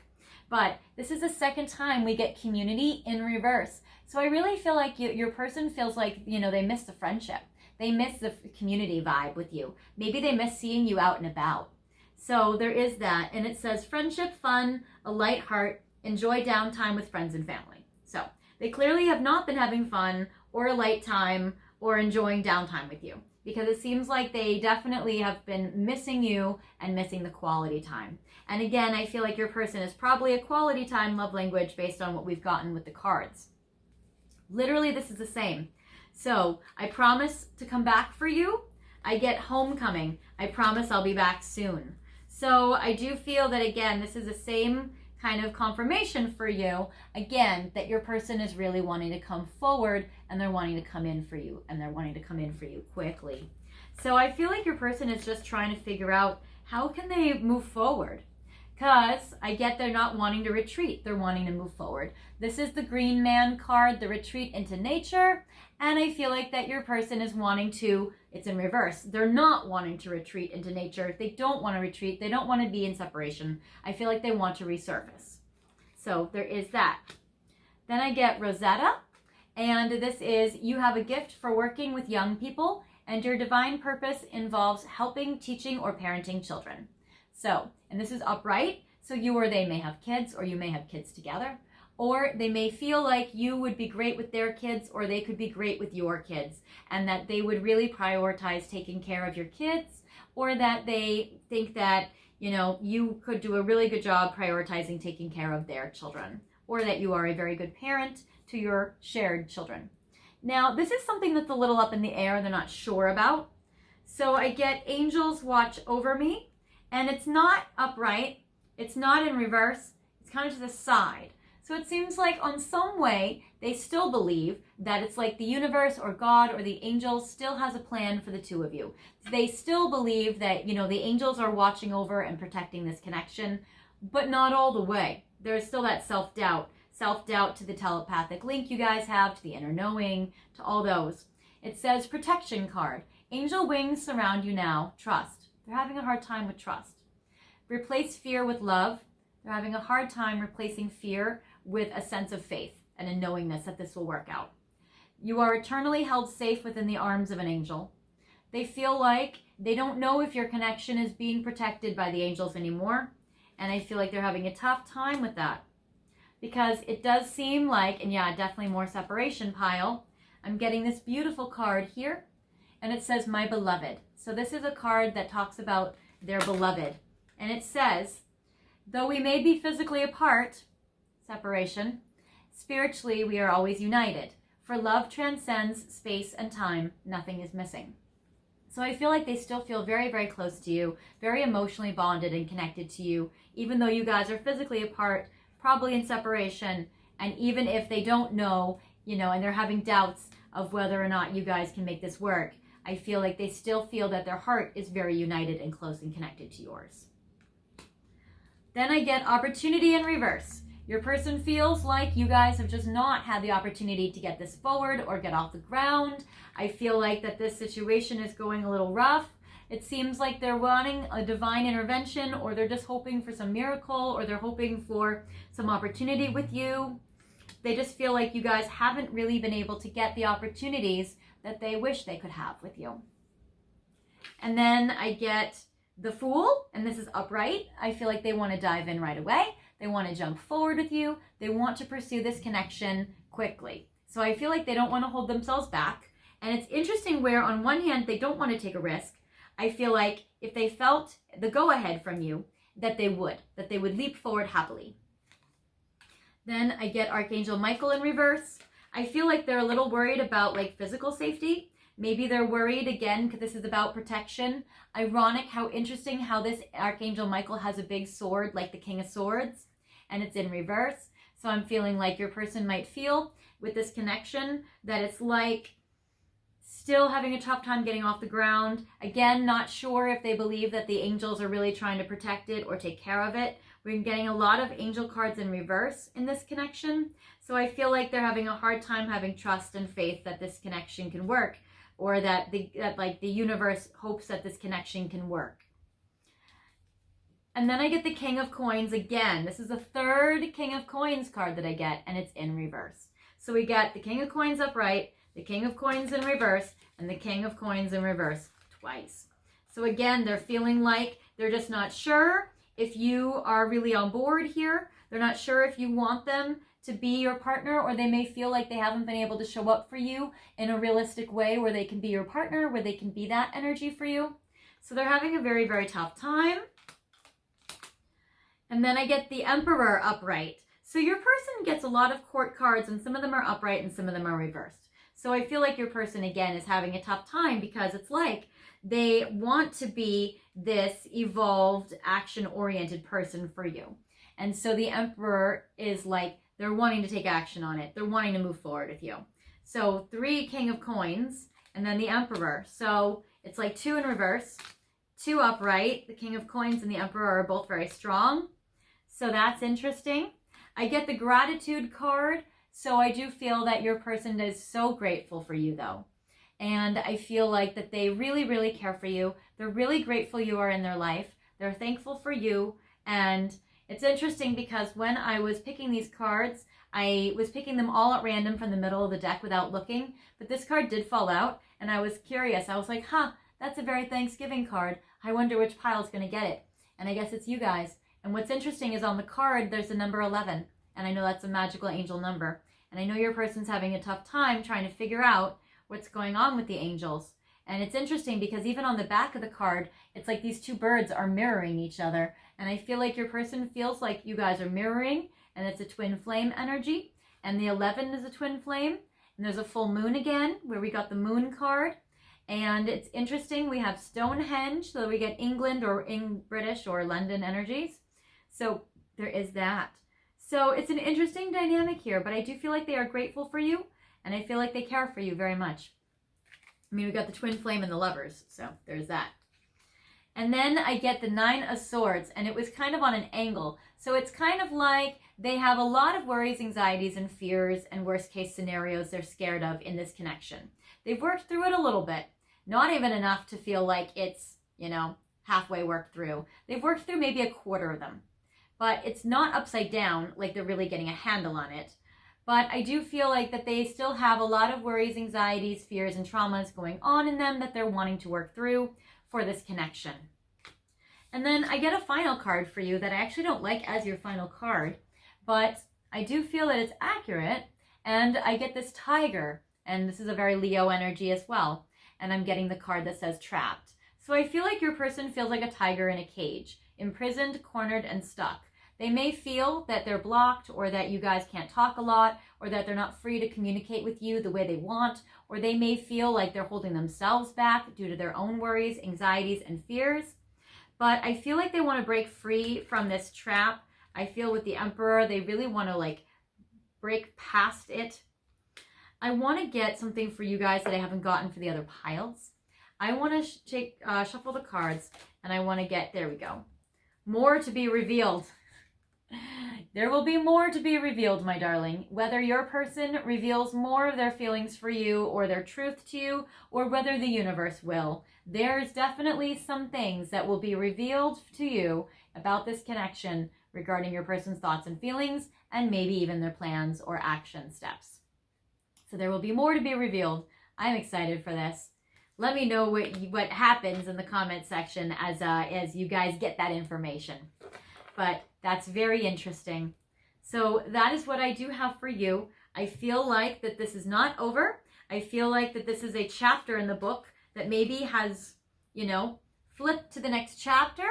but this is the second time we get Community in reverse. So I really feel like your person feels like, they miss the friendship. They miss the community vibe with you. Maybe they miss seeing you out and about. So there is that, and it says friendship, fun, a light heart, enjoy downtime with friends and family. So they clearly have not been having fun or a light time or enjoying downtime with you, because it seems like they definitely have been missing you and missing the quality time. And again, I feel like your person is probably a quality time love language based on what we've gotten with the cards. Literally, this is the same. So I promise to come back for you. I get homecoming. I promise I'll be back soon. So I do feel that, again, this is the same kind of confirmation for you, again, that your person is really wanting to come forward, and they're wanting to come in for you, and they're wanting to come in for you quickly. So I feel like your person is just trying to figure out how can they move forward, because I get they're not wanting to retreat, they're wanting to move forward. This is the Green Man card, the retreat into nature, and I feel like that your person is wanting to, it's in reverse, they're not wanting to retreat into nature. They don't want to retreat, they don't want to be in separation. I feel like they want to resurface. So there is that. Then I get Rosetta, and this is, you have a gift for working with young people, and your divine purpose involves helping, teaching, or parenting children. So, and this is upright, so you or they may have kids, or you may have kids together, or they may feel like you would be great with their kids, or they could be great with your kids, and that they would really prioritize taking care of your kids, or that they think that, you could do a really good job prioritizing taking care of their children, or that you are a very good parent to your shared children. Now, this is something that's a little up in the air, they're not sure about. So I get angels watch over me, and it's not upright, it's not in reverse, it's kind of to the side. So it seems like on some way, they still believe that it's like the universe or God or the angels still has a plan for the two of you. They still believe that, the angels are watching over and protecting this connection, but not all the way. There's still that self-doubt to the telepathic link you guys have, to the inner knowing, to all those. It says protection card. Angel wings surround you now. Trust. They're having a hard time with trust. Replace fear with love. They're having a hard time replacing fear with a sense of faith and a knowingness that this will work out. You are eternally held safe within the arms of an angel. They feel like they don't know if your connection is being protected by the angels anymore. And I feel like they're having a tough time with that. Because it does seem like, and yeah, definitely more separation pile. I'm getting this beautiful card here. And it says, my beloved. So this is a card that talks about their beloved. And it says, though we may be physically apart, separation, spiritually we are always united. For love transcends space and time. Nothing is missing. So I feel like they still feel very, very close to you, very emotionally bonded and connected to you, even though you guys are physically apart, probably in separation. And even if they don't know, and they're having doubts of whether or not you guys can make this work, I feel like they still feel that their heart is very united and close and connected to yours. Then I get opportunity in reverse. Your person feels like you guys have just not had the opportunity to get this forward or get off the ground. I feel like that this situation is going a little rough. It seems like they're wanting a divine intervention, or they're just hoping for some miracle, or they're hoping for some opportunity with you. They just feel like you guys haven't really been able to get the opportunities that they wish they could have with you. And then I get the Fool, and this is upright. I feel like they want to dive in right away. They want to jump forward with you. They want to pursue this connection quickly. So I feel like they don't want to hold themselves back. And it's interesting where on one hand, they don't want to take a risk. I feel like if they felt the go-ahead from you, that they would leap forward happily. Then I get Archangel Michael in reverse. I feel like they're a little worried about physical safety. Maybe they're worried again because this is about protection. Ironic how interesting how this Archangel Michael has a big sword like the King of Swords, and it's in reverse. So I'm feeling like your person might feel with this connection that it's like still having a tough time getting off the ground. Again, not sure if they believe that the angels are really trying to protect it or take care of it. We're getting a lot of angel cards in reverse in this connection. So I feel like they're having a hard time having trust and faith that this connection can work, or that the universe hopes that this connection can work. And then I get the King of Coins again. This is the third King of Coins card that I get, and it's in reverse. So we get the King of Coins upright, the King of Coins in reverse, and the King of Coins in reverse twice. So again, they're feeling like they're just not sure if you are really on board here. They're not sure if you want them to be your partner, or they may feel like they haven't been able to show up for you in a realistic way where they can be your partner, where they can be that energy for you. So they're having a very, very tough time. And then I get the Emperor upright. So your person gets a lot of court cards, and some of them are upright and some of them are reversed. So I feel like your person, again, is having a tough time because it's like they want to be this evolved, action-oriented person for you. And so the Emperor is like, they're wanting to take action on it. They're wanting to move forward with you. So 3 King of Coins, and then the Emperor. So it's like 2 in reverse, 2 upright. The King of Coins and the Emperor are both very strong. So that's interesting. I get the Gratitude card. So I do feel that your person is so grateful for you, though. And I feel like that they really, really care for you. They're really grateful you are in their life. They're thankful for you. And it's interesting because when I was picking these cards, I was picking them all at random from the middle of the deck without looking. But this card did fall out, and I was curious. I was like, that's a very Thanksgiving card. I wonder which pile's going to get it. And I guess it's you guys. And what's interesting is on the card, there's the number 11. And I know that's a magical angel number. And I know your person's having a tough time trying to figure out what's going on with the angels. And it's interesting because even on the back of the card, it's like these 2 birds are mirroring each other. And I feel like your person feels like you guys are mirroring, and it's a twin flame energy. And the 11 is a twin flame. And there's a full moon again, where we got the moon card. And it's interesting, we have Stonehenge, so we get England or British or London energies. So there is that. So it's an interesting dynamic here, but I do feel like they are grateful for you, and I feel like they care for you very much. I mean, we got the twin flame and the lovers, so there's that. And then I get the 9 of Swords, and it was kind of on an angle. So it's kind of like they have a lot of worries, anxieties, and fears and worst case scenarios they're scared of in this connection. They've worked through it a little bit, not even enough to feel like it's, you know, halfway worked through. They've worked through maybe a quarter of them, but it's not upside down like they're really getting a handle on it. But I do feel like that they still have a lot of worries, anxieties, fears, and traumas going on in them that they're wanting to work through for this connection. And then I get a final card for you that I actually don't like as your final card, but I do feel that it's accurate. And I get this tiger, and this is a very Leo energy as well. And I'm getting the card that says trapped. So I feel like your person feels like a tiger in a cage, imprisoned, cornered, and stuck. They may feel that they're blocked, or that you guys can't talk a lot, or that they're not free to communicate with you the way they want, or they may feel like they're holding themselves back due to their own worries, anxieties, and fears. But I feel like they want to break free from this trap. I feel with the Emperor, they really want to like break past it. I want to get something for you guys that I haven't gotten for the other piles. I want to shuffle the cards, and I want to get, there we go, more to be revealed. There will be more to be revealed, my darling. Whether your person reveals more of their feelings for you or their truth to you, or whether the universe will, there's definitely some things that will be revealed to you about this connection regarding your person's thoughts and feelings, and maybe even their plans or action steps. So there will be more to be revealed. I'm excited for this. Let me know what happens in the comment section as you guys get that information. But that's very interesting. So that is what I do have for you. I feel like that this is not over. I feel like that this is a chapter in the book that maybe has, you know, flipped to the next chapter,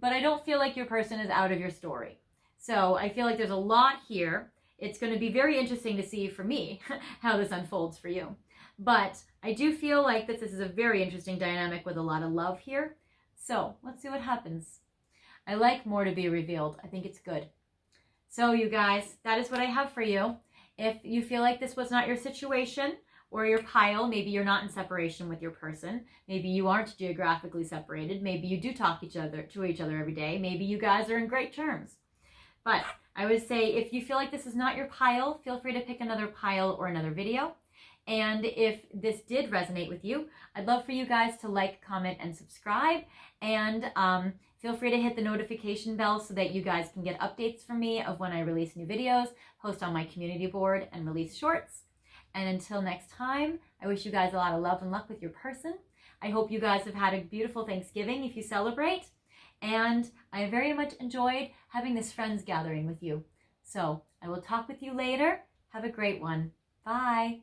but I don't feel like your person is out of your story. So I feel like there's a lot here. It's going to be very interesting to see for me how this unfolds for you. But I do feel like this is a very interesting dynamic with a lot of love here. So let's see what happens. I like more to be revealed. I think it's good. So you guys, that is what I have for you. If you feel like this was not your situation or your pile, maybe you're not in separation with your person. Maybe you aren't geographically separated. Maybe you do talk to each other every day. Maybe you guys are in great terms. But I would say if you feel like this is not your pile, feel free to pick another pile or another video. And if this did resonate with you, I'd love for you guys to like, comment, and subscribe. And feel free to hit the notification bell so that you guys can get updates from me of when I release new videos, post on my community board, and release shorts. And until next time, I wish you guys a lot of love and luck with your person. I hope you guys have had a beautiful Thanksgiving if you celebrate. And I very much enjoyed having this friends gathering with you. So I will talk with you later. Have a great one. Bye.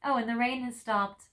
Oh, and the rain has stopped.